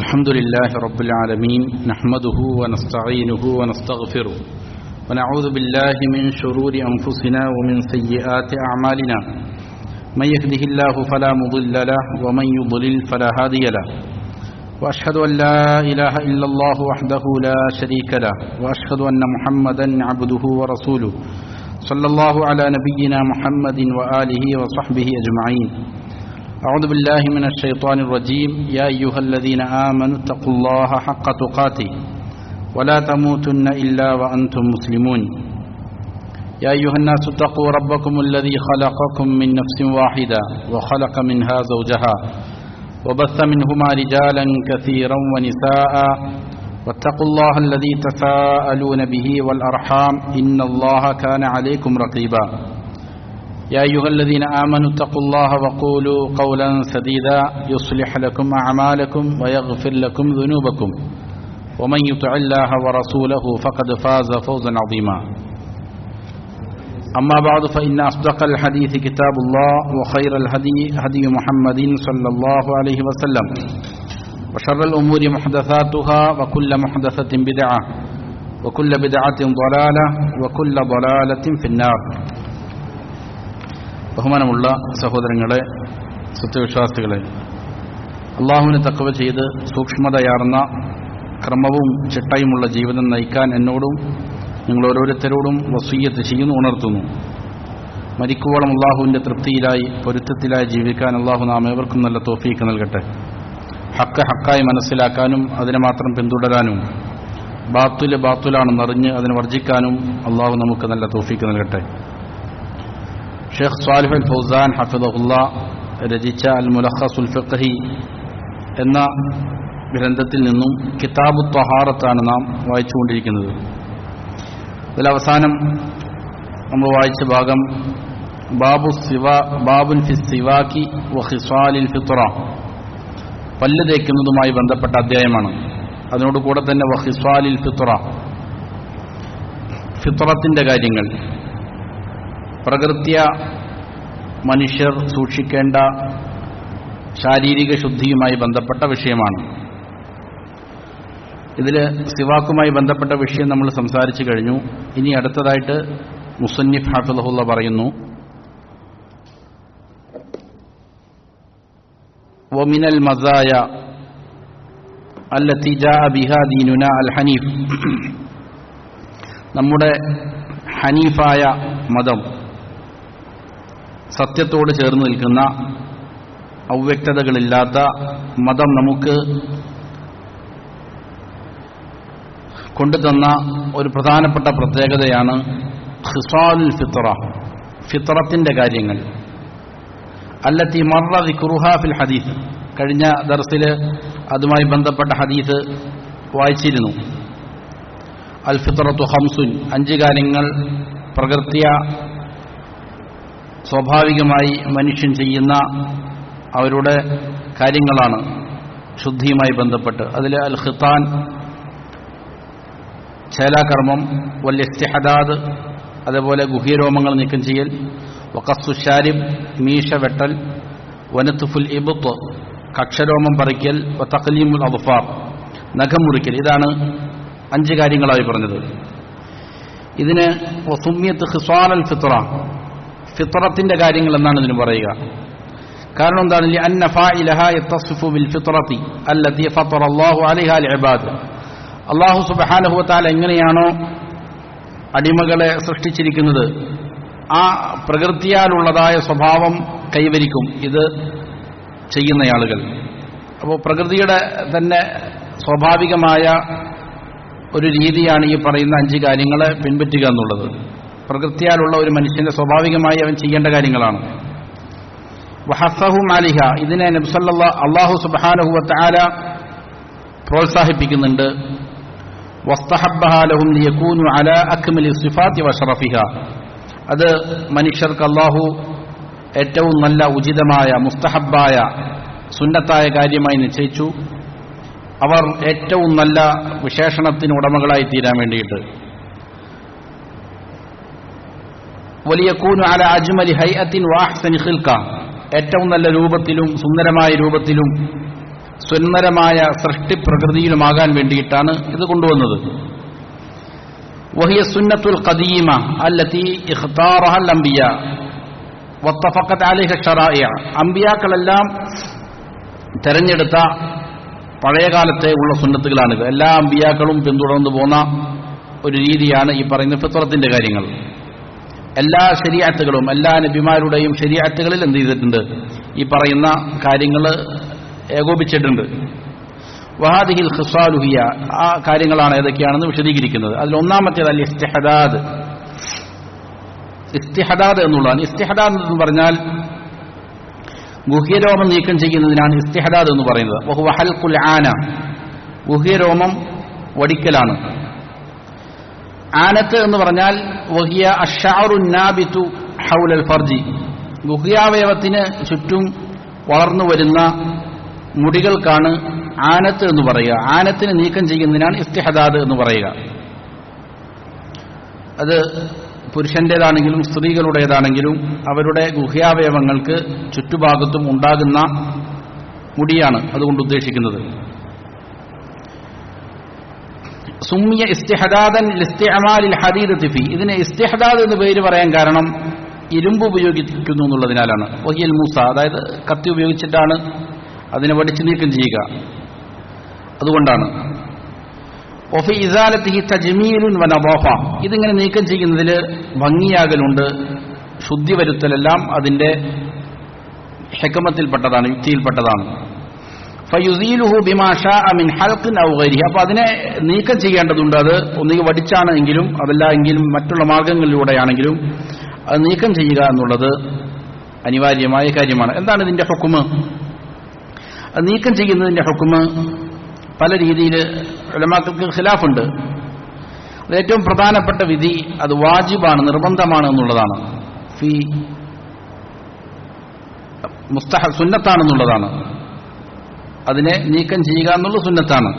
الحمد لله رب العالمين نحمده ونستعينه ونستغفره ونعوذ بالله من شرور أنفسنا ومن سيئات أعمالنا من يهده الله فلا مضل له ومن يضلل فلا هادي له وأشهد أن لا إله إلا الله وحده لا شريك له وأشهد أن محمدا عبده ورسوله صلى الله على نبينا محمد وآله وصحبه أجمعين. أعوذ بالله من الشيطان الرجيم. يا أيها الذين آمنوا اتقوا الله حق تقاته ولا تموتن إلا وأنتم مسلمون. يا أيها الناس اتقوا ربكم الذي خلقكم من نفس واحدة وخلق منها زوجها وبث منهما رجالا كثيرا ونساء واتقوا الله الذي تساءلون به والأرحام إن الله كان عليكم رقيبا. يا أيها الذين آمنوا اتقوا الله وقولوا قولا سديدا يصلح لكم أعمالكم ويغفر لكم ذنوبكم ومن يطع الله ورسوله فقد فاز فوزا عظيما. أما بعد فإن أصدق الحديث كتاب الله وخير الهدي هدي محمد صلى الله عليه وسلم وشر الأمور محدثاتها وكل محدثة بدعة وكل بدعة ضلالة وكل ضلالة في النار. ബഹുമാനമുള്ള സഹോദരങ്ങളെ, സത്യവിശ്വാസികളെ, അള്ളാഹുവിനെ തഖ്വ ചെയ്ത് സൂക്ഷ്മതയാർന്ന ക്രമവും ചിട്ടയുമുള്ള ജീവിതം നയിക്കാൻ എന്നോടും നിങ്ങൾ ഓരോരുത്തരോടും വസിയ്യത്ത് ചെയ്യുന്നു, ഉണർത്തുന്നു. മരിക്കുവോളം അള്ളാഹുവിൻ്റെ തൃപ്തിയിലായി പൊരുത്തത്തിലായി ജീവിക്കാൻ അള്ളാഹു നാം ഏവർക്കും നല്ല തൗഫീക്ക് നൽകട്ടെ. ഹക്ക് ഹക്കായി മനസ്സിലാക്കാനും അതിനെ മാത്രം പിന്തുടരാനും ബാത്തുല് ബാത്തുലാണെന്നറിഞ്ഞ് അതിനെ വർജിക്കാനും അള്ളാഹു നമുക്ക് നല്ല തൗഫീക്ക് നൽകട്ടെ. ഷെയ്ഖ് സ്വാലിഹ് അൽ ഫൗസാൻ ഹഫിദഹുല്ലാ രചിച്ച അൽ മുലഖസുൽ ഫിഖ്ഹി എന്ന ഗ്രന്ഥത്തിൽ നിന്നും കിതാബു ത്വഹാറത്താണ് നാം വായിച്ചുകൊണ്ടിരിക്കുന്നത്. ഇതിലവസാനം നമ്മൾ വായിച്ച ഭാഗം ബാബുൻ ഫി സിവാക്കി വ ഖിസാലിൽ ഫിത്ര, പല്ല് തേക്കുന്നതുമായി ബന്ധപ്പെട്ട അധ്യായമാണ്. അതിനോട് കൂടെ തന്നെ വ ഖിസാലിൽ ഫിത്ര, ഫിത്രത്തിന്റെ കാര്യങ്ങൾ, പ്രകൃത്യ മനുഷ്യർ സൂക്ഷിക്കേണ്ട ശാരീരിക ശുദ്ധിയുമായി ബന്ധപ്പെട്ട വിഷയമാണ്. ഇതിൽ സിവാക്കുമായി ബന്ധപ്പെട്ട വിഷയം നമ്മൾ സംസാരിച്ചു കഴിഞ്ഞു. ഇനി അടുത്തതായിട്ട് മുസന്നിഫ് ഹഫിദഹുല്ല പറയുന്നു, വമിനൽ മസായ അല്ലത്തി ജാഅ ബിഹാ ദീനുനാ അൽ ഹനീഫ്, നമ്മുടെ ഹനീഫായ മതം, സത്യത്തോട് ചേർന്ന് നിൽക്കുന്ന അവ്യക്തതകളില്ലാത്ത മതം നമുക്ക് കൊണ്ടുതന്ന ഒരു പ്രധാനപ്പെട്ട പ്രത്യേകതയാണ് ഖിസാലുൽ ഫിത്ര, ഫിത്രത്തിന്റെ കാര്യങ്ങൾ. അല്ലത്തി മർറ ദിക്റുഹാ ഫിൽ ഹദീസ്, കഴിഞ്ഞ ദർസിൽ അതുമായി ബന്ധപ്പെട്ട ഹദീസ് വായിച്ചിരുന്നു. അൽ ഫിത്രത്തു ഖംസുൻ, 5 കാര്യങ്ങൾ പ്രകൃത്യ സ്വാഭാവികമായി മനുഷ്യൻ ചെയ്യുന്ന അവരുടെ കാര്യങ്ങളാണ് ശുദ്ധിയുമായി ബന്ധപ്പെട്ട്. അതിൽ അൽ ഖിത്താൻ, ചേലാകർമ്മം, വൽ ഇസ്തിഹദാദ്, അതേപോലെ ഗുഹ്യരോമങ്ങൾ നീക്കം ചെയ്യൽ, വഖസ്സു ശാരിബ്, മീശ വെട്ടൽ, വനത്ഫുൽ ഇബ്ത്, കക്ഷരോമം പറിക്കൽ, വതഖ്ലീമുൽ അദ്ഫാർ, നഖം മുറിക്കൽ. ഇതാണ് 5 കാര്യങ്ങളായി പറഞ്ഞത്. ഇതിന് വസുമ്മിയത്ത് ഖിസാലൽ ഫിത്ര, ഫിത്രത്തിന്റെ കാര്യങ്ങൾ എന്നാണ് ഇതിന് പറയുക. കാരണം എന്താണ്? ലിഅന്ന ഫാഇലഹാ യത്തസിഫു ബിൽ ഫിത്രത്തി അല്ലതി ഫതറ അല്ലാഹു അലൈഹാ ലിൽ ഇബാദ്, അല്ലാഹു സുബ്ഹാനഹു വ തആല എങ്ങനെയാണോ അടിമകളെ സൃഷ്ടിച്ചിരിക്കുന്നത് ആ പ്രകൃതിയാലുള്ളതായ സ്വഭാവം കൈവരിക്കും ഇത് ചെയ്യുന്നയാളുകൾ. അപ്പോൾ പ്രകൃതിയുടെ തന്നെ സ്വാഭാവികമായ ഒരു രീതിയാണ് ഈ പറയുന്ന 5 കാര്യങ്ങളെ പിൻപറ്റുക എന്നുള്ളത്. പ്രകൃതിയാലുള്ള ഒരു മനുഷ്യന്റെ സ്വാഭാവികമായി അവൻ ചെയ്യേണ്ട കാര്യങ്ങളാണ്. വഹഫഹും അലിഹ, ഇതിനെ നബി സല്ലല്ലാഹു അല്ലാഹു സുബ്ഹാനഹു വ തആല പ്രോത്സാഹിപ്പിക്കുന്നുണ്ട്. വസ്തഹബ്ബഹാ ലഹും ലിയകൂനു അലാ അക്മലി സിഫാത്തി വശറഫിഹ, അത് മനുഷ്യർക്ക് അല്ലാഹു ഏറ്റവും നല്ല ഉചിതമായ മുസ്തഹബ്ബായ സുന്നത്തായ കാര്യമായി നിശ്ചയിച്ചു. അവർ ഏറ്റവും നല്ല വിശേഷണത്തിന് ഉടമകളായി തീരാൻ വേണ്ടിയിട്ട്. വലിയകൂനു അലാ അജ്മലി ഹൈഅത്തിൻ വഅഹ്സനി ഖിൽഖ, ഏറ്റവും നല്ല രൂപത്തിലും സുന്ദരമായ രൂപത്തിലും സുന്ദരമായ സൃഷ്ടിപ്രകൃതിയിലുമാകാൻ വേണ്ടിയിട്ടാണ് ഇത് കൊണ്ടുവന്നത്. വഹിയ സുന്നത്തുൽ ഖദീമ അല്ലതി ഇഖ്താറഹ അൽ അംബിയാ വത്തഫഖത് അലൈഹി ശറാഇഅ. അംബിയാക്കളെല്ലാം തെരഞ്ഞെടുത്ത പഴയകാലത്തെ ഉള്ള സുന്നത്തുകളാണിത്. എല്ലാ അംബിയാക്കളും പിന്തുടർന്നു പോന്ന ഒരു രീതിയാണ് ഈ പറയുന്ന ഫിത്രത്തിന്റെ കാര്യങ്ങൾ. എല്ലാ ശരീഅത്തുകളും എല്ലാ നബിമാരുടെയും ശരീഅത്തുകളിൽ എന്ത് ചെയ്തിട്ടുണ്ട്? ഈ പറയുന്ന കാര്യങ്ങൾ ഏകോപിച്ചിട്ടുണ്ട്. വഹാദിഹിൽ ഖിസാലു ഹിയ, ആ കാര്യങ്ങളാണ് ഏതൊക്കെയാണെന്ന് വിശദീകരിക്കുന്നത്. അതിൽ ഒന്നാമത്തേത് അൽ ഇസ്തിഹദാദ്. ഇസ്തിഹദാദ് എന്നുള്ളതാണ്. ഇസ്തിഹദാദ് എന്ന് പറഞ്ഞാൽ ഗുഹ്യരോമം നീക്കം ചെയ്യുന്നതിനാണ് ഇസ്തിഹദാദ് എന്ന് പറയുന്നത്. വഹുവ ഹൽഖുൽ ആന, ഗുഹ്യരോമം വടിക്കലാണ്. ആനത്ത് എന്ന് പറഞ്ഞാൽ വഹിയ അശ്ശഅറു നാബിതു ഹൗലൽ ഫർജി, ഗുഹ്യാവയവത്തിന് ചുറ്റും വളർന്നു വരുന്ന മുടികൾക്കാണ് ആനത്ത് എന്ന് പറയുക. ആനത്തിന് നീക്കം ചെയ്യുന്നതിനാണ് ഇസ്തിഹദാദ് എന്ന് പറയുക. അത് പുരുഷന്റേതാണെങ്കിലും സ്ത്രീകളുടേതാണെങ്കിലും അവരുടെ ഗുഹ്യാവയവങ്ങൾക്ക് ചുറ്റുഭാഗത്തും ഉണ്ടാകുന്ന മുടിയാണ് അതുകൊണ്ട് ഉദ്ദേശിക്കുന്നത്. സുമ്മിയ ഇസ്തിഹദാദൻ ലിസ്തിഅമാലിൽ ഹദീദത്തി ഫീ, ഇതിനെ ഇസ്തിഹദാദ് എന്ന് പേര് പറയാൻ കാരണം ഇരുമ്പ് ഉപയോഗിക്കുന്നു എന്നുള്ളതിനാലാണ്. വഹിയൽ മൂസ, അതായത് കത്തി ഉപയോഗിച്ചിട്ടാണ് അതിനെ വടിച്ചു നീക്കം ചെയ്യുക, അതുകൊണ്ടാണ്. വഫി ഇസാലത്തിഹി തജ്മീലുൻ വനദാഫ, ഇതിങ്ങനെ നീക്കം ചെയ്യുന്നതിൽ ഭംഗിയാകലുണ്ട്, ശുദ്ധി വരുത്തലെല്ലാം അതിന്റെ ഹിക്മത്തിൽപ്പെട്ടതാണ്, യുക്തിയിൽപ്പെട്ടതാണ്. ഫയുസീലുഹു ബിമാ ശാഅ മിൻ ഹൽഖിൻ ഔ ഗൈരിഹി, അപ്പോൾ അതിനെ നീക്കം ചെയ്യേണ്ടതുണ്ട്. അത് ഒന്നുകിൽ വടിച്ചാണ് എങ്കിലും അതല്ല എങ്കിലും മറ്റുള്ള മാർഗങ്ങളിലൂടെയാണെങ്കിലും അത് നീക്കം ചെയ്യുക എന്നുള്ളത് അനിവാര്യമായ കാര്യമാണ്. എന്താണ് ഇതിന്റെ ഹുക്മ്? അത് നീക്കം ചെയ്യുന്നതിന്റെ ഹുക്മ് പല രീതിയിൽ ഉലമാക്കൾക്ക് ഖിലാഫുണ്ട്. അത് ഏറ്റവും പ്രധാനപ്പെട്ട വിധി അത് വാജിബാണ്, നിർബന്ധമാണ് എന്നുള്ളതാണ്. ഫി സുന്നത്താണെന്നുള്ളതാണ്. അതിനെ നീക്കം ചെയ്യുക എന്നുള്ള സുന്നത്താണ്.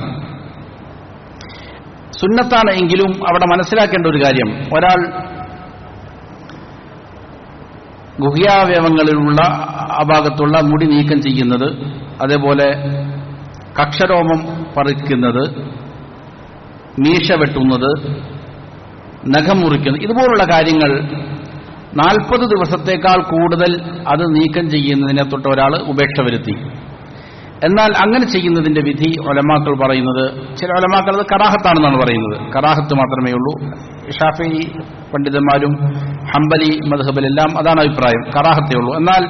സുന്നത്താണ് എങ്കിലും അവിടെ മനസ്സിലാക്കേണ്ട ഒരു കാര്യം, ഒരാൾ ഗുഹ്യാവയവങ്ങളിലുള്ള ആ ഭാഗത്തുള്ള മുടി നീക്കം ചെയ്യുന്നത്, അതേപോലെ കക്ഷരോമം പറിക്കുന്നത്, മീശ വെട്ടുന്നത്, നഖം മുറിക്കുന്നത്, ഇതുപോലുള്ള കാര്യങ്ങൾ 40 ദിവസത്തേക്കാൾ കൂടുതൽ അത് നീക്കം ചെയ്യുന്നതിനെ തൊട്ട് ഒരാൾ ഉപേക്ഷ വരുത്തി. എന്നാൽ അങ്ങനെ ചെയ്യുന്നതിന്റെ വിധി ഉലമാക്കൾ പറയുന്നത്, ചില ഉലമാക്കൾ അത് കറാഹത്താണെന്നാണ് പറയുന്നത്. കറാഹത്ത് മാത്രമേ ഉള്ളൂ. ഷാഫിഈ പണ്ഡിതന്മാരും ഹംബലി മദ്ഹബിലെല്ലാം അതാണ് അഭിപ്രായം, കറാഹത്തേ ഉള്ളൂ. എന്നാൽ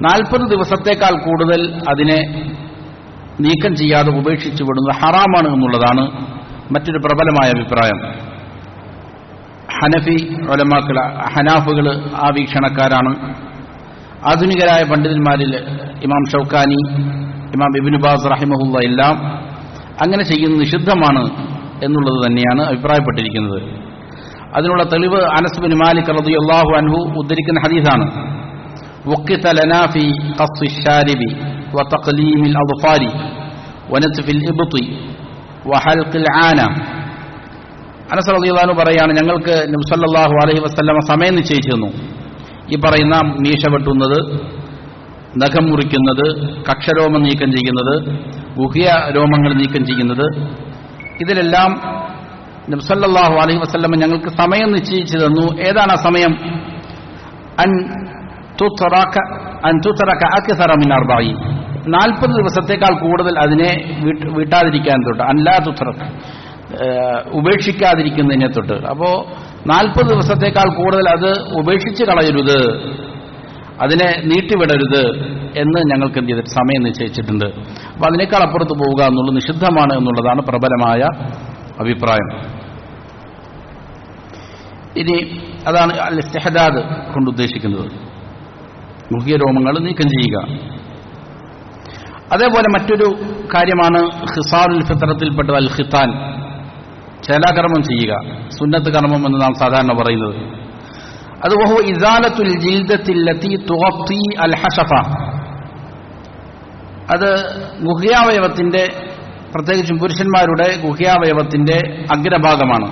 40 ദിവസത്തേക്കാൾ കൂടുതൽ അതിനെ നീക്കം ചെയ്യാതെ ഉപേക്ഷിച്ചു വിടുന്നത് ഹറാമാണ് എന്നുള്ളതാണ് മറ്റൊരു പ്രബലമായ അഭിപ്രായം. ഹനഫി ഉലമാക്കൾ, ഹനാഫുകൾ ആ വീക്ഷണക്കാരാണ്. ആധുനികരായ പണ്ഡിതന്മാരിൽ ഇമാം ഷൗക്കാനി, ഇമാം ഇബ്നു ബാസ് റഹിമഹുല്ലാഹ് എല്ലാം അങ്ങനെ ചെയ്യുന്നത് നിഷിദ്ധമാണ് എന്നുള്ളത് തന്നെയാണ് അഭിപ്രായപ്പെട്ടിരിക്കുന്നത്. അതിനുള്ള തെളിവ് അനസ് ബിൻ മാലിക് റളിയല്ലാഹു അൻഹു ഉദ്ധരിക്കുന്ന ഹദീസാണ്. വഖിത ലനാ ഫീ ഖസ്ഇ ശാരിബി വതഖ്ലീമിൽ അദ്ഫാരി വനത്ഫിൽ ഇബ്തി വഹൽഖിൽ ആന. അനസ് റളിയല്ലാഹു അൻഹു പറയാണ്, ഞങ്ങൾക്ക് നബി സല്ലല്ലാഹു അലൈഹി വസല്ലമ സമയം നിശ്ചയിച്ചു തന്നു. ഈ പറയുന്ന മീശ വെട്ടുന്നത്, നഖം മുറിക്കുന്നത്, കക്ഷരോമം നീക്കം ചെയ്യുന്നത്, ഗുഹ്യ രോമങ്ങൾ നീക്കം ചെയ്യുന്നത്, ഇതിലെല്ലാം നബി സല്ലല്ലാഹു അലൈഹി വസല്ലമ ഞങ്ങൾക്ക് സമയം നിശ്ചയിച്ചു തന്നു. ഏതാണ് ആ സമയം? അൻ തുതറക അക്സറ മിൻ 40 ദിവസത്തേക്കാൾ കൂടുതൽ അതിനെ വീട്ടാതിരിക്കാൻ തൊട്ട്, അൻലാ തുതറക ഉപേക്ഷിക്കാതിരിക്കുന്നതിനെ തൊട്ട്. അപ്പോ 40 ദിവസത്തേക്കാൾ കൂടുതൽ അത് ഉപേക്ഷിച്ച് കളയരുത്, അതിനെ നീട്ടിവിടരുത് എന്ന് ഞങ്ങൾക്ക് എന്ത് ചെയ്തിട്ട് സമയം നിശ്ചയിച്ചിട്ടുണ്ട്. അപ്പൊ അതിനേക്കാൾ അപ്പുറത്ത് പോവുക എന്നുള്ളത് നിഷിദ്ധമാണ് എന്നുള്ളതാണ് പ്രബലമായ അഭിപ്രായം. ഇനി അതാണ് അൽ ഇസ്തിഹദാദ് കൊണ്ട് ഉദ്ദേശിക്കുന്നത്, ഗുഹ്യരോമങ്ങൾ നീക്കം ചെയ്യുക. അതേപോലെ മറ്റൊരു കാര്യമാണ് ഖിസാലുൽ ഫിത്രത്തിൽപ്പെട്ട അൽ ഖിത്താൻ, ചേലാകർമ്മം ചെയ്യുക, സുന്നത്ത് കർമ്മം എന്ന് നാം സാധാരണ പറയുന്നത്. അത് വഹുവ ഇസാലത്തുൽ ജിൽദത്തില്ലതി തുഗത്തി അൽ ഹശഫ, അത് ഗുഹ്യാവയവത്തിന്റെ, പ്രത്യേകിച്ചും പുരുഷന്മാരുടെ ഗുഹ്യാവയവത്തിന്റെ അഗ്രഭാഗമാണ്.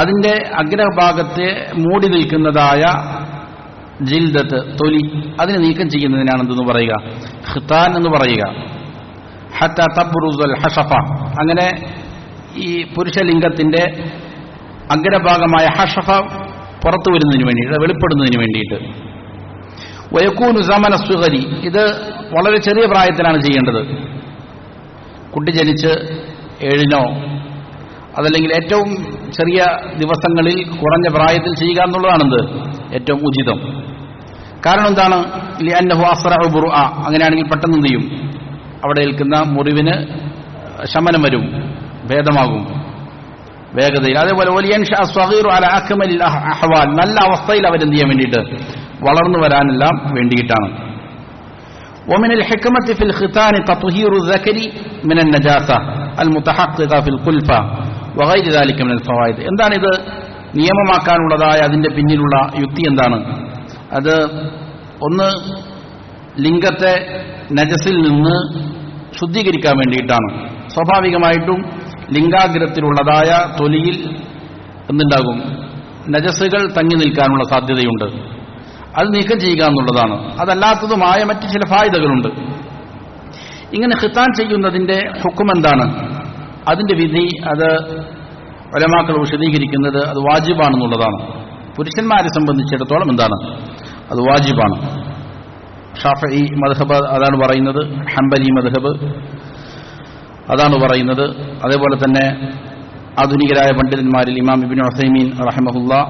അതിന്റെ അഗ്രഭാഗത്തെ മൂടി നിൽക്കുന്നതായ ജിൽദത്ത്, തൊലി, അതിനെ നീക്കം ചെയ്യുന്നതിനാണ് എന്തെന്ന് പറയുക? ഖിതാൻ എന്ന് പറയുക. ഹത്താ തബ്റുസുൽ ഹഷഫ, അങ്ങനെ ഈ പുരുഷലിംഗത്തിന്റെ അഗ്രഭാഗമായ ഹഷഫ പുറത്തു വരുന്നതിന് വേണ്ടിയിട്ട്, വെളിപ്പെടുന്നതിന് വേണ്ടിയിട്ട്. വയക്കൂനു സമന സുഗരി, ഇത് വളരെ ചെറിയ പ്രായത്തിലാണ് ചെയ്യേണ്ടത്. കുട്ടി ജനിച്ച് 7-നോ അതല്ലെങ്കിൽ ഏറ്റവും ചെറിയ ദിവസങ്ങളിൽ കുറഞ്ഞ പ്രായത്തിൽ ചെയ്യുക എന്നുള്ളതാണെന്ത് ഏറ്റവും ഉചിതം. കാരണം എന്താണ്? ലിഅന്നഹു അസ്റഉ ബുർഅ, അങ്ങനെയാണെങ്കിൽ പെട്ടെന്ന് എന്ത് ചെയ്യും? അവിടെ ഏൽക്കുന്ന മുറിവിന് ശമനം വരും, ഭേദമാകും വേഗതയിൽ. അതേപോലെ വലിയൻഷ അസ്വഗീറു അല അക്മലിൽ അഹ്വാൽ, നല്ല അവസ്ഥയിൽ അവരെന്ത് ചെയ്യാൻ വേണ്ടിയിട്ട്, വളർന്നു വരാനെല്ലാം വേണ്ടിയിട്ടാണ്. വമിനൽ ഹിക്മത്തി ഫിൽ ഖിതാനി തത്ഹീറു ദക്കരി മിനൻ നജാസ അൽ മുതഹഖിഖ ഫിൽ ഖുൽഫ വഗൈരി ദാലിക മിനൽ ഫവായിദ്. എന്താണ് ഇത് നിയമമാക്കാനുള്ളതായ അതിന്റെ പിന്നിലുള്ള യുക്തി എന്താണ്? അത് ഒന്ന്, ലിംഗത്തെ നജസിൽ നിന്ന് ശുദ്ധീകരിക്കാൻ വേണ്ടിയിട്ടാണ്. സ്വാഭാവികമായിട്ടും ലിംഗാഗ്രത്തിലുള്ളതായ തൊലിയിൽ എന്തുണ്ടാകും? നജസുകൾ തങ്ങി നിൽക്കാനുള്ള സാധ്യതയുണ്ട്. അത് നീക്കം ചെയ്യുക എന്നുള്ളതാണ്. അതല്ലാത്തതുമായ മറ്റു ചില ഫായിദകളുണ്ട്. ഇങ്ങനെ ഖിതാൻ ചെയ്യുന്നതിന്റെ ഹുക്ം എന്താണ്? അതിന്റെ വിധി അത് ഉലമാക്കൾ വിശദീകരിക്കുന്നത് അത് വാജിബാണെന്നുള്ളതാണ്. പുരുഷന്മാരെ സംബന്ധിച്ചിടത്തോളം എന്താണ്? അത് വാജിബാണ്. ഷാഫിഈ മദ്ഹബ് അതാണ് പറയുന്നത്, ഹംബലി മദ്ഹബ് അതാണ് പറയുന്നത്. അതേപോലെ തന്നെ ആധുനികരായ പണ്ഡിതന്മാരിൽ ഇമാം ഇബ്നു ഉസൈമീൻ റഹിമഹുല്ലാ,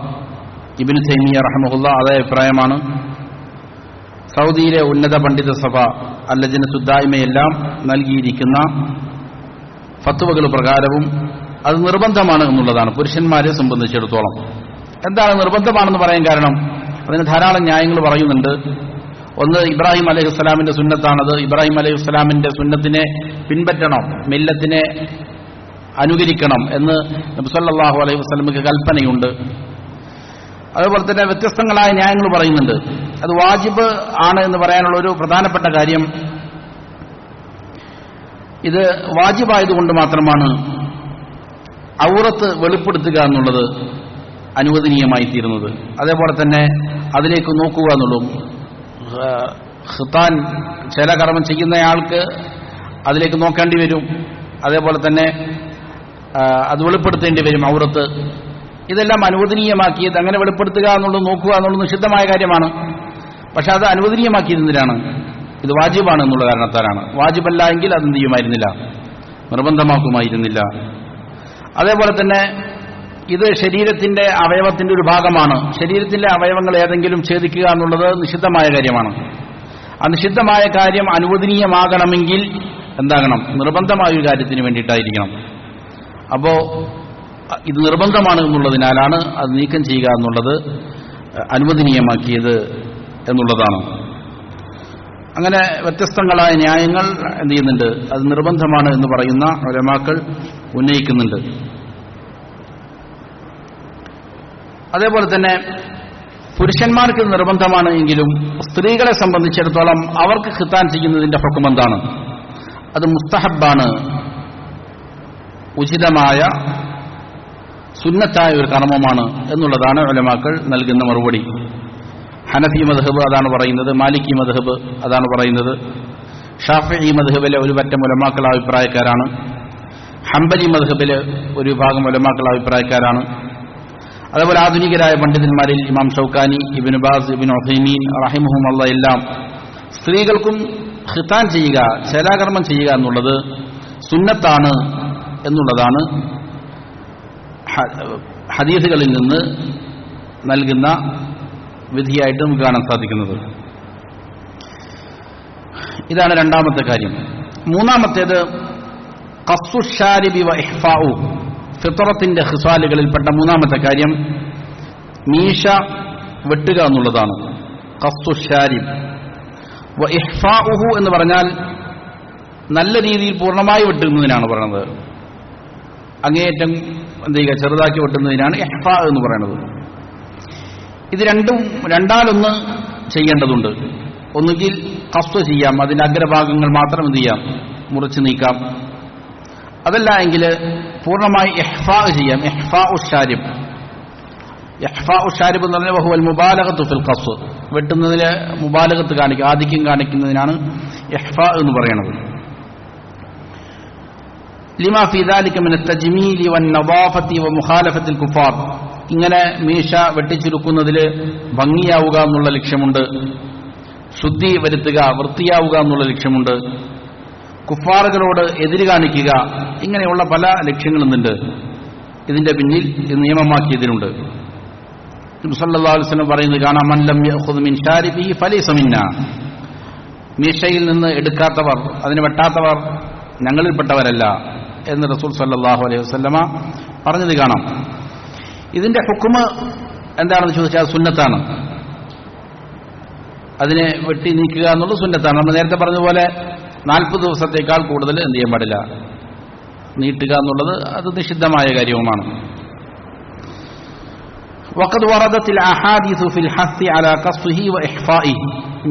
ഇബ്നു തൈമിയ്യ റഹിമഹുല്ലാ അതേ അഭിപ്രായമാണ്. സൗദിയിലെ ഉന്നത പണ്ഡിത സഭ അൽ-ലജ്നത്തു ദായിമയെല്ലാം നൽകിയിരിക്കുന്ന ഫത്വകൾ പ്രകാരവും അത് നിർബന്ധമാണ് എന്നുള്ളതാണ് പുരുഷന്മാരെ സംബന്ധിച്ചിടത്തോളം. എന്താണ് നിർബന്ധമാണെന്ന് പറയാൻ കാരണം? അതിന് ധാരാളം ന്യായങ്ങൾ പറയുന്നുണ്ട്. ഒന്ന്, ഇബ്രാഹിം അലൈഹിസ്സലാമിന്റെ സുന്നത്താണത്. ഇബ്രാഹിം അലൈഹിസ്സലാമിന്റെ സുന്നത്തിനെ പിൻപറ്റണം, മില്ലത്തിനെ അനുകരിക്കണം എന്ന് നബി സല്ലല്ലാഹു അലൈഹി വസല്ലമക്ക് കൽപ്പനയുണ്ട്. അതുപോലെ തന്നെ വ്യത്യസ്തങ്ങളായ ന്യായങ്ങൾ പറയുന്നുണ്ട്. അത് വാജിബ് ആണ് എന്ന് പറയാനുള്ള ഒരു പ്രധാനപ്പെട്ട കാര്യം, ഇത് വാജിബായതുകൊണ്ട് മാത്രമാണ് ഔറത്ത് വെളിപ്പെടുത്തുക എന്നുള്ളത് അനുവദനീയമായി തീരുന്നത്. അതേപോലെ തന്നെ അതിലേക്ക് നോക്കുക എന്നുള്ളതും, ഖിതാൻ ചില കർമ്മം ചെയ്യുന്നയാൾക്ക് അതിലേക്ക് നോക്കേണ്ടി വരും. അതേപോലെ തന്നെ അത് വെളിപ്പെടുത്തേണ്ടി വരും ഔറത്ത്. ഇതെല്ലാം അനുവദനീയമാക്കിയത്, അങ്ങനെ വെളിപ്പെടുത്തുക എന്നുള്ളത്, നോക്കുക എന്നുള്ളത് നിഷിദ്ധമായ കാര്യമാണ്. പക്ഷെ അത് അനുവദനീയമാക്കിയിരുന്നതിനാണ്, ഇത് വാജിബാണ് എന്നുള്ള കാരണത്താലാണ്. വാജിബല്ല എങ്കിൽ അതെന്ത് ചെയ്യുമായിരുന്നില്ല, നിർബന്ധമാക്കുമായിരുന്നില്ല. അതേപോലെ തന്നെ ഇത് ശരീരത്തിന്റെ അവയവത്തിന്റെ ഒരു ഭാഗമാണ്. ശരീരത്തിന്റെ അവയവങ്ങൾ ഏതെങ്കിലും ഛേദിക്കുക എന്നുള്ളത് നിഷിദ്ധമായ കാര്യമാണ്. ആ നിഷിദ്ധമായ കാര്യം അനുവദനീയമാകണമെങ്കിൽ എന്താകണം? നിർബന്ധമായ ഒരു കാര്യത്തിന് വേണ്ടിയിട്ടായിരിക്കണം. അപ്പോ ഇത് നിർബന്ധമാണ് എന്നുള്ളതിനാലാണ് അത് നീക്കം ചെയ്യുക എന്നുള്ളത് അനുവദനീയമാക്കിയത് എന്നുള്ളതാണ്. അങ്ങനെ വ്യത്യസ്തങ്ങളായ ന്യായങ്ങൾ എന്ത് ചെയ്യുന്നുണ്ട്? അത് നിർബന്ധമാണ് എന്ന് പറയുന്ന ഉലമാക്കൾ ഉന്നയിക്കുന്നുണ്ട്. അതേപോലെ തന്നെ പുരുഷന്മാർക്ക് നിർബന്ധമാണ് എങ്കിലും സ്ത്രീകളെ സംബന്ധിച്ചിടത്തോളം അവർക്ക് ഖിതാൻ ചെയ്യുന്നതിന്റെ ഹുക്ം എന്താണ്? അത് മുസ്തഹബാണ്, ഉചിതമായ സുന്നത്തായ ഒരു കർമ്മമാണ് എന്നുള്ളതാണ് ഉലമാക്കൾ നൽകുന്ന മറുപടി. ഹനഫി മദ്ഹബ് അതാണ് പറയുന്നത്, മാലിക്കി മദ്ഹബ് അതാണ് പറയുന്നത്, ഷാഫിഈ മദ്ഹബിലെ ഒരു പറ്റം ഉലമാക്കൾ അഭിപ്രായക്കാരാണ്, ഹംബലി മദ്ഹബിലെ ഒരു വിഭാഗം ഉലമാക്കൾ അഭിപ്രായക്കാരാണ്. അതേപോലെ ആധുനികരായ പണ്ഡിതന്മാരിൽ ഇമാം ഷൗക്കാനി, ഇബ്നു ബാസ്, ഇബ്നു ഉസൈമീൻ റഹിമഹുമുല്ലാ എല്ലാം സ്ത്രീകൾക്കും ഖിതാൻ ചെയ്യുക, ശലാകർമ്മം ചെയ്യുക എന്നുള്ളത് സുന്നത്താണ് എന്നുള്ളതാണ് ഹദീസുകളിൽ നിന്ന് നൽകുന്ന വിധിയായിട്ട് നമുക്ക് കാണാൻ സാധിക്കുന്നത്. ഇതാണ് രണ്ടാമത്തെ കാര്യം. മൂന്നാമത്തേത് ഖസ്സുശാരിബി വ ഇഹ്ഫാഉ, ഫിത്രത്തിന്റെ ഖിസാലുകളിൽപ്പെട്ട മൂന്നാമത്തെ കാര്യം മീശ വെട്ടുക എന്നുള്ളതാണ്. ഖസ്സുശാരിബ് വ ഇഹ്ഫാഉഹു എന്ന് പറഞ്ഞാൽ നല്ല രീതിയിൽ പൂർണ്ണമായി വെട്ടുന്നതിനാണ് പറയുന്നത്. അങ്ങേയറ്റം എന്ത് ചെയ്യുക, ചെറുതാക്കി വെട്ടുന്നതിനാണ് ഇഹ്ഫാ എന്ന് പറയുന്നത്. ഇത് രണ്ടാലൊന്ന് ചെയ്യേണ്ടതുണ്ട്. ഒന്നുകിൽ ഖസ്സ് ചെയ്യാം, അതിന്റെ അഗ്രഭാഗങ്ങൾ മാത്രം എന്ത് ചെയ്യാം, മുറിച്ച് നീക്കാം. അതല്ല എങ്കിൽ പൂർണ്ണമായി ഇഹ്ഫാ ചെയ്യാം. ഇഹ്ഫാഉ ശാരിബ് എന്ന് പറഞ്ഞാൽ വഹുവൽ മുബാലഗത്തു ഫിൽ ഖസ്സ്, വെട്ടുന്നതിലെ മുബാലഗത്ത് കാണിക്കുക, ആധിക്യം കാണിക്കുന്നതിനാണ് ഇഹ്ഫാ എന്ന് പറയുന്നത്. ലിമാ ഫീ ദാലിക മിന തജ്മീലി വന്നദാഫത്തി വമുഖാലഫത്തിൽ കുഫാർ. ഇങ്ങനെ മീശ വെട്ടിച്ചുരുക്കുന്നതിൽ ഭംഗിയാവുക എന്നുള്ള ലക്ഷ്യമുണ്ട്, ശുദ്ധി വരുത്തുക, വൃത്തിയാവുക എന്നുള്ള ലക്ഷ്യമുണ്ട്, കുഫാറുകളോട് എതിര് കാണിക്കുക, ഇങ്ങനെയുള്ള പല ലക്ഷ്യങ്ങളുമുണ്ട്. ഇതിന്റെ പിന്നിൽ നിയമമാക്കിയതിലുണ്ട്. നബി സല്ലല്ലാഹു അലൈഹി വസല്ലം പറയുന്നത് കാണാം, മൻ ലം യഖുദ് മിൻ ശാരിബിഹി ഫലൈസ മിന്നാ. മീശയിൽ നിന്ന് എടുക്കാത്തവർ, അതിനെ വെട്ടാത്തവർ ഞങ്ങളിൽപ്പെട്ടവരല്ല എന്ന് റസൂൽ സല്ലല്ലാഹു അലൈഹി വസല്ലമ പറഞ്ഞത് കാണാം. ഇതിന്റെ ഹുക്മ് എന്താണെന്ന് ചോദിച്ചാൽ സുന്നത്താണ്. അതിനെ വെട്ടി നീക്കുക എന്നുള്ളത് സുന്നത്താണ്. നമ്മൾ നേരത്തെ പറഞ്ഞതുപോലെ 40 ദിവസത്തേക്കാൾ കൂടുതൽ എന്ത് ചെയ്യാൻ പാടില്ല, നീട്ടുക എന്നുള്ളത് അത് നിഷിദ്ധമായ കാര്യവുമാണ്. വഖദ് വറദത്തിൽ അഹാദീസു ഫിൽ ഹസ്സി അലാ ഖസ്ഫിഹി വഇഹ്ഫാഇഹി.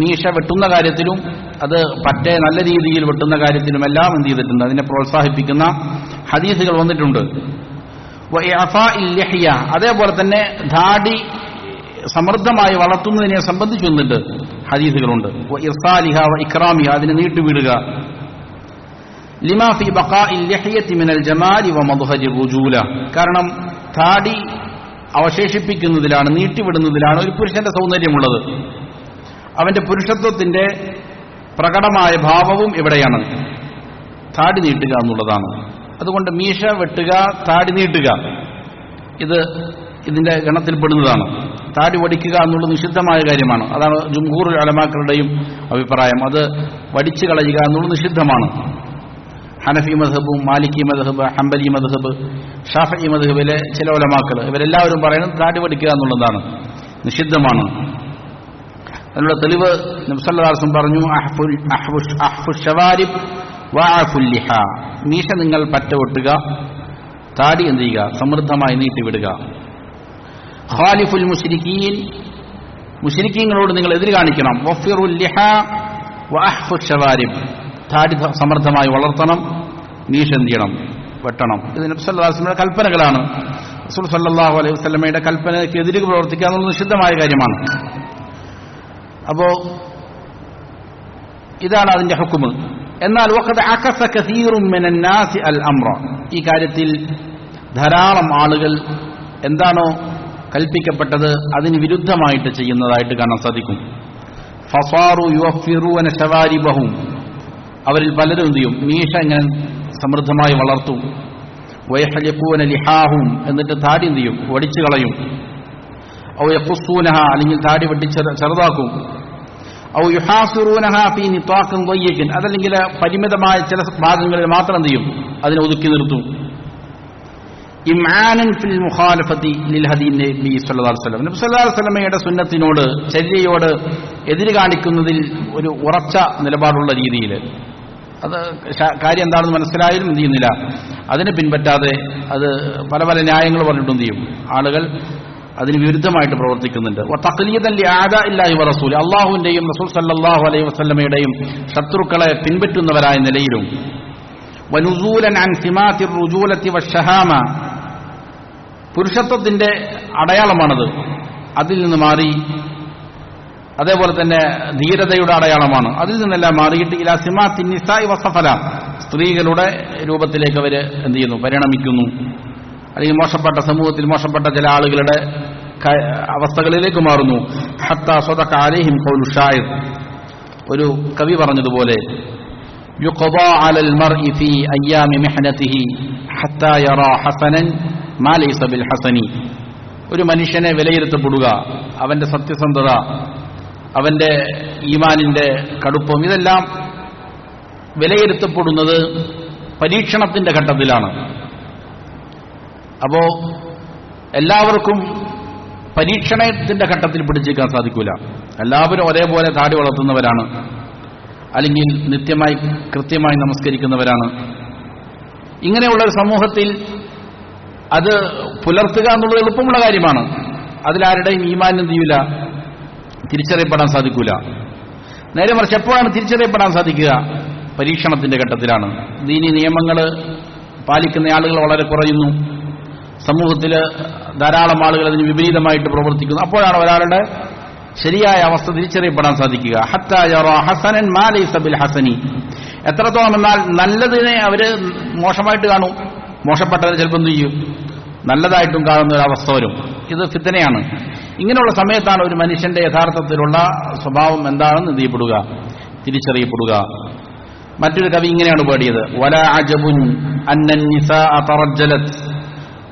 മീശ വെട്ടുന്ന കാര്യത്തിലും അത് പറ്റേ നല്ല രീതിയിൽ വെട്ടുന്ന കാര്യത്തിലുമെല്ലാം എന്ത് ചെയ്തിട്ടുണ്ട്, അതിനെ പ്രോത്സാഹിപ്പിക്കുന്ന ഹദീസുകൾ വന്നിട്ടുണ്ട്. വഇഅഫാഇൽ ലിഹ്യ, അതേപോലെ തന്നെ ധാടി സമൃദ്ധമായി വളർത്തുന്നതിനെ സംബന്ധിച്ച് വന്നിട്ട് ഹദീസുകളുണ്ട്. വഇർസാലിഹ വഇക്റാമിഹ, അതിനെ നീട്ടുവിടുക. ലിമാ ഫി ബഖാഇൽ ലിഹ്യതി മിനൽ ജമാലി വമദ്ഹരി റുജൂല, കാരണം ധാടി അവശേഷിപ്പിക്കുന്നതിലാണ്, നീട്ടിവിടുന്നതിലാണ് ഒരു പുരുഷന്റെ സൗന്ദര്യമുള്ളത്. അവന്റെ പുരുഷത്വത്തിന്റെ പ്രകടമായ ഭാവവും ഇവിടെയാണ് താടി നീട്ടുക എന്നുള്ളതാണ്. അതുകൊണ്ട് മീശ വെട്ടുക, താടി നീട്ടുക, ഇത് ഇതിന്റെ ഗണത്തിൽപ്പെടുന്നതാണ്. താടി വടിക്കുക എന്നുള്ളത് നിഷിദ്ധമായ കാര്യമാണ്. അതാണ് ജുംഹൂർ ഉലമാക്കളുടെയും അഭിപ്രായം. അത് വടിച്ചു കളയുക എന്നുള്ളത് നിഷിദ്ധമാണ്. ഹനഫി മദ്ഹബും മാലിക്കി മദ്ഹബ്, ഹംബലി മദ്ഹബ്, ഷാഫി മദ്ഹബിലെ ചില ഉലമാക്കൾ ഇവരെല്ലാവരും പറയുന്നത് താടി വടിക്കുക എന്നുള്ളതാണ്, നിഷിദ്ധമാണ്. അതിനുള്ള തെളിവ് നബി സല്ലല്ലാഹു അലൈഹി വസല്ലം പറഞ്ഞു, അഹ്ഫു ശവാരിബ് വഅഫുൽ ലിഹ. മീശ നിങ്ങൾ പറ്റ വെട്ടുക, താടി എന്ത് ചെയ്യുക, സമൃദ്ധമായി നീട്ടിവിടുക. ഖാലിഫുൽ മുശ്രിക്കീൻ, മുശ്രിക്കീങ്ങളോട് നിങ്ങൾ എതിര് കാണിക്കണം. വഫിറുൽ ലിഹ വഅഹ്ഫു ശവാരിബ്, താടി സമൃദ്ധമായി വളർത്തണം, മീശ എന്ത് ചെയ്യണം, വെട്ടണം. ഇത് നബി സല്ലല്ലാഹു അലൈഹി വസല്ലമയുടെ കൽപ്പനകളാണ്. റസൂൽ സല്ലല്ലാഹു അലൈഹി വസല്ലമയുടെ കൽപ്പനയ്ക്ക് എതിര് പ്രവർത്തിക്കുക എന്നുള്ളത് നിഷിദ്ധമായ കാര്യമാണ്. അപ്പോ ഇതാണ് അതിന്റെ ഹുക്മ്. എന്നാൽ വഖദ് അകസ കസീറുൻ മിനൻ നാസി അൽ അംറ, ഈ കാര്യത്തിൽ ധാരാളം ആളുകൾ എന്താണോ കൽപ്പിക്കപ്പെട്ടത് അതിന് വിരുദ്ധമായിട്ട് ചെയ്യുന്നതായിട്ട് കാണാൻ സാധിക്കും. ഫസാറു യുവഫിറൂന ശവാരിബഹും, അവരിൽ പലരും എന്ത് ചെയ്യും, മീശ ഇങ്ങനെ സമൃദ്ധമായി വളർത്തും. വയഹ്ലിഖൂന ലിഹാഹും, എന്നിട്ട് താടി എന്ത് ചെയ്യും, വടിച്ചു കളയും. ഔ യഖുസ്സൂനഹ, അല്ലെങ്കിൽ താടി വെട്ടി ചെറുതാക്കും. ഔ യുഹാസിറൂനഹ ഫീ നിതാഖിൻ ദയ്യിഖിൻ, അതല്ലെങ്കിൽ പരിമിതമായ ചില ഭാഗങ്ങളിൽ മാത്രം എന്ത് ചെയ്യും, അതിനെ ഒതുക്കി നിർത്തും. ഇംആനൻ ഫിൽ മുഖാലഫതി ലിൽ ഹദീ നബി സല്ലല്ലാഹു അലൈഹി വസല്ലം, നബി സല്ലല്ലാഹു അലൈഹി വസല്ലമയുടെ സുന്നത്തിനോട്, ചര്യയോട് എതിര് കാണിക്കുന്നതിൽ ഒരു ഉറച്ച നിലപാടുള്ള രീതിയിൽ. അത് കാര്യം എന്താണെന്ന് മനസ്സിലായാലും എന്ത് ചെയ്യുന്നില്ല, അതിനെ പിൻപറ്റാതെ അത് പല പല ന്യായങ്ങൾ പറഞ്ഞിട്ട് എന്ത് ചെയ്യും, ആളുകൾ അതിന് വിരുദ്ധമായിട്ട് പ്രവർത്തിക്കുന്നുണ്ട്. തഖ്ലീദൻ ലിഅദാഇല്ലാഹി വറസൂലി, അല്ലാഹുവിന്റെയും റസൂൽ സല്ലല്ലാഹു അലൈഹി വസല്ലമയുടെയും ശത്രുക്കളെ പിൻപറ്റുന്നവരായ നിലയിലും. വനുസൂലൻ അൻ സിമാതി റുജൂലതി വശഹാമ, പുരുഷത്വത്തിന്റെ അടയാളമാണത്, അതിൽ നിന്ന് മാറി. അതേപോലെ തന്നെ ധീരതയുടെ അടയാളമാണ്, അതിൽ നിന്നെല്ലാം മാറിയിട്ട് ഇലാ സിമാത്തി നിസാഇ വസഫല, സ്ത്രീകളുടെ രൂപത്തിലേക്ക് അവർ എന്ത് ചെയ്യുന്നു, പരിണമിക്കുന്നു. അല്ലെങ്കിൽ മോശപ്പെട്ട സമൂഹത്തിൽ മോശപ്പെട്ട ചില ആളുകളുടെ അവസ്ഥകളിലേക്ക് മാറുന്നു. ഹത്താ സദഖ അലൈഹിം ഖൗലു ഷായിർ, ഒരു കവി പറഞ്ഞതുപോലെ, യുഖദാ അലൽ മർഇ ഫീ അയ്യാമി മിഹ്നതിഹി ഹത്താ യറാ ഹസനൻ മാ ലൈസ ബിൽ ഹസനി. ഒരു മനുഷ്യനെ വിലയിരുത്തപ്പെടുക, അവന്റെ സത്യസന്ധത, അവന്റെ ഈമാനിന്റെ കടുപ്പം, ഇതെല്ലാം വിലയിരുത്തപ്പെടുന്നത് പരീക്ഷണത്തിന്റെ ഘട്ടത്തിലാണ്. അപ്പോ എല്ലാവർക്കും പരീക്ഷണത്തിന്റെ ഘട്ടത്തിൽ പിടിച്ചേക്കാൻ സാധിക്കൂല. എല്ലാവരും ഒരേപോലെ താടി വളർത്തുന്നവരാണ്, അല്ലെങ്കിൽ നിത്യമായി കൃത്യമായി നമസ്കരിക്കുന്നവരാണ്. ഇങ്ങനെയുള്ള ഒരു സമൂഹത്തിൽ അത് പുലർത്തുക എന്നുള്ളത് എളുപ്പമുള്ള കാര്യമാണ്. അതിലാരുടെയും ഈമാൻ എന്ത് ചെയ്യൂല, തിരിച്ചറിയപ്പെടാൻ സാധിക്കൂല. നേരെ മറിച്ച് എപ്പോഴാണ് തിരിച്ചറിയപ്പെടാൻ സാധിക്കുക, പരീക്ഷണത്തിന്റെ ഘട്ടത്തിലാണ്. ദീനി നിയമങ്ങൾ പാലിക്കുന്ന ആളുകൾ വളരെ കുറയുന്നു, സമൂഹത്തിൽ ധാരാളം ആളുകൾ അതിന് വിപരീതമായിട്ട് പ്രവർത്തിക്കുന്നു. അപ്പോഴാണ് ഒരാളുടെ ശരിയായ അവസ്ഥ തിരിച്ചറിയപ്പെടാൻ സാധിക്കുക. ഹത്താ യറാ ഹസനൻ മാ ലൈസ ബിൽ ഹസനി, എത്രത്തോളം എന്നാൽ നല്ലതിനെ അവര് മോശമായിട്ട് കാണും, മോശപ്പെട്ടതിനെ ചിലപ്പോൾ എന്ത് ചെയ്യും നല്ലതായിട്ടും കാണുന്ന ഒരു അവസ്ഥ വരും. ഇത് ഫിത്നയാണ്. ഇങ്ങനെയുള്ള സമയത്താണ് ഒരു മനുഷ്യന്റെ യഥാർത്ഥത്തിലുള്ള സ്വഭാവം എന്താണെന്ന് എന്ത് ചെയ്യപ്പെടുക, തിരിച്ചറിയപ്പെടുക. മറ്റൊരു കവി ഇങ്ങനെയാണ് പാടിയത്: വലാ അജബുൻ അന്നൻ നിസാഅ തറജ്ജലത്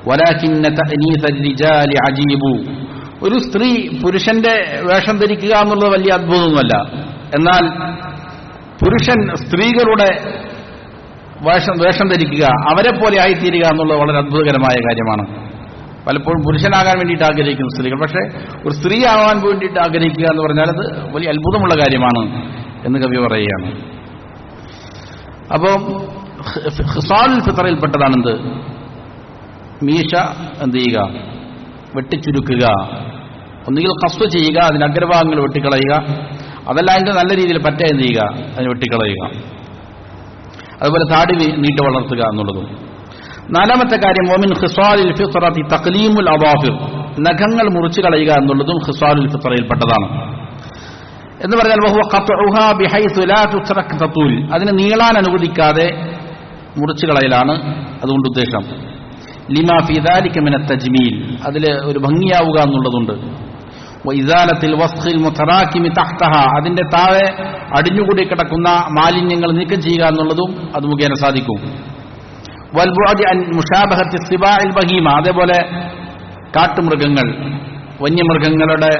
വലാകിന്ന തഅനീസ الرجال അജീബു. ഒരു സ്ത്രീ പുരുഷന്റെ വേഷം ധരിക്കുക എന്നുള്ളത് വലിയ അത്ഭുതമൊന്നുമല്ല. എന്നാൽ പുരുഷൻ സ്ത്രീകളുടെ വേഷം ധരിക്കുക, അവരെ പോലെ ആയിത്തീരുക എന്നുള്ളത് വളരെ അത്ഭുതകരമായ കാര്യമാണ്. പലപ്പോഴും പുരുഷനാകാൻ വേണ്ടിയിട്ട് ആഗ്രഹിക്കുന്ന സ്ത്രീകൾ, പക്ഷേ ഒരു സ്ത്രീ ആവാൻ വേണ്ടിയിട്ട് ആഗ്രഹിക്കുക എന്ന് പറഞ്ഞാൽ അത് വലിയ അത്ഭുതമുള്ള കാര്യമാണ് എന്ന് കവി പറയുകയാണ്. അപ്പോൾ ഖിസാലുൽ ഫിത്രയിൽപ്പെട്ടതാണെന്ത്? മീശ എന്ത് ചെയ്യുക, വെട്ടിച്ചുരുക്കുക, ഒന്നുകിൽ ഖസ്വ ചെയ്യുക, അതിന് അഗ്രഭാഗങ്ങൾ വെട്ടിക്കളയുക, അതല്ല അതിന്റെ നല്ല രീതിയിൽ പറ്റ എന്ത് ചെയ്യുക, അതിന് വെട്ടിക്കളയുക. അതുപോലെ താടി നീട്ടി വളർത്തുക എന്നുള്ളതും. നാലാമത്തെ കാര്യം വമിൻ ഖിസാലിൽ ഫിത്രതി തഖ്ലീമുൽ അദാഫിർ, നഖങ്ങൾ മുറിച്ചു കളയുക എന്നുള്ളതും ഖിസാലുൽ ഫിത്രയിൽപ്പെട്ടതാണ്. എന്ന് പറഞ്ഞാൽ വഹുവ ഖത്ഉഹാ ബിഹൈസു ലാ തുത്രക് തതൂൽ, അതിനെ നീളാൻ അനുവദിക്കാതെ മുറിച്ചു കളയലാണ് അതുകൊണ്ട് ഉദ്ദേശം. ലിമാ ഫീ ദാലിക മിന തജ്മീൽ, അതിൽ ഒരു ഭംഗിയാവുക എന്നുള്ളതുണ്ട്. വഇസാലത്തിൽ വസ്ഖിൽ മുതറാകിമി തഹ്തഹ, അതിന്റെ താഴെ അടിഞ്ഞുകൂടി കിടക്കുന്ന മാലിന്യങ്ങൾ നീക്കം ചെയ്യുക എന്നുള്ളതും അത് മുഖേന സാധിക്കും. വൽബുഅദി അൻ മുശാബഹത്തി സിബാഇൽ ബഹീമ, അതേപോലെ കാട്ടുമൃഗങ്ങൾ, വന്യമൃഗങ്ങളുടെ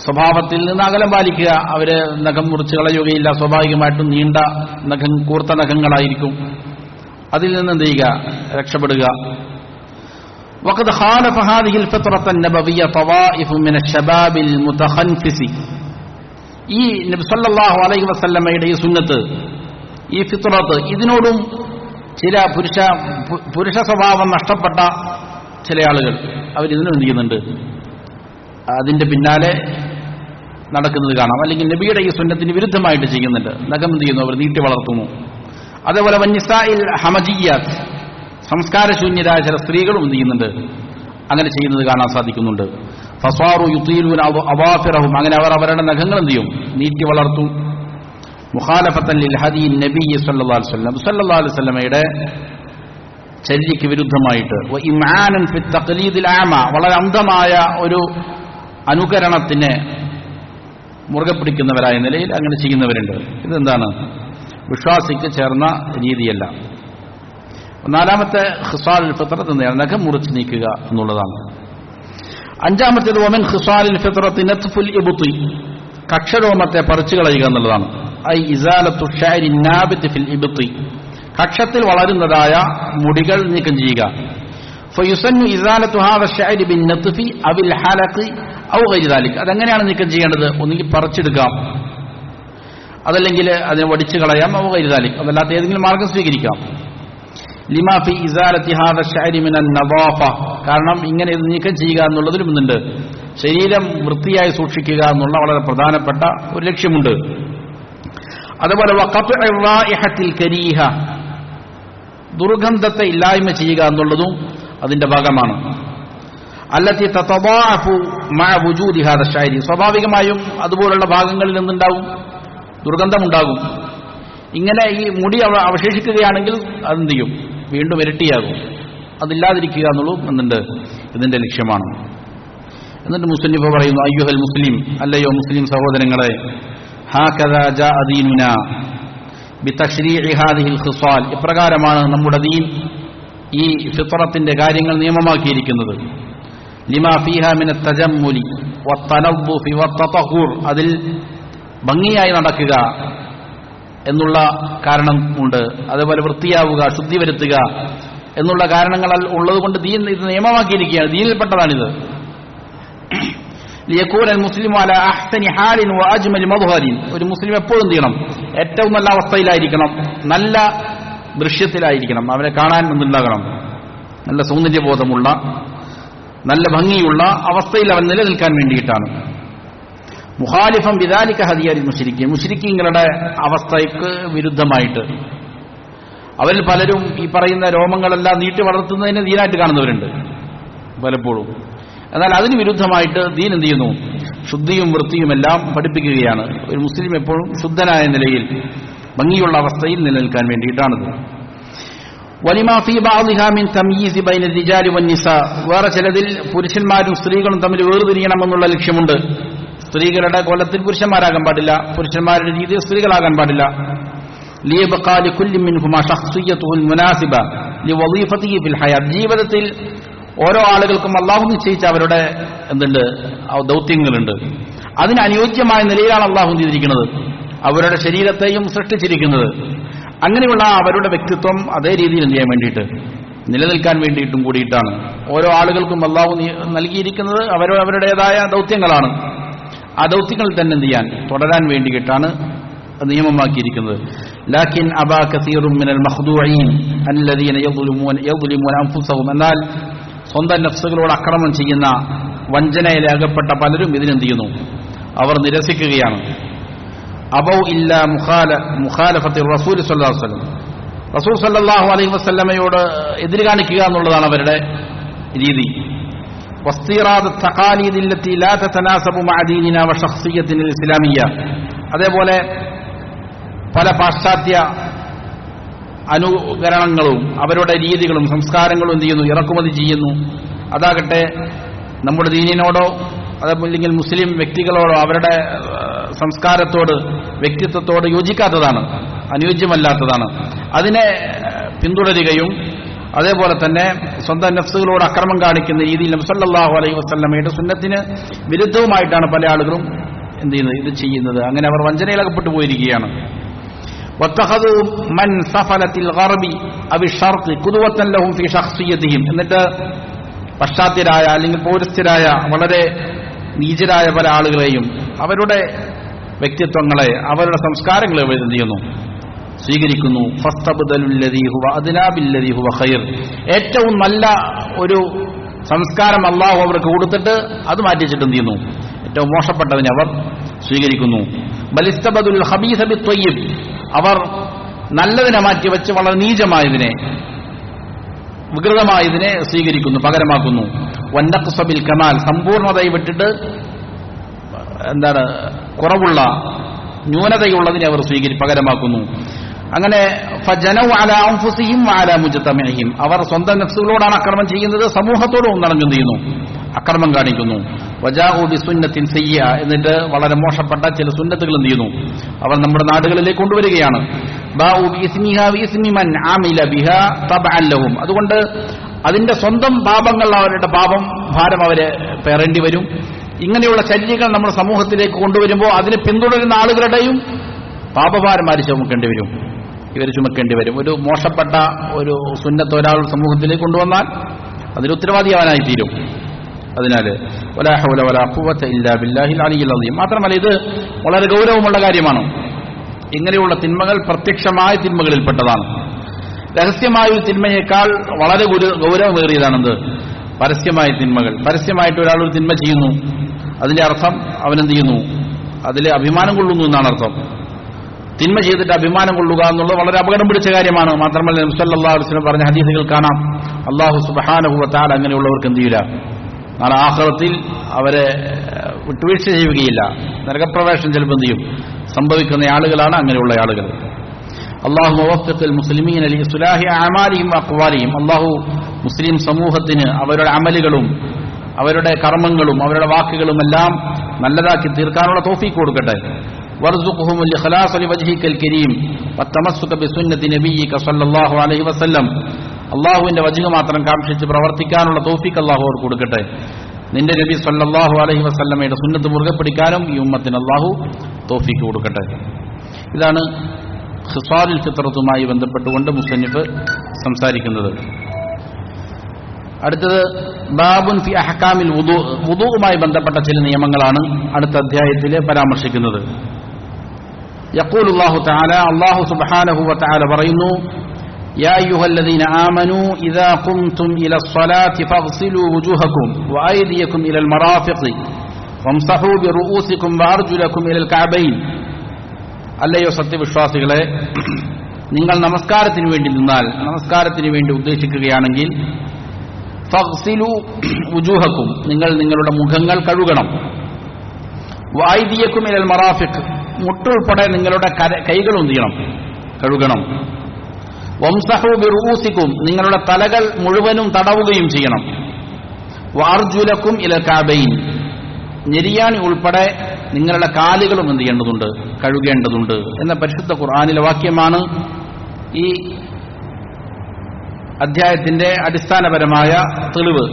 സ്വഭാവത്തിൽ നിന്ന് അകലം പാലിക്കുക. അവര് നഖം മുറിച്ച് കളയുകയില്ല, സ്വാഭാവികമായിട്ടും നീണ്ട നഖം, കൂർത്ത നഖങ്ങളായിരിക്കും. അതിൽ നിന്ന് എന്ത് ചെയ്യുക, രക്ഷപ്പെടുക. വഖദ് ഖാലഫ ഹാദിഹിൽ ഫിത്രത നബവിയ്യ തവായിഫു മിന ശബാബിൽ മുതഖൻഫിസി, ഈ നബി സല്ലല്ലാഹു അലൈഹി വസല്ലമയുടെ ഈ സുന്നത്ത്, ഈ ഫിത്രത്ത്, ഇതിനോടും ചില പുരുഷ സ്വഭാവം നഷ്ടപ്പെട്ട ചില ആളുകൾ അവരിതിനും എന്ത് ചെയ്യുന്നുണ്ട്, അതിന്റെ പിന്നാലെ നടക്കുന്നത് കാണാം. അല്ലെങ്കിൽ നബിയുടെ ഈ സുന്നത്തിന് വിരുദ്ധമായിട്ട് ചെയ്യുന്നുണ്ട്. നഖം എന്ത് ചെയ്യുന്നു, അവർ നീട്ടി വളർത്തുന്നു. അതേപോലെ വന്നിസായിൽ ഹമജിയാത്ത്, സംസ്കാരശൂന്യരായ ചില സ്ത്രീകളും എന്ത് ചെയ്യുന്നുണ്ട്, അങ്ങനെ ചെയ്യുന്നത് കാണാൻ സാധിക്കുന്നുണ്ട്. ഫസ്വാറു യുതീലൂന അവാഫിറഹും, അങ്ങനെ അവർ അവരുടെ നഖങ്ങൾ എന്ത് ചെയ്യും, നീട്ടി വളർത്തും. മുഖാലഫത്തൻ ലിൽ ഹദീ നബി സല്ലല്ലാഹു അലൈഹി വസല്ലം, സല്ലല്ലാഹു അലൈഹി വസല്ലമയുടെ ചര്യയ്ക്ക് വിരുദ്ധമായിട്ട്. വ ഇംആനൻ ഫി തഖ്ലീദിൽ അഅമ, വളരെ അന്ധമായ ഒരു അനുകരണത്തിനെ മുറുകെ പിടിക്കുന്നവരായ നിലയിൽ അങ്ങനെ ചെയ്യുന്നവരുണ്ട്. ഇതെന്താണ്, വിശ്വാസിക്ക് ചേർന്ന രീതിയല്ല. നാലാമത്തെ ഖിസാലുൽ ഫിത്രത്ത് എന്താണ്, നഖം മുറിച്ച് നീക്കുക എന്നുള്ളതാണ്. അഞ്ചാമത്തേത് വമിൻ ഖിസാലിൽ ഫിത്രത്തി നത്ഫുൽ ഇബ്തി, കക്ഷരോമത്തെ പറിച്ചു കളയുക എന്നുള്ളതാണ്. ഐ ഇസാലത്തു ഷഅരി നാബിത് ഫിൽ ഇബ്തി, കക്ഷത്തിൽ വളരുന്നതായ മുടികൾ നീക്കം ചെയ്യുക. ഫയുസന്നു ഇസാലത്തു ഹാദ ഷഅരി ബിൻ നത്ഫി അവിൽ ഹലഖി ഔ ഗൈരി ദാലിക്, അതെങ്ങനെയാണ് നീക്കം ചെയ്യേണ്ടത്? ഒന്നുകിൽ പറിച്ചെടുക്കാം, അതല്ലെങ്കിൽ അതിനെ വടിച്ചു കളയാം, ഔ ഗൈരി ദാലിക്, അതല്ലാത്ത ഏതെങ്കിലും മാർഗം സ്വീകരിക്കാം. ലിമാ ഫി ഇസാലത്തി ഹാദ ഷഅരി മിനൻ നദാഫ, കാരണം ഇങ്ങനെ ഇത് നീക്കം ചെയ്യുക എന്നുള്ളതിലും ഒന്നുണ്ട്, ശരീരം വൃത്തിയായി സൂക്ഷിക്കുക എന്നുള്ള വളരെ പ്രധാനപ്പെട്ട ഒരു ലക്ഷ്യമുണ്ട്. അതുപോലെ വഖത്ഉ റായിഹത്തിൽ കരീഹ, ദുർഗന്ധത്തെ ഇല്ലായ്മ ചെയ്യുക എന്നുള്ളതും അതിന്റെ ഭാഗമാണ്. അല്ലത്തി തതദാഅഫു മഅ വുജൂദി ഹാദ ഷഅരി, സ്വാഭാവികമായും അതുപോലുള്ള ഭാഗങ്ങളിൽ നിന്നുണ്ടാവും, ദുർഗന്ധമുണ്ടാകും. ഇങ്ങനെ ഈ മുടി അവശേഷിക്കുകയാണെങ്കിൽ അതെന്ത് ചെയ്യും, വീണ്ടും ഇരട്ടിയാകും. അതില്ലാതിരിക്കുക എന്നുള്ളതും എന്നുണ്ട് ഇതിന്റെ ലക്ഷ്യമാണ്. എന്നിട്ട് മുസ്ലിം പറയുന്നു, അയ്യുഹൽ മുസ്ലിം, അല്ലയോ മുസ്ലിം സഹോദരങ്ങളെ, ഹാകദാ ജാഅ ദീനുനാ ബിതശ്രീഇ ഹാദിഹിൽ ഖിസാൽ, ഇപ്രകാരമാണ് നമ്മുടെ ദീൻ ഈ ഫിത്രത്തിന്റെ കാര്യങ്ങൾ നിയമമാക്കിയിരിക്കുന്നത്. ലിമാ ഫീഹാ മിനത് തജമ്മുലി വത്തനദ്ദുഫി വത്തതഹൂർ, അതിൽ ഭംഗിയായി നടക്കുക എന്നുള്ള കാരണം ഉണ്ട്, അതേപോലെ വൃത്തിയാവുക, ശുദ്ധി വരുത്തുക എന്നുള്ള കാരണങ്ങൾ ഉള്ളതുകൊണ്ട് ദീൻ ഇത് നിയമമാക്കിയിരിക്കുകയാണ്. ദീനിൽപ്പെട്ടതാണിത്. ലിയകൂന മുസ്ലിമു അലാ അഹ്സനി ഹാലിൻ വഅജ്മലി മദ്ഹരിൻ, ഒരു മുസ്ലിം എപ്പോഴും എന്ത് ചെയ്യണം, ഏറ്റവും നല്ല അവസ്ഥയിലായിരിക്കണം, നല്ല ദൃശ്യത്തിലായിരിക്കണം, അവരെ കാണാൻ ഉണ്ടാകണം, നല്ല സൗന്ദര്യബോധമുള്ള, നല്ല ഭംഗിയുള്ള അവസ്ഥയിൽ അവൻ നിലനിൽക്കാൻ വേണ്ടിയിട്ടാണ്. മുഖാലിഫം ബിദാലിക ഹദിയൽ മുശ്രിക്കീൻ, മുശ്രിക്കീങ്ങളുടെ അവസ്ഥയ്ക്ക് വിരുദ്ധമായിട്ട്. അവരിൽ പലരും ഈ പറയുന്ന രോമങ്ങളെല്ലാം നീട്ടി വളർത്തുന്നതിനെ ദീനായിട്ട് കാണുന്നവരുണ്ട് പലപ്പോഴും. എന്നാൽ അതിന് വിരുദ്ധമായിട്ട് ദീൻ എന്ത് ചെയ്യുന്നു, ശുദ്ധിയും വൃത്തിയുമെല്ലാം പഠിപ്പിക്കുകയാണ്. ഒരു മുസ്ലിം എപ്പോഴും ശുദ്ധനായ നിലയിൽ ഭംഗിയുള്ള അവസ്ഥയിൽ നിലനിൽക്കാൻ വേണ്ടിയിട്ടാണത്. വലിമാ ഫീ ബഅദിഹാ മിൻ തംയീസ് ബൈന റിജാലി വന്നിസാ, വേറെ ചിലതിൽ പുരുഷന്മാരും സ്ത്രീകളും തമ്മിൽ വേർതിരിയണമെന്നുള്ള ലക്ഷ്യമുണ്ട്. സ്ത്രീകളുടെ കോലത്തിൽ പുരുഷന്മാരാകാൻ പാടില്ല, പുരുഷന്മാരുടെ രീതിയിൽ സ്ത്രീകളാകാൻ പാടില്ല. ലിയബ്ഖാ ലികുല്ലി മിൻഹുമാ ശഖ്സിയ്യതുൽ മുനാസിബ ലിവളീഫതിഹി ഫിൽ ഹയാത്ത്, ജീവിതത്തിൽ ഓരോ ആളുകൾക്കും അല്ലാഹു നിശ്ചയിച്ച അവരുടെ ദൗത്യങ്ങളുണ്ട്. അതിന് അനുയോജ്യമായ നിലയിലാണ് അല്ലാഹു ചെയ്തിരിക്കുന്നത്, അവരുടെ ശരീരത്തെയും സൃഷ്ടിച്ചിരിക്കുന്നത്. അങ്ങനെയുള്ള അവരുടെ വ്യക്തിത്വം അതേ രീതിയിൽ ചെയ്യാൻ വേണ്ടിയിട്ട്, നിലനിൽക്കാൻ വേണ്ടിയിട്ടും കൂടിയിട്ടാണ്. ഓരോ ആളുകൾക്കും അല്ലാഹു നൽകിയിരിക്കുന്നത് അവരുടേതായ ദൗത്യങ്ങളാണ്. ആ ദൗത്യങ്ങളിൽ തന്നെ എന്ത് ചെയ്യാൻ, തുടരാൻ വേണ്ടിയിട്ടാണ് നിയമമാക്കിയിരിക്കുന്നത്. ലാക്കിൻ അബാ കസീറും മിനൽ മഖ്ദൂഈൻ അല്ലദീന യദ്ലിമൂന അൻഫുസഹും, എന്നാൽ സ്വന്തം നഫ്സുകളോട് അക്രമം ചെയ്യുന്ന വഞ്ചനയിൽ അകപ്പെട്ട പലരും ഇതിനെന്ത് ചെയ്യുന്നു, അവർ നിരസിക്കുകയാണ്. അബൗ ഇല്ല മുഖാലഫത്തി റസൂൽ സല്ലല്ലാഹു അലൈഹി വസല്ലം, റസൂൽ സല്ലല്ലാഹു അലൈഹി വസല്ലമയോട് എതിര് കാണിക്കുക എന്നുള്ളതാണ് അവരുടെ രീതി. വസ്തിറാദ് തഖാലീദില്ലത്തി ലാ തതനാസബു മഅ ദീനിനാ വ ശഖ്സിയ്യത്തിന ഇസ്ലാമിയ്യ, അതേപോലെ പല പാശ്ചാത്യ അനുകരണങ്ങളും അവരുടെ രീതികളും സംസ്കാരങ്ങളും എന്ത് ചെയ്യുന്നു, ഇറക്കുമതി ചെയ്യുന്നു. അതാകട്ടെ നമ്മുടെ ദീനിനോടോ അതല്ലെങ്കിൽ മുസ്ലിം വ്യക്തികളോടോ അവരുടെ സംസ്കാരത്തോട് വ്യക്തിത്വത്തോട് യോജിക്കാത്തതാണ്, അനുയോജ്യമല്ലാത്തതാണ്. അതിനെ പിന്തുടരുകയും അതേപോലെ തന്നെ സ്വന്തം നഫ്സുകളോട് അക്രമം കാണിക്കുന്ന രീതിയിൽ നബി സല്ലല്ലാഹു അലൈഹി വസല്ലമയുടെ സുന്നത്തിന് വിരുദ്ധവുമായിട്ടാണ് പല ആളുകളും എന്ത് ചെയ്യുന്നത്, ഇത് ചെയ്യുന്നത്. അങ്ങനെ അവർ വഞ്ചനയിലകപ്പെട്ടു പോയിരിക്കുകയാണ്. വത്തഖദു മൻ സഫലത്തിൽ ഗർബി അവി ശർഖി ഖുദ്വത്തൻ ലഹും ഫീ ശഖ്സിയ്യതിഹിം, എന്നിട്ട് പശ്ചാത്യരായ അല്ലെങ്കിൽ പൗരസ്ത്യരായ വളരെ നീചരായ പല ആളുകളെയും അവരുടെ വ്യക്തിത്വങ്ങളെ അവരുടെ സംസ്കാരങ്ങളെ എന്ത് ചെയ്യുന്നു, സ്വീകരിക്കുന്നു. ഫസ്തബ്ദലുല്ലദീ ഹുവ അദ്നാ ബില്ലദീ ഹുവ ഖൈർ, ഏറ്റവും നല്ല ഒരു സംസ്കാരം അല്ലാഹു അവർക്ക് കൊടുത്തിട്ട് അത് മാറ്റിച്ചിട്ട് എന്ത് ചെയ്യുന്നു, ഏറ്റവും മോശപ്പെട്ടതിനെ അവർ സ്വീകരിക്കുന്നു. ബലിസ്തബദുൽ ഖബീസ ബിത്വയ്യിബ്, അവർ നല്ലതിനെ മാറ്റിവെച്ച് വളരെ നീചമായതിനെ വികൃതമായതിനെ സ്വീകരിക്കുന്നു, പകരമാക്കുന്നു. വന്നഖ്സ ബിൽ കമാൽ, സമ്പൂർണ്ണതയെ വിട്ടിട്ട് കുറവുള്ള ന്യൂനതയുള്ളതിനെ അവർ പകരമാക്കുന്നു. അങ്ങനെ ഫജനൗ അലാ അൻഫുസിഹിം വഅലാ മുജ്തമഇഹിം, അവർ സ്വന്തം നഫ്സുകളോടാണ് അക്രമം ചെയ്യുന്നത്, സമൂഹത്തോടും ഒന്നടങ്കം ചെയ്യുന്നു, അക്രമം കാണിക്കുന്നു. വജാഉ ബിസുന്നത്തിൻ സയ്യിഅ, എന്നിട്ട് വളരെ മോശപ്പെട്ട ചില സുന്നത്തുകൾ എന്ത് ചെയ്യുന്നു, അവർ നമ്മുടെ നാടുകളിലേക്ക് കൊണ്ടുവരികയാണ്. ബാഉ ബിഇസ്മിഹാ ബിഇസ്മി മൻ ആമില ബിഹാ തബഅൻ ലഹും, അതുകൊണ്ട് അതിന്റെ സ്വന്തം പാപങ്ങൾ, അവരുടെ പാപം ഭാരം അവരെ പേറേണ്ടി വരും. ഇങ്ങനെയുള്ള ചര്യകൾ നമ്മുടെ സമൂഹത്തിലേക്ക് കൊണ്ടുവരുമ്പോൾ അതിനെ പിന്തുടരുന്ന ആളുകളുടെയും പാപഭാരമാര് ചുമക്കേണ്ടി വരും, ഇവർ ചുമക്കേണ്ടി വരും. ഒരു മോശപ്പെട്ട ഒരു സുന്നത്ത് ഒരാൾ സമൂഹത്തിലേക്ക് കൊണ്ടുവന്നാൽ അതിന് ഉത്തരവാദിയാവാനായി തീരും. അതിനാൽ വലാ ഹൗല വലാ ഖുവത ഇല്ലാ ബില്ലാഹിൽ അലിയിൽ അസീം. മാത്രമല്ല ഇത് വളരെ ഗൗരവമുള്ള കാര്യമാണ്. ഇങ്ങനെയുള്ള തിന്മകൾ പ്രത്യക്ഷമായ തിന്മകളിൽപ്പെട്ടതാണ്. രഹസ്യമായ ഒരു തിന്മയേക്കാൾ വളരെ ഗൗരവമേറിയതാണെന്ത്, പരസ്യമായ തിന്മകൾ. പരസ്യമായിട്ട് ഒരാൾ ഒരു തിന്മ ചെയ്യുന്നു, അതിന്റെ അർത്ഥം അവനെന്ത് ചെയ്യുന്നു, അതിൽ അഭിമാനം കൊള്ളുന്നു എന്നാണ് അർത്ഥം. തിന്മ ചെയ്തിട്ട് അഭിമാനം കൊള്ളുക എന്നുള്ളത് വളരെ അപകടം പിടിച്ച കാര്യമാണ്. മാത്രമല്ല നബി സല്ലല്ലാഹു അലൈഹി വസല്ലം പറഞ്ഞ ഹദീസുകൾ കാണാം, അല്ലാഹു സുബ്ഹാനഹു വ തആല അങ്ങനെയുള്ളവർക്ക് എന്ത് ചെയ്യില്ല, നാളെ ആഖിറത്തിൽ അവരെ വിട്ടുവീഴ്ച ചെയ്യുകയില്ല. നരകപ്രവേശനം ചിലപ്പോൾ എന്ത് ചെയ്യും, സംഭവിക്കുന്ന ആളുകളാണ് അങ്ങനെയുള്ള ആളുകൾ. അല്ലാഹു വഫഖൽ മുസ്ലിമീന ലിഇസ്ലാഹി അഅമാലിഹിം വഅഖ്വാലിഹിം, അല്ലാഹു മുസ്ലിം സമൂഹത്തിന് അവരുടെ അമലുകളും അവരുടെ കർമ്മങ്ങളും അവരുടെ വാക്കുകളുമെല്ലാം നല്ലതാക്കി തീർക്കാനുള്ള തൗഫീഖ് കൊടുക്കട്ടെ. വർസുഖുഹുൽ ഇഖ്ലാസ ലിവജ്ഹിക്കൽ കരീം വതമസ്സുക ബിസുന്നതി നബിയിക സല്ലല്ലാഹു അലൈഹി വസല്ലം, അല്ലാഹുവിന്റെ വജ്ഹ് മാത്രം കാംക്ഷിച്ച് പ്രവർത്തിക്കാനുള്ള തൗഫീഖ് അല്ലാഹു അവർക്ക് കൊടുക്കട്ടെ. നിന്റെ നബി സല്ലല്ലാഹു അലൈഹി വസല്ലമയുടെ സുന്നത്ത് മുറുകെ പിടിക്കാനും ഈ ഉമ്മത്തിന് അല്ലാഹു തൗഫീഖ് കൊടുക്കട്ടെ. ഇതാണ് ഖിസാലുൽ ഫിത്രത്തുമായി ബന്ധപ്പെട്ടുകൊണ്ട് മുസന്നിഫ് സംസാരിക്കുന്നത്. അടുത്തത് ബാബുൻ ഫി അഹ്കാമിൽ വുദൂ, വുദൂവുമായി ബന്ധപ്പെട്ട ചില നിയമങ്ങളാണ് അടുത്ത അധ്യായത്തിൽ പരാമർശിക്കുന്നത്. യഖൂലുല്ലാഹു തആല, അല്ലാഹു സുബ്ഹാനഹു വ തആല പറയുന്നു, യാ അയ്യുഹല്ലദീന ആമനൂ ഇദാ ഖുംതും ഇലസ്സലാത്തി ഫഗ്സിലൂ വുജൂഹക്കും വഅയ്ദിയക്കും ഇലൽ മറാഫിഖി വംസഹൂ ബിറുഊസിക്കും വഅർജുലക്കും ഇലൽ കഅബൈൻ. അല്ലയോ സത്യവിശ്വാസികളെ, നിങ്ങൾ നമസ്കാരത്തിന് വേണ്ടി നിന്നാൽ, നമസ്കാരത്തിന് വേണ്ടി ഉദ്ദേശിക്കുകയാണെങ്കിൽ ഫഗ്സിലു വുജൂഹക്കും, നിങ്ങൾ നിങ്ങളുടെ മുഖങ്ങൾ കഴുകണം. വഅയ്ദിയക്കും ഇലൽ മറാഫിഖ്, മുട്ടുൾപ്പെടെ നിങ്ങളുടെ കൈകൾ എന്ത് ചെയ്യണം? കഴുകണം. വംസഹു ബിറൂസിക്കും, നിങ്ങളുടെ തലകൾ മുഴുവനും തടവുകയും ചെയ്യണം. വഅർജുലക്കും ഇലൽ കഅബൈൻ, ഞെരിയാണി ഉൾപ്പെടെ നിങ്ങളുടെ കാലുകളും എന്ത് ചെയ്യേണ്ടതുണ്ട്? കഴുകേണ്ടതുണ്ട് എന്ന പരിശുദ്ധ ഖുർആനിലെ വാക്യമാണ് ഈ അധ്യായത്തിന്റെ അടിസ്ഥാനപരമായ തെളിവ്.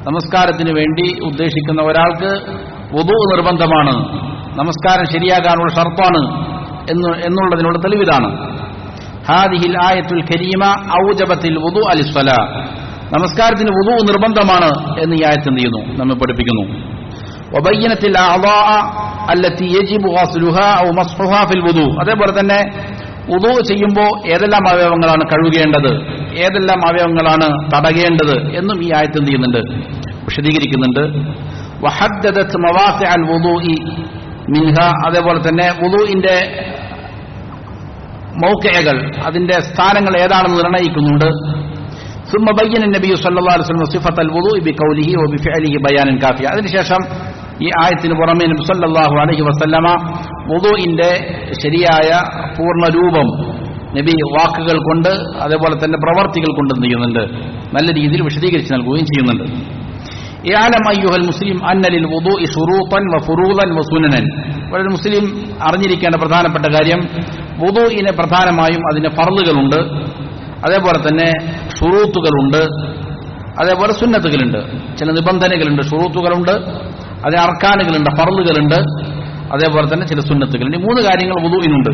നമസ്കാരത്തിന് വേണ്ടി ഉദ്ദേശിക്കുന്ന ഒരാൾക്ക് വുദൂ നിർബന്ധമാണ്, നമസ്കാരം ശരിയാകാനുള്ള ഷർത്താണ് എന്നുള്ളതിനുള്ള തെളിവിതാണ്. ഹാദിഹിൽ ആയത്തുൽ കരീമ ഔജബത്തിൽ വുദൂ അലിസ്സലാ, നമസ്കാരത്തിന് വുദൂ നിർബന്ധമാണ് എന്ന് ഈ ആയത്ത് എന്ത് ചെയ്യുന്നു? നമ്മെ പഠിപ്പിക്കുന്നു. വബയ്യനത്തിൽ അഅ്ദാഅ അല്ലത്തി യജിബു ഗസ്ലുഹാ ഔ മസ്ഹുഹാ ഫിൽ വുദൂ, അതേപോലെ തന്നെ വുദൂ ചെയ്യുമ്പോൾ ഏതെല്ലാം അവയവങ്ങളാണ് കഴുകേണ്ടത്, ഏതെല്ലാം അവയവങ്ങളാണ് തടകേണ്ടത് എന്നും ഈ ആയത്ത് എന്ത് ചെയ്യുന്നുണ്ട്? വിശദീകരിക്കുന്നുണ്ട്. വഹദ്ദദത് മവാസിഅൽ വുദൂഇ മിൻഹ, അതേപോലെ തന്നെ വുദൂഇന്റെ മൗഖിഅകൾ, അതിന്റെ സ്ഥാനങ്ങൾ ഏതാണെന്ന് നിർണ്ണയിക്കുന്നുണ്ട്. ثم بين النبي صلى الله عليه وسلم صفة الوضوء بقوله وبفعله بيانا كافيا. അതിനുശേഷം ഈ ആയത്തിന് പുറമെ നബി സല്ലല്ലാഹു അലൈഹി വസല്ലമ വുദൂഇന്റെ ശരിയായ പൂർണ്ണ രൂപം നബി വാക്കുകൾ കൊണ്ട് അതേപോലെ തന്നെ പ്രവർത്തികൾ കൊണ്ട് എന്ത് ചെയ്യുന്നുണ്ട്? നല്ല രീതിയിൽ വിശദീകരിച്ച് നൽകുകയും ചെയ്യുന്നുണ്ട്. ഇഅലം അയ്യുഹൽ മുസ്ലിം അന്ന ലിൽ വുദൂഇ ശുറൂതൻ വഫുറൂദൻ വസുനനൻ, ഒരു മുസ്ലിം അറിഞ്ഞിരിക്കേണ്ട പ്രധാനപ്പെട്ട കാര്യം, വുദൂഇന് പ്രധാനമായും അതിന് ഫർളുകളുണ്ട്, അതേപോലെ തന്നെ ഷുറൂത്തുകളുണ്ട്, അതേപോലെ സുന്നത്തുകളുണ്ട്. ചില നിബന്ധനകളുണ്ട്, ഷുറൂത്തുകളുണ്ട്, അതിന് അർക്കാനുകളുണ്ട്, ഫർളുകളുണ്ട്, അതേപോലെ തന്നെ ചില സുന്നത്തുകളുണ്ട്. ഈ മൂന്ന് കാര്യങ്ങൾ വുദൂഇനുണ്ട്.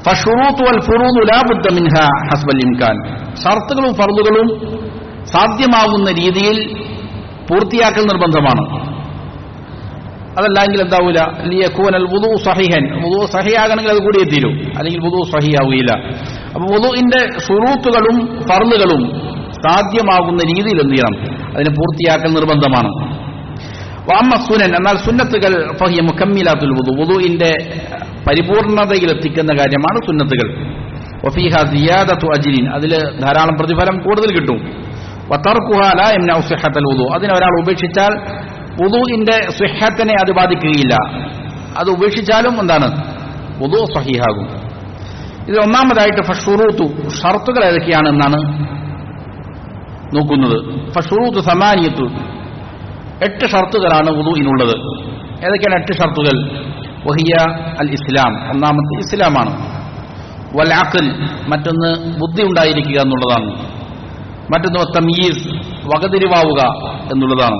ഫശുറൂത്തു വൽ ഫുറൂദു ലാ ബുദ്ദ മിൻഹാ ഹസ്ബൽ ഇംകാൻ, ഷർത്തുകളും ഫർളുകളും സാധ്യമാകുന്ന രീതിയിൽ പൂർത്തിയാക്കൽ നിർബന്ധമാണ്. അതല്ലെങ്കിൽ എന്താവൂല? ലിയകൂനൽ വുദൂ സഹീഹൻ, വുദൂ സഹീഹാകണമെങ്കിൽ അത് കൂടിയേ തീരൂ, അല്ലെങ്കിൽ വുദൂ സഹീഹാവുകയില്ല. അപ്പോൾ വുദൂഇന്റെ ശുറൂത്തുകളും ഫർളുകളും സാധ്യമാകുന്ന രീതിയിൽ എന്ത് ചെയ്യണം? അതിനെ പൂർത്തിയാക്കൽ നിർബന്ധമാണ്. വഅമ്മ സുനൻ, എന്നാൽ സുന്നത്തുകൾ ഫഹിയ മുകമ്മിലാത്തുൽ വുദൂ, വുദൂഇന്റെ പരിപൂർണതയിലെത്തിക്കുന്ന കാര്യമാണ് സുന്നത്തുകൾ. വഫീഹാ സിയാദത്തു അജ്രിൻ, അതിൽ ധാരാളം പ്രതിഫലം കൂടുതൽ കിട്ടും. വതർക്കുഹാ ലാ യംനഉ സിഹ്ഹത്തൽ വുദൂ, അതിനെ ഒരാൾ ഉപേക്ഷിച്ചാൽ വുദൂഇന്റെ സിഹ്ഹത്തിനെ അത് ബാധിക്കുകയില്ല. അത് ഉപേക്ഷിച്ചാലും എന്താണ്? വുദൂ സഹീഹാകും. ഇത് ഒന്നാമതായിട്ട് ഫശുറൂത്തു, ഷർത്തുകൾ ഏതൊക്കെയാണ് എന്നാണ് നോക്കുന്നത്. ഫശുറൂത്തു സമാനിയത്തു, 8 ഷർത്തുകളാണ് വുദൂഇനുള്ളത്. ഏതൊക്കെയാണ് 8 ഷർത്തുകൾ? വഹിയ അൽ ഇസ്ലാം, ഒന്നാമത്തെ ഇസ്ലാമാണ്. വൽ അഖൽ, മറ്റൊന്ന് ബുദ്ധി ഉണ്ടായിരിക്കുക എന്നുള്ളതാണ്. മറ്റൊന്ന് തംയീസ്, വകതിരിവാവുക എന്നുള്ളതാണ്.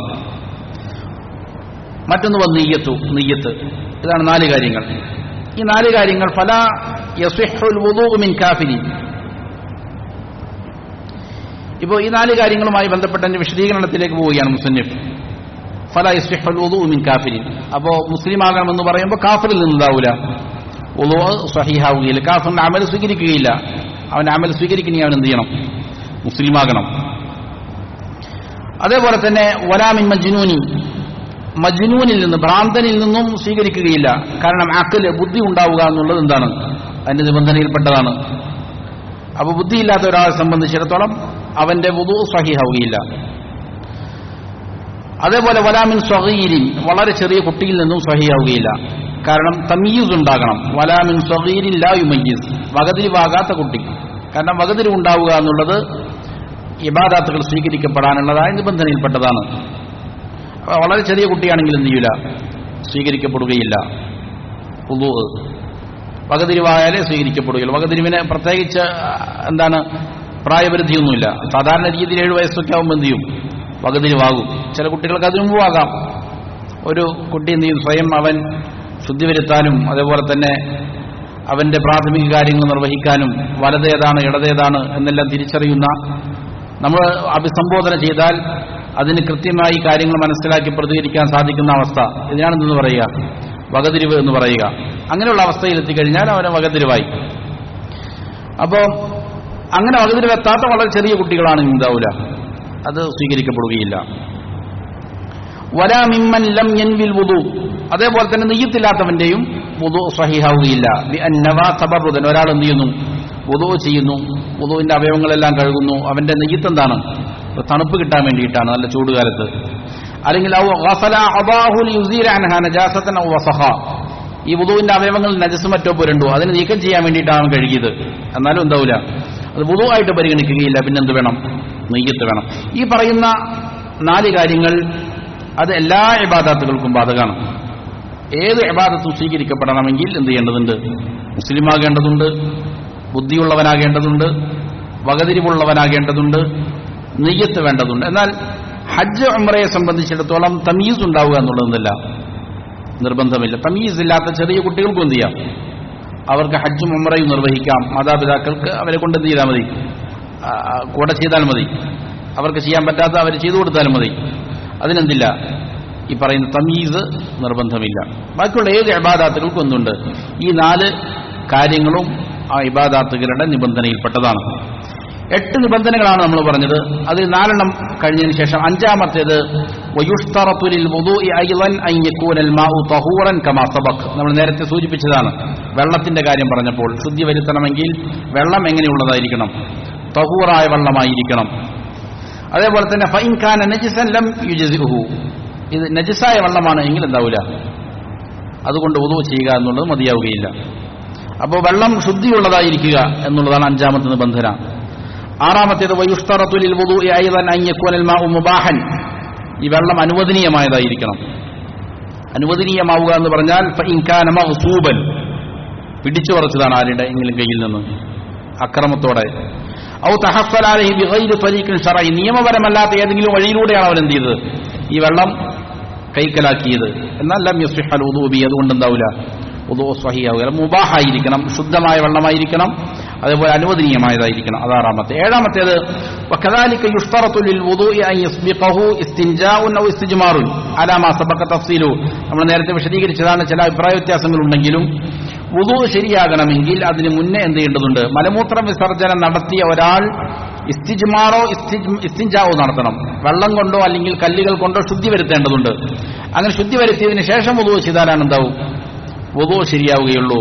മറ്റൊന്ന് നിയ്യത്തു, നിയ്യത്ത്. ഇതാണ് 4 കാര്യങ്ങൾ. ഈ 4 കാര്യങ്ങൾ ഫലാ യസിഹുൽ വുദൂഉ മിൻ കാഫിരി. ഇപ്പോൾ ഈ 4 കാര്യങ്ങളുമായി ബന്ധപ്പെട്ട വിശദീകരണത്തിലേക്ക് പോവുകയാണ് മുസന്നിഫ്. ഫലാ യസിഹുൽ വുദൂഉ മിൻ കാഫിരി, അപ്പോൾ മുസ്ലിം ആകണമെന്ന് പറയുമ്പോൾ കാഫിറിൽ നിന്നുണ്ടാവില്ല, വുദൂ സഹീഹാവുകയില്ല, കാഫിറിന്റെ അമൽ സ്വീകരിക്കുകയില്ല. അവന്റെ അമൽ സ്വീകരിക്കണേ അവൻ എന്ത് ചെയ്യണം? മുസ്ലിമാകണം. അതേപോലെ തന്നെ വലാ മിൻ മജ്നൂനി, മജ്നൂനിൽ നിന്ന്, ഭ്രാന്തനിൽ നിന്നും സ്വീകരിക്കുകയില്ല. കാരണം അഖല്, ബുദ്ധി ഉണ്ടാവുക എന്നുള്ളത് എന്താണ്? അതിന്റെ നിബന്ധനയിൽപ്പെട്ടതാണ്. അപ്പോൾ ബുദ്ധിയില്ലാത്ത ഒരാളെ സംബന്ധിച്ചിടത്തോളം അവന്റെ വുദൂ സഹീഹാവുകയില്ല. അതേപോലെ വലാമിൻ സ്വഗീരിൻ, വളരെ ചെറിയ കുട്ടിയിൽ നിന്നും സഹീഹാവുകയില്ല. കാരണം തമീസ് ഉണ്ടാകണം. വലാമിൻ സ്വഗീരിൻ ലാ യുമയ്യിസ്, വകതിരിവാകാത്ത കുട്ടി. കാരണം വകതിരിവ് ഉണ്ടാവുക എന്നുള്ളത് ഇബാദത്തുകൾ സ്വീകരിക്കപ്പെടാനുള്ളതായ നിബന്ധനയിൽപ്പെട്ടതാണ്. വളരെ ചെറിയ കുട്ടിയാണെങ്കിൽ എന്ത് ചെയ്യില്ല? സ്വീകരിക്കപ്പെടുകയില്ല. വുദൂ വകതിരിവായാലേ സ്വീകരിക്കപ്പെടുകയുള്ളൂ. വകതിരിവിന് പ്രത്യേകിച്ച് എന്താണ് പ്രായപരിധിയൊന്നുമില്ല. സാധാരണ രീതിയിൽ 7 വയസ്സൊക്കെ ആകുമ്പോൾ എന്ത് ചെയ്യും? വകതിരിവാകും. ചില കുട്ടികൾക്ക് അതിനു മുമ്പാകാം. ഒരു കുട്ടി എന്ത് ചെയ്യും? സ്വയം അവൻ ശുദ്ധി വരുത്താനും അതേപോലെ തന്നെ അവന്റെ പ്രാഥമിക കാര്യങ്ങൾ നിർവഹിക്കാനും വലതേതാണ് ഇടതേതാണ് എന്നെല്ലാം തിരിച്ചറിയുന്ന, നമ്മൾ അഭിസംബോധന ചെയ്താൽ അതിന് കൃത്യമായി കാര്യങ്ങൾ മനസ്സിലാക്കി പ്രതികരിക്കാൻ സാധിക്കുന്ന അവസ്ഥ, ഇതിനാണ് എന്തെന്ന് പറയുക? വകതിരിവ് എന്ന് പറയുക. അങ്ങനെയുള്ള അവസ്ഥയിൽ എത്തിക്കഴിഞ്ഞാൽ അവന് വകതിരിവായി. അപ്പോൾ അങ്ങനെ വകതിരിവെത്താത്ത വളരെ ചെറിയ കുട്ടികളാണെങ്കിൽ എന്താവില്ല? അത് സ്വീകരിക്കപ്പെടുകയില്ല. വലാ മിമ്മൻ ലം യൻവിൽ വുദൂ, അതേപോലെ തന്നെ നിയ്യത്തില്ലാത്തവന്റെയും വുദൂ സ്വഹീഹാവുകയില്ല. ബിഅന്നവ തബറുദൻ, ഒരാൾ എന്ത് ചെയ്യുന്നു? വുദൂ ചെയ്യുന്നു, വുദൂവിന്റെ അവയവങ്ങളെല്ലാം കഴുകുന്നു. അവന്റെ നിയ്യത്ത് എന്താണ്? തണുപ്പ് കിട്ടാൻ വേണ്ടിയിട്ടാണ്, നല്ല ചൂടുകാലത്ത്. അല്ലെങ്കിൽ ഈ വുദൂവിന്റെ അവയവങ്ങൾ നജസ് മറ്റോ പുരണ്ടു, അതിന് നീക്കം ചെയ്യാൻ വേണ്ടിയിട്ടാണ് കഴുകിയത്, എന്നാലും എന്താവില്ല, അത് വുദൂആയിട്ട് പരിഗണിക്കുകയില്ല. പിന്നെന്ത് വേണം? നിയ്യത്ത് വേണം. ഈ പറയുന്ന 4 കാര്യങ്ങൾ അത് എല്ലാ ഇബാദത്തുകൾക്കും ബാധകമാണ്. ഏത് ഇബാദത്തും സ്വീകരിക്കപ്പെടണമെങ്കിൽ എന്ത് ചെയ്യേണ്ടതുണ്ട്? മുസ്ലിമാകേണ്ടതുണ്ട്, ബുദ്ധിയുള്ളവനാകേണ്ടതുണ്ട്, വകതിരിവുള്ളവനാകേണ്ടതുണ്ട്, നിയ്യത്ത് വേണ്ടതുണ്ട്. എന്നാൽ ഹജ്ജ് ഉംറയെ സംബന്ധിച്ചിടത്തോളം തമീസ് ഉണ്ടാവുക എന്നുള്ളതെന്നല്ല, നിർബന്ധമില്ല. തമീസ് ഇല്ലാത്ത ചെറിയ കുട്ടികൾക്കും എന്ത് ചെയ്യാം? അവർക്ക് ഹജ്ജും ഉംറയും നിർവഹിക്കാം. മാതാപിതാക്കൾക്ക് അവരെ കൊണ്ട് എന്ത് ചെയ്താൽ മതി? കൂടെ ചെയ്താൽ മതി. അവർക്ക് ചെയ്യാൻ പറ്റാത്ത അവർ ചെയ്തു കൊടുത്താലും മതി. അതിനെന്തില്ല, ഈ പറയുന്ന തമീസ് നിർബന്ധമില്ല. ബാക്കിയുള്ള ഏത് ഇബാദത്തുകൾക്കും എന്തുണ്ട്? ഈ 4 കാര്യങ്ങളും ആ ഇബാദത്തുകളുടെ നിബന്ധനയിൽപ്പെട്ടതാണ്. 8 നിബന്ധനകളാണ് നമ്മൾ പറഞ്ഞത്. അതിൽ 4 കഴിഞ്ഞതിന് ശേഷം 5-ാമത്തേത് വയുഷ്തറതു ലിൽ വുദൂഇ അയ്ളൻ അൻ യകൂനൽ മാഉ തഹൂറൻ കമാ സബഖ്. നമ്മൾ നേരത്തെ സൂചിപ്പിച്ചതാണ്. വെള്ളത്തിന്റെ കാര്യം പറഞ്ഞപ്പോൾ ശുദ്ധി വരുത്തണമെങ്കിൽ വെള്ളം എങ്ങനെയുള്ളതായിരിക്കണം? തഹൂറായ വെള്ളമായിരിക്കണം. അതേപോലെ തന്നെ ഫഇൻ കാന നജിസൻ ലം യുജ്സിഹു, ഇത് നജിസായ വെള്ളമാണ് എങ്കിൽ എന്താവില്ല, അതുകൊണ്ട് വുദൂ ചെയ്യുക എന്നുള്ളത് മതിയാവുകയില്ല. അപ്പോൾ വെള്ളം ശുദ്ധിയുള്ളതായിരിക്കുക എന്നുള്ളതാണ് 5-ാമത്തെ നിബന്ധന. 6-ാമത്തേത് വയുഷ്തറതു ലിൽ വുദൂഇ അയ്ളൻ അൻ യകൂനൽ മാഉ മുബാഹൻ, ഈ വെള്ളം അനുവദനീയമായതായിരിക്കണം. അനുവദനീയമാവുക എന്ന് പറഞ്ഞാൽ ഫഇൻ കാന മഗ്സൂബൻ, പിടിച്ചു പറിച്ചതാണ് ആരുടെ എങ്കിലും കയ്യിൽ നിന്ന് അക്രമത്തോടെ, ഔ തഹഫ്ഫല അലൈഹി ബിഗൈരി തരീഖിൻ ശർഈ, നിയമപരമല്ലാത്ത ഏതെങ്കിലും വഴിയിലൂടെയാണ് അവൻ എന്ത് ചെയ്തത്? ഈ വെള്ളം കൈക്കലാക്കിയത്. എന്നാൽ ലം യസ്ഹിഹൽ വുദൂ ബി, അതുകൊണ്ട് എന്താവില്ല, വുദൂ സ്വഹീഹാവുക. മുബാഹായിരിക്കണം, ശുദ്ധമായ വെള്ളമായിരിക്കണം, അതേപോലെ അനുവദനീയമായതായിരിക്കണം. അത് 6-ാമത്തെ. 7-ാമത്തേത് വകദാലിക യുഷ്തറതു ലിൽ വുദൂഇ അൻ യസ്ബിഖഹു ഇസ്തിൻജാഉൻ ഔ ഇസ്തിജ്മാറുൻ അലാ മാ സബഖ തഫ്സീലു. നമ്മൾ നേരത്തെ വിശദീകരിച്ചതാണ്. ചില അഭിപ്രായ വ്യത്യാസങ്ങളുണ്ടെങ്കിലും വുദൂ ശരിയാകണമെങ്കിൽ അതിന് മുന്നേ എന്ത് ചെയ്യേണ്ടതുണ്ട്? മലമൂത്ര വിസർജനം നടത്തിയ ഒരാൾ ഇസ്തിജ്മാറോ ഇസ്തിൻജാവോ നടത്തണം. വെള്ളം കൊണ്ടോ അല്ലെങ്കിൽ കല്ലുകൾ കൊണ്ടോ ശുദ്ധി വരുത്തേണ്ടതുണ്ട്. അങ്ങനെ ശുദ്ധി വരുത്തിയതിന് ശേഷം വുദൂ ചെയ്താലാണ് എന്താവും? വുദൂ ശരിയാവുകയുള്ളൂ.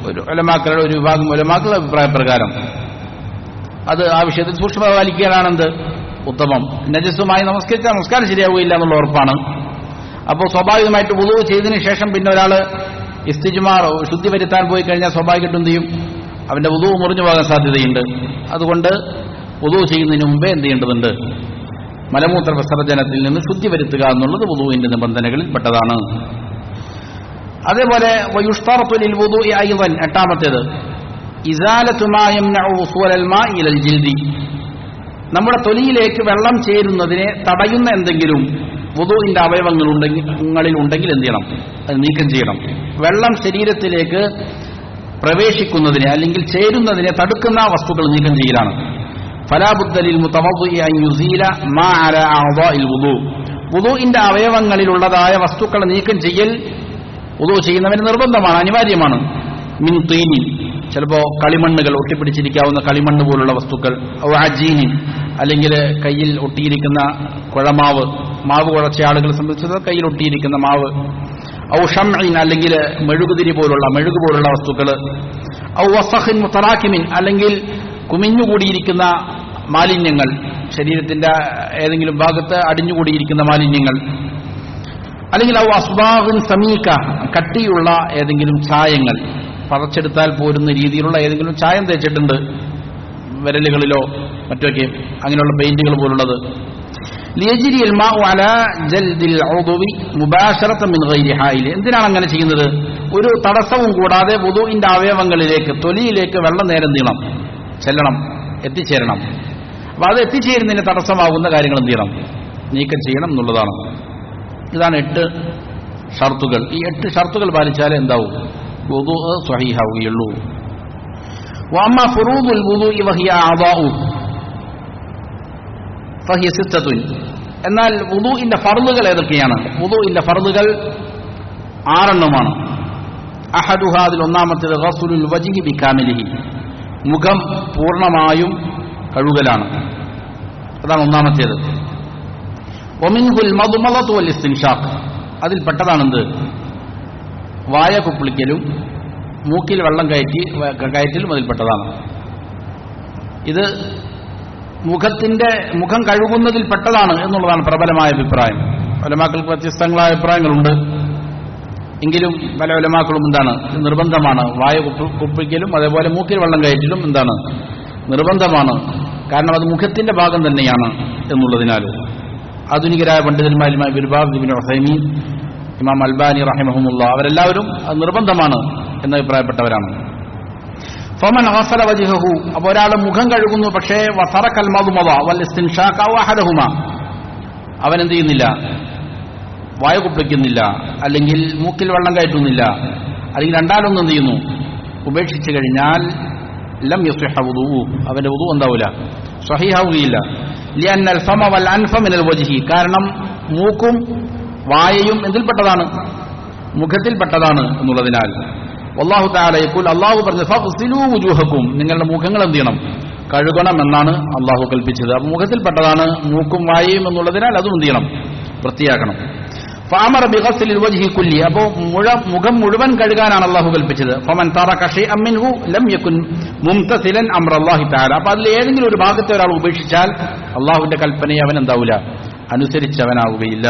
ഒരു ഉലമാക്കളുടെ ഒരു വിഭാഗം ഉലമാക്കളുടെ അഭിപ്രായ പ്രകാരം അത് ആ വിഷയത്തിൽ സൂക്ഷ്മത പാലിക്കാനാണെന്ത് ഉത്തമം. നജസുമായി നമസ്കരിച്ചാൽ നമസ്കാരം ശരിയാവുകയില്ല എന്നുള്ള ഉറപ്പാണ്. അപ്പോൾ സ്വാഭാവികമായിട്ട് വുദൂ ചെയ്തതിന് ശേഷം പിന്നെ ഒരാൾ ഇസ്തിജ്മാർ ശുദ്ധി വരുത്താൻ പോയി കഴിഞ്ഞാൽ സ്വാഭാവികമായിട്ടും എന്ത് ചെയ്യും? അവന്റെ വുദൂ മുറിഞ്ഞു പോകാൻ സാധ്യതയുണ്ട്. അതുകൊണ്ട് വുദൂ ചെയ്യുന്നതിന് മുമ്പേ എന്ത് ചെയ്യേണ്ടതുണ്ട്? മലമൂത്ര വിസർജനത്തിൽ നിന്ന് ശുദ്ധി വരുത്തുക എന്നുള്ളത് വുദൂവിന്റെ നിബന്ധനകളിൽ പെട്ടതാണ്. അതേപോലെ വയുഷ്തറതു ലിൽ വുദൂഇ അയ്ളൻ, 8-ാമത്തേത് ഇസാലതു മാ യംനഉ വുസൂലൽ മാഇ ഇലൽ ജിൽദി, നമ്മുടെ തൊലിയിലേക്ക് വെള്ളം ചേരുന്നതിനെ തടയുന്ന എന്തെങ്കിലും വുദൂഇന്റെ അവയവങ്ങളിൽ ഉണ്ടെങ്കിൽ എന്ത് ചെയ്യണം? അത് നീക്കം ചെയ്യണം. വെള്ളം ശരീരത്തിലേക്ക് പ്രവേശിക്കുന്നതിനെ അല്ലെങ്കിൽ ചേരുന്നതിനെ തടുക്കുന്ന വസ്തുക്കൾ നീക്കം ചെയ്യലാണ്. ഫലാ ബുദ്ദ ലിൽ മുതവദ്ദിഇ അൻ യുസീല മാ അലാ അഅ്ദാഇൽ വുദൂ, വുദൂഇന്റെ അവയവങ്ങളിലുള്ളതായ വസ്തുക്കൾ നീക്കം ചെയ്യൽ വുദൂ ചെയ്യുന്നവന് നിർബന്ധമാണ്, അനിവാര്യമാണ്. മിൻ തീനി, ചിലപ്പോൾ കളിമണ്ണുകൾ, ഒട്ടിപ്പിടിച്ചിരിക്കാവുന്ന കളിമണ്ണ് പോലുള്ള വസ്തുക്കൾ, ഔ അജീനി, അല്ലെങ്കിൽ കയ്യിൽ ഒട്ടിയിരിക്കുന്ന കുഴമാവ്, മാവ് കുഴച്ച ആളുകളെ സംബന്ധിച്ചത് കയ്യിൽ ഒട്ടിയിരിക്കുന്ന മാവ്, ഔ ഷംഇൻ, അല്ലെങ്കിൽ മെഴുകുതിരി പോലുള്ള മെഴുകു പോലുള്ള വസ്തുക്കൾ, ഔ വസഖിൻ മുതറാക്കിമിൻ, അല്ലെങ്കിൽ കുമിഞ്ഞുകൂടിയിരിക്കുന്ന മാലിന്യങ്ങൾ, ശരീരത്തിന്റെ ഏതെങ്കിലും ഭാഗത്ത് അടിഞ്ഞുകൂടിയിരിക്കുന്ന മാലിന്യങ്ങൾ, അല്ലെങ്കിൽ ഔ അസ്ബാഗിൻ സമീക, കട്ടിയുള്ള ഏതെങ്കിലും ചായങ്ങൾ, പതച്ചെടുത്താൽ പോരുന്ന രീതിയിലുള്ള ഏതെങ്കിലും ചായം തേച്ചിട്ടുണ്ട് വിരലുകളിലോ മറ്റൊക്കെ, അങ്ങനെയുള്ള പെയിന്റുകൾ പോലുള്ളത്. ലിയജ്രിൽ മാഉ അലാ ജൽദിൽ ഉദുവി മുബാശറതൻ മിൻ ഗൈരി ഹായിൽ, എന്തിനാണ് അങ്ങനെ ചെയ്യുന്നത്? ഒരു തടസ്സവും കൂടാതെ വുദൂഇന്റെ അവയവങ്ങളിലേക്ക്, തൊലിയിലേക്ക് വെള്ളം നേരം ചെല്ലണം, എത്തിച്ചേരണം. അപ്പോൾ അത് എത്തിച്ചേരുന്നതിന് തടസ്സമാകുന്ന കാര്യങ്ങൾ എന്ത് ചെയ്യണം? നീക്കം ചെയ്യണം എന്നുള്ളതാണ്. ഇതാണ് 8 ഷർത്തുകൾ. ഈ 8 ഷർത്തുകൾ പാലിച്ചാലേ എന്താവും? വുദൂ സ്വഹീഹാവുകയുള്ളൂ. വഅമ്മാ ഫുറൂദുൽ വുദൂഇ വഹിയ അഅദാഉ ഫഹിയ സിത്തത്തുൻ, എന്നാൽ വുദൂഇന്റെ ഫർളുകൾ ഏതൊക്കെയാണ്? വുദൂഇന്റെ ഫർളുകൾ 6 അഹദുഹാ, അതിൽ 1-ാമത്തേത് ഗസ്ലുൽ വജ്ഹി ബികാമിലിഹി, മുഖം പൂർണ്ണമായും കഴുകലാണ്. അതാണ് 1-ാമത്തേത്. വമിൻഹുൽ മദ്മളതു വൽ ഇസ്തിൻഷാഖ്, അതിൽ പെട്ടതാണെന്ത്? വായ കുപ്പിളിക്കലും മൂക്കിൽ വെള്ളം കയറ്റലും അതിൽപ്പെട്ടതാണ്. ഇത് മുഖം കഴുകുന്നതിൽ പെട്ടതാണ് എന്നുള്ളതാണ് പ്രബലമായ അഭിപ്രായം. ഉലമാക്കൾക്ക് വ്യത്യസ്തങ്ങളായ അഭിപ്രായങ്ങളുണ്ട്. എങ്കിലും പല ഉലമാക്കളും എന്താണ് നിർബന്ധമാണ്, വായ കുപ്പിക്കലും അതേപോലെ മൂക്കിൽ വെള്ളം കയറ്റലും എന്താണ് നിർബന്ധമാണ്. കാരണം അത് മുഖത്തിന്റെ ഭാഗം തന്നെയാണ് എന്നുള്ളതിനാൽ ആധുനികരായ പണ്ഡിതന്മാർ ഇമാം ഇബ്നു ബാസ്, ഇബ്നു ഉസൈമീൻ, ഇമാം അൽബാനി റഹിമഹുമുള്ള അവരെല്ലാവരും അത് നിർബന്ധമാണ് എന്ന് അഭിപ്രായപ്പെട്ടവരാണ്. ഫമൻ ഗസല വജ്ഹഹു, അപ്പോൾ ഒരാൾ മുഖം കഴുകുന്നു, പക്ഷേ വതറക്കൽ മദ്മദ വൽ ഇസ്തിൻഷാഖ വഹദഹുമാ, അവൻ എന്ത് ചെയ്യുന്നില്ല, വായ കുപ്പിക്കുന്നില്ല, അല്ലെങ്കിൽ മൂക്കിൽ വെള്ളം കയറ്റുന്നില്ല, അല്ലെങ്കിൽ രണ്ടാലൊന്നും എന്ത് ചെയ്യുന്നു ഉപേക്ഷിച്ചു കഴിഞ്ഞാൽ ലം യസ്ഹഹ വുദൂഉ, അവന്റെ വുദൂ എന്താവില്ല, സ്വഹീഹാവുകയില്ല. ലിഅന്നൽ ഫമ വൽ അൻഫ മിനൽ വജ്ഹി, കാരണം മൂക്കും വായയും എന്തിൽപ്പെട്ടതാണ്, മുഖത്തിൽപ്പെട്ടതാണ് എന്നുള്ളതിനാൽ. വല്ലാഹു തആല യഖൂൽ, അല്ലാഹു പറഞ്ഞു ഫഗ്സിലൂ വുജൂഹക്കും, നിങ്ങളുടെ മുഖങ്ങൾ എന്ത് ചെയ്യണം, കഴുകണം എന്നാണ് അല്ലാഹു കൽപ്പിച്ചത്. അപ്പോൾ മുഖത്തിൽപ്പെട്ടതാണ് മൂക്കും വായയും എന്നുള്ളതിനാൽ അതും എന്ത് ചെയ്യണം, വൃത്തിയാക്കണം. ഫഅമറ ബിഗസ്ലിൽ വജ്ഹി കുല്ലി, അപ്പോൾ മുഖം മുഴുവൻ കഴുകാനാണ് അല്ലാഹു കൽപ്പിച്ചത്. ഫമൻ തറക ശൈഅൻ മിൻഹു ലം യകുൻ മുംതസിലൻ അംറല്ലാഹി തആല, അപ്പോൾ അതിൽ ഏതെങ്കിലും ഒരു ഭാഗത്തെ ഒരാൾ ഉപേക്ഷിച്ചാൽ അല്ലാഹുവിന്റെ കൽപ്പനയെ അവൻ എന്താവില്ല, അനുസരിച്ചവനാവുകയില്ല.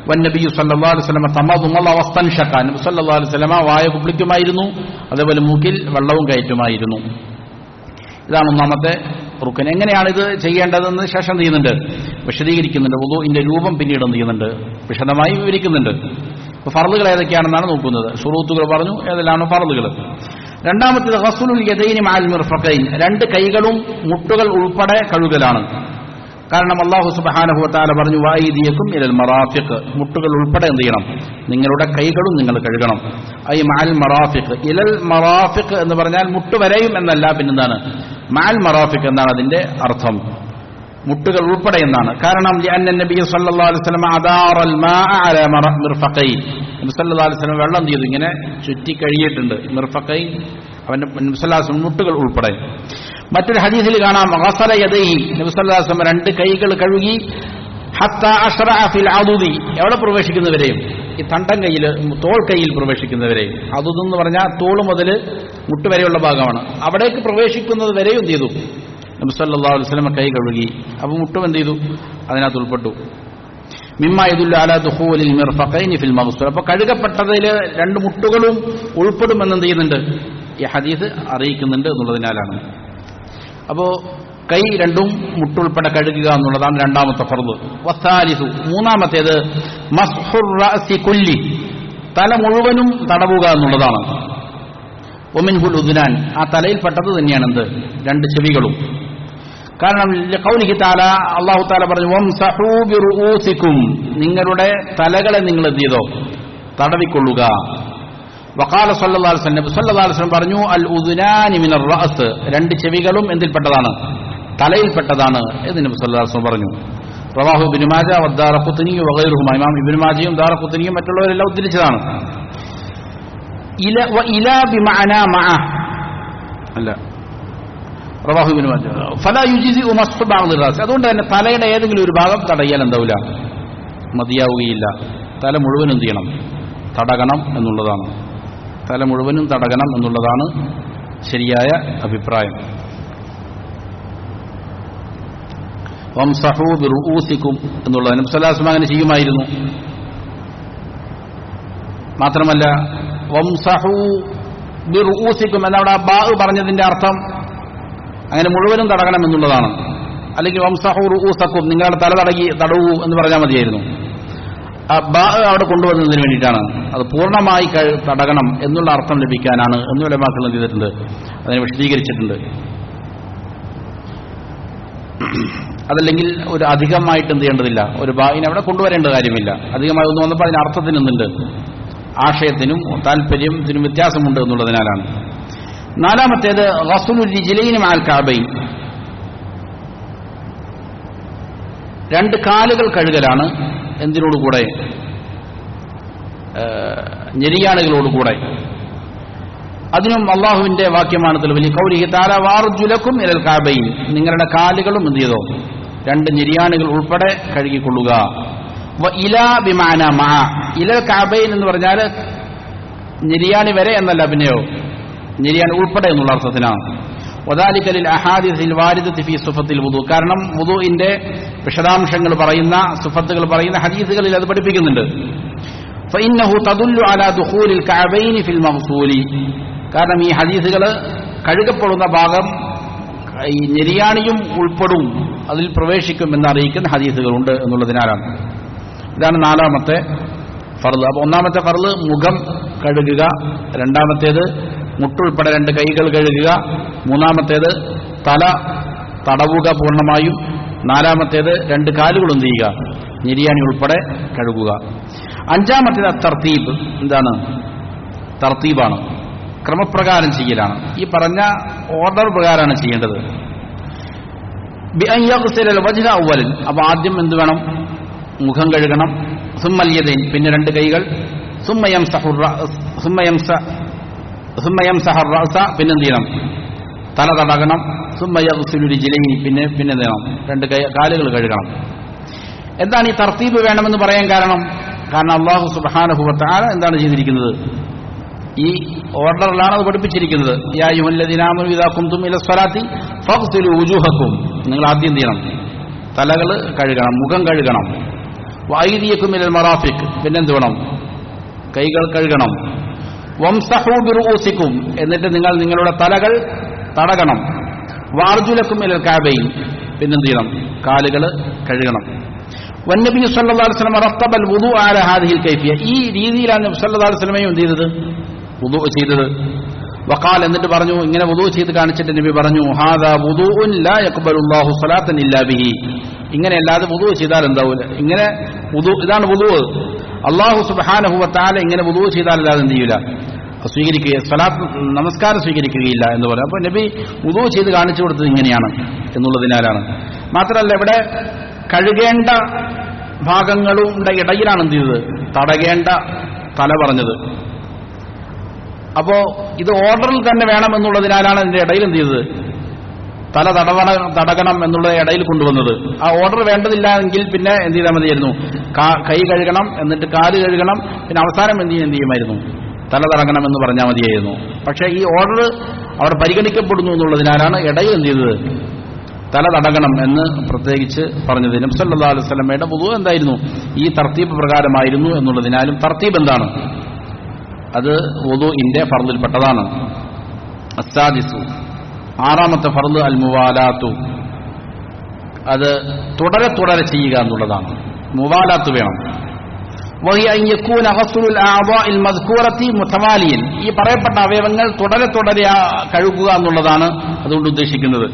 വന്നബിയു സല്ലല്ലാഹു അലൈഹി വസല്ലം തമദ്ദമ വസ്തൻഷഖ, നബി സല്ലല്ലാഹു അലൈഹി വസല്ലം വായ കുപ്പിക്കുമായിരുന്നു, അതേപോലെ മൂക്കിൽ വെള്ളവും കയറ്റുമായിരുന്നു. ഇതാണ് ഒന്നാമത്തെ റുക്കൻ. എങ്ങനെയാണ് ഇത് ചെയ്യേണ്ടതെന്ന് ശേഷം ചെയ്യുന്നുണ്ട്, വിശദീകരിക്കുന്നുണ്ട്. വുദൂഇന്റെ രൂപം പിന്നീട് എന്ത് ചെയ്യുന്നുണ്ട്, വിശദമായി വിവരിക്കുന്നുണ്ട്. ഇപ്പോൾ ഫർളുകൾ ഏതൊക്കെയാണെന്നാണ് നോക്കുന്നത്. ശുറൂത്തുകൾ പറഞ്ഞു, ഏതെല്ലാമാണ് ഫർളുകൾ. രണ്ടാമത്തേത് ഗസ്ലുൽ യദൈനി മഅൽ മിർഫഖൈൻ, രണ്ട് കൈകളും മുട്ടുകൾ ഉൾപ്പെടെ കഴുകലാണ്. കാരണം അല്ലാഹു സുബ്ഹാനഹു വ തആല പറഞ്ഞു വഅയ്ദിയകും ഇലൽ മറാഫിഖ്, മുട്ടുകൾ ഉൾപ്പെടെ എന്ത് ചെയ്യണം, നിങ്ങളുടെ കൈകളും നിങ്ങൾ കഴുകണം. ഐ മഅൽ മറാഫിഖ്, ഇലൽ മറാഫിഖ് എന്ന് പറഞ്ഞാൽ മുട്ടുവരെയും എന്നല്ല, പിന്നെന്താണ് മഅൽ മറാഫിഖ് എന്നാണ് അതിന്റെ അർത്ഥം, മുട്ടുകൾ ഉൾപ്പെടെ എന്നാണ്. കാരണം ലിഅന്ന നബി സല്ലല്ലാഹു അലൈഹി വസല്ലം അദാറൽ മാഅ അലാ മിർഫഖൈൻ, നബി സല്ലല്ലാഹു അലൈഹി വസല്ലം വെള്ളം ചെയ്തു ഇങ്ങനെ ചുറ്റി കഴിയിട്ടുണ്ട്, മിർഫഖൈൻ അവന്റെ നബി സല്ലല്ലാഹു അലൈഹി വസല്ലം മുട്ടുകൾ ഉൾപ്പെടെ. മറ്റൊരു ഹദീസിൽ കാണാം ഗസല യദൈഹി, നബി സല്ലല്ലാഹു അലൈഹി വസല്ലം രണ്ട് കൈകൾ കഴുകി, ഹത്താ അശ്റഅ ഫിൽ അദുദി, എവിടെ പ്രവേശിക്കുന്നവരെയും, ഈ തണ്ടൻ കൈയിൽ തോൾ കൈയിൽ പ്രവേശിക്കുന്നവരെയും, അദുദ് എന്ന് പറഞ്ഞാൽ തോൾ മുതൽ മുട്ട് വരെയുള്ള ഭാഗമാണ്, അവിടേക്ക് പ്രവേശിക്കുന്നത് വരെയും എന്ത് ചെയ്തു, നബി സല്ലല്ലാഹു അലൈഹി വസല്ലം കൈ കഴുകി. അപ്പോൾ മുട്ടും എന്ത് ചെയ്തു, അതിനകത്ത് ഉൾപ്പെട്ടു. മിമ്മ യദുല്ലു അലാ ദുഖൂലിൽ മിർഫഖൈനി ഫിൽ മഗ്സുൽ, അപ്പോൾ കഴുകപ്പെട്ടതിൽ രണ്ട് മുട്ടുകളും ഉൾപ്പെടുമെന്ന് എന്ത് ചെയ്യുന്നുണ്ട്, ഈ ഹദീസ് അറിയിക്കുന്നുണ്ട് എന്നുള്ളതിനാലാണ്. അപ്പോൾ കൈ രണ്ടും മുട്ടുൾപ്പെടെ കഴുകുക എന്നുള്ളതാണ് രണ്ടാമത്തെ ഫർദ്. വസാലിസു, മൂന്നാമത്തേത് മസ്ഹുർ റഅസി കുല്ലി, തല മുഴുവനും തടവുക എന്നുള്ളതാണ്. വമിൻഹുൽ ഉദ്നാൻ, ആ തലയിൽപ്പെട്ടത് തന്നെയാണ് എന്ത്, രണ്ട് ചെവികളും. കാരണം ഖൗലിഹി തആല, അല്ലാഹു തആല പറഞ്ഞു വംസഹൂ ബിറുഊസികും, നിങ്ങളുടെ തലകളെ നിങ്ങൾ എന്ത് ചെയ്തോ, തടവിക്കൊള്ളുക. വഖാല സല്ലല്ലാഹു അലൈഹി വസല്ലം, സല്ലല്ലാഹു അലൈഹി വസല്ലം പറഞ്ഞു അൽ ഉദ്നാനി മിനർ റഅസ്, രണ്ട് ചെവികളും എന്തിൽപ്പെട്ടതാണ്, തലയിൽപ്പെട്ടതാണ് എന്ന് നബി സല്ലല്ലാഹു അലൈഹി വസല്ലം പറഞ്ഞു. റവാഹു ഇബ്നു മാജ വദ്ദാറഖുത്നി വഗൈറുഹുമാ, ഇമാം ഇബ്നു മാജയും ദാറഖുത്നിയും മറ്റുള്ളവരെല്ലാം ഉദ്ധരിച്ചതാണ്. ഇലാ ബിമഅനാ മഅ അല്ല, റവാഹു ഇബ്നു മാജ ഫലാ യുജിസു മസ്ഹു ബഅദ് റാസ്, അതുകൊണ്ട് തന്നെ തലയുടെ ഏതെങ്കിലും ഒരു ഭാഗം തടയാൻ എന്താവില്ല, മതിയാവുകയില്ല. തല മുഴുവനും എന്ത് ചെയ്യണം, തടകണം എന്നുള്ളതാണ്. തല മുഴുവനും തടകണം എന്നുള്ളതാണ് ശരിയായ അഭിപ്രായം. വംസഹൂ ബിറുഊസികും എന്നുള്ളത് നബി സല്ലല്ലാഹു അലൈഹി വസല്ലം അങ്ങനെ ചെയ്യുമായിരുന്നു. മാത്രമല്ല വംസഹൂ ബിറുഊസികും എന്നവിടെ ബാ പറഞ്ഞതിന്റെ അർത്ഥം അങ്ങനെ മുഴുവനും തടകണം എന്നുള്ളതാണ്. അല്ലെങ്കിൽ വംസഹൂ റുഊസകും, നിങ്ങളുടെ തല തടവൂ എന്ന് പറഞ്ഞാൽ മതിയായിരുന്നു. ബാ അവിടെ കൊണ്ടുവന്നതിന് വേണ്ടിയിട്ടാണ്, അത് പൂർണ്ണമായി തടകണം എന്നുള്ള അർത്ഥം ലഭിക്കാനാണ് എന്ന് ഉലമാക്കൾ എന്ത് ചെയ്തിട്ടുണ്ട്, അതിനെ വിശദീകരിച്ചിട്ടുണ്ട്. അതല്ലെങ്കിൽ ഒരു അധികമായിട്ട് എന്ത് ചെയ്യേണ്ടതില്ല, ഒരു ബായിനെ അവിടെ കൊണ്ടുവരേണ്ട കാര്യമില്ല. അധികമായി ഒന്ന് വന്നപ്പോൾ അതിന് അർത്ഥത്തിന് എന്തുണ്ട്, ആശയത്തിനും താല്പര്യത്തിനും വ്യത്യാസമുണ്ട് എന്നുള്ളതിനാലാണ്. നാലാമത്തേത് ഗസ്ലുൽ റിജ്ലൈനി മഅൽ കഅബൈൻ, രണ്ട് കാലുകൾ കഴുകലാണ്. എന്തിനോടുകൂടെ, ഞെരിയാണുകളോടുകൂടെ. അതിനും അള്ളാഹുവിന്റെ വാക്യമാണ് തെളിവ്. ഖൗലിഹി തആല വഅർജുലകും ഇലൽ കഅബൈൻ, നിങ്ങളുടെ കാലുകളും എന്ത് ചെയ്തോ, രണ്ട് ഞെരിയാണുകൾ ഉൾപ്പെടെ കഴുകിക്കൊള്ളുക. വ ഇലാ ബിമഅനാ മഅ, ഇലൽ കഅബൈൻ എന്ന് പറഞ്ഞാൽ ഞെരിയാണി വരെ എന്നല്ല, പിന്നെയോ ഞെരിയാണി ഉൾപ്പെടെ എന്നുള്ള അർത്ഥത്തിനാണ്. വദാലിക ലിൽ അഹാദിസിൽ വാരിദത്തി ഫീ സിഫത്തിൽ വുദു. കാരണം വുദുഇന്റെ വിശദാംശങ്ങൾ പറയുന്ന സിഫത്തുകൾ പറയുന്ന ഹദീസുകളിൽ അത് പഠിപ്പിക്കുന്നുണ്ട്. ഫഇന്നഹു തദുല്ലു അലാ ദുഖൂലിൽ കഅബൈനി ഫിൽ മഗ്സൂലി. കാരണം ഈ ഹദീസുകൾ കഴുകപ്പെടുന്ന ഭാഗം ഈ നെരിയാണിയും ഉൾപ്പെടും, അതിൽ പ്രവേശിക്കും എന്നറിയിക്കുന്ന ഹദീസുകളുണ്ട് എന്നുള്ളതിനാലാണ്. ഇതാണ് 4ാമത്തെ ഫർള്. അപ്പോൾ 1ാമത്തെ ഫർള് മുഖം കഴുകുക, 2ാമത്തേത് മുട്ടുൾപ്പെടെ 2 കൈകൾ കഴുകുക, 3ാമത്തേത് തല തടവുക പൂർണ്ണമായും, 4ാമത്തേത് 2 കാലുകളും ചെയ്യുക, നെരിയാണി ഉൾപ്പെടെ കഴുകുക. 5ാമത്തേത് തർത്തീബ്. എന്താണ്? തർത്തീബാണ്, ക്രമപ്രകാരം ചെയ്യലാണ്. ഈ പറഞ്ഞ ഓർഡർ പ്രകാരമാണ് ചെയ്യേണ്ടത്. ബിഅൻ യഗ്സിലൽ വജ്ഹ അവ്വലൻ. അപ്പോൾ ആദ്യം എന്ത് വേണം? മുഖം കഴുകണം. സുമ്മൽ യദൈൻ, പിന്നെ 2 കൈകൾ. സുമ്മ യംസഹു റഅസ, പിന്നെ എന്ത് ചെയ്യണം? തല തടകണം. സുമ്മ യഗ്സിലു റിജ്ലൈൻ, പിന്നെ എന്ത് ചെയ്യണം? 2 കാലുകൾ കഴുകണം. എന്താണ് ഈ തർത്തീബ് വേണമെന്ന് പറയാൻ കാരണം? കാരണം അല്ലാഹു സുബ്ഹാനഹു വ തആല എന്താണ് ചെയ്തിരിക്കുന്നത്? ഈ ഓർഡറിലാണ് അത് പഠിപ്പിച്ചിരിക്കുന്നത്. യാ അയ്യുഹല്ലദീന ആമനൂ ഇദാ ഖുംതും ഇലസ്സലാത്തി ഫഗ്സിലു വുജൂഹക്കും. നിങ്ങൾ ആദ്യം എന്ത് ചെയ്യണം? തലകൾ കഴുകണം, മുഖം കഴുകണം. വഅയ്ദിയക്കും ഇലൽ മറാഫിഖ്, പിന്നെ എന്ത് വേണം? കൈകൾ കഴുകണം. വംസഹൂ ബിറുഊസിക്കും, എന്നിട്ട് നിങ്ങൾ നിങ്ങളുടെ തലകൾ തടകണം. വഅർജുലക്കും ഇലൽ കഅബൈൻ, പിന്നെ എന്ത് ചെയ്യണം? കാലുകൾ കഴുകണം. വന്നബി സല്ലല്ലാഹു അലൈഹി വസല്ലം റത്തബൽ വുദൂഅ അലാ ഹാദിഹിൽ കൈഫിയ. ഈ രീതിയിലാണ് നബി സല്ലല്ലാഹു അലൈഹി വസല്ലം എന്ത് ചെയ്തത്? വുദൂഅ ചെയ്തത്. വഖാൽ, എന്നിട്ട് പറഞ്ഞു, ഇങ്ങനെ വുദൂഅ ചെയ്ത് കാണിച്ചിട്ട് നബി പറഞ്ഞു, ഹാദാ വുദൂഉൻ ലാ യഖ്ബലുല്ലാഹു സ്വലാത്തൻ ഇല്ലാ ബിഹി. ഇങ്ങനെ അല്ലാതെ വുദൂഅ ചെയ്താൽ എന്താവില്ല. ഇങ്ങനെ ഇതാണ് വുദൂഅ. അല്ലാഹു സുബ്ഹാനഹു വ തആല ഇങ്ങനെ വുദൂഅ ചെയ്താൽ അല്ലാതെ എന്ത് ചെയ്യില്ല, സ്വീകരിക്കുക, സ്വലാത്ത് നമസ്കാരം സ്വീകരിക്കുകയില്ല എന്ന് പറയും. അപ്പോൾ നബി വുദൂഅ ചെയ്ത് കാണിച്ചു കൊടുത്തത് ഇങ്ങനെയാണ് എന്നുള്ളതിനാലാണ്. മാത്രമല്ല, ഇവിടെ കഴുകേണ്ട ഭാഗങ്ങളുടെ ഇടയിലാണ് എന്ത് ചെയ്തത്? തടകേണ്ട തല പറഞ്ഞത്. അപ്പോ ഇത് ഓർഡറിൽ തന്നെ വേണമെന്നുള്ളതിനാലാണ് ഇതിന്റെ ഇടയിൽ എന്ത് ചെയ്തത്? തല തടകണം എന്നുള്ള ഇടയിൽ കൊണ്ടുവന്നത്. ആ ഓർഡർ വേണ്ടതില്ല എങ്കിൽ പിന്നെ എന്ത് ചെയ്താൽ മതിയായിരുന്നു? കൈ കഴുകണം, എന്നിട്ട് കാല് കഴുകണം, പിന്നെ അവസാനം എന്ത് ചെയ്യുമായിരുന്നു? തല തടകണം എന്ന് പറഞ്ഞാൽ മതിയായിരുന്നു. പക്ഷേ ഈ ഓർഡർ അവിടെ പരിഗണിക്കപ്പെടുന്നു എന്നുള്ളതിനാലാണ് ഇടയിൽ എന്ത് ചെയ്തത്? തല തടകണം എന്ന് പ്രത്യേകിച്ച് പറഞ്ഞത്. നബി സല്ലല്ലാഹു അലൈഹി വസല്ലമയുടെ വുദൂ എന്തായിരുന്നു? ഈ തർത്തീബ് പ്രകാരമായിരുന്നു എന്നുള്ളതിനാലും. തർത്തീബ് എന്താണ്? അത് വുദൂഇന്റെ ഫർളിൽപ്പെട്ടതാണ്. അസ്സാദിസു, 6ാമത്തെ ഫർള് അൽ മുവാലാത്തു. അത് തുടരെ ചെയ്യുക എന്നുള്ളതാണ്. മുവാലാത്ത് വേണം. വഹിയ അൻ യകൂന ഗസ്ലുൽ അഅദാഇൽ മദ്കൂറത്തി മുതവാലിയൻ. ഈ പറയപ്പെട്ട അവയവങ്ങൾ തുടരെ കഴുകുക എന്നുള്ളതാണ് അതുകൊണ്ട് ഉദ്ദേശിക്കുന്നത്.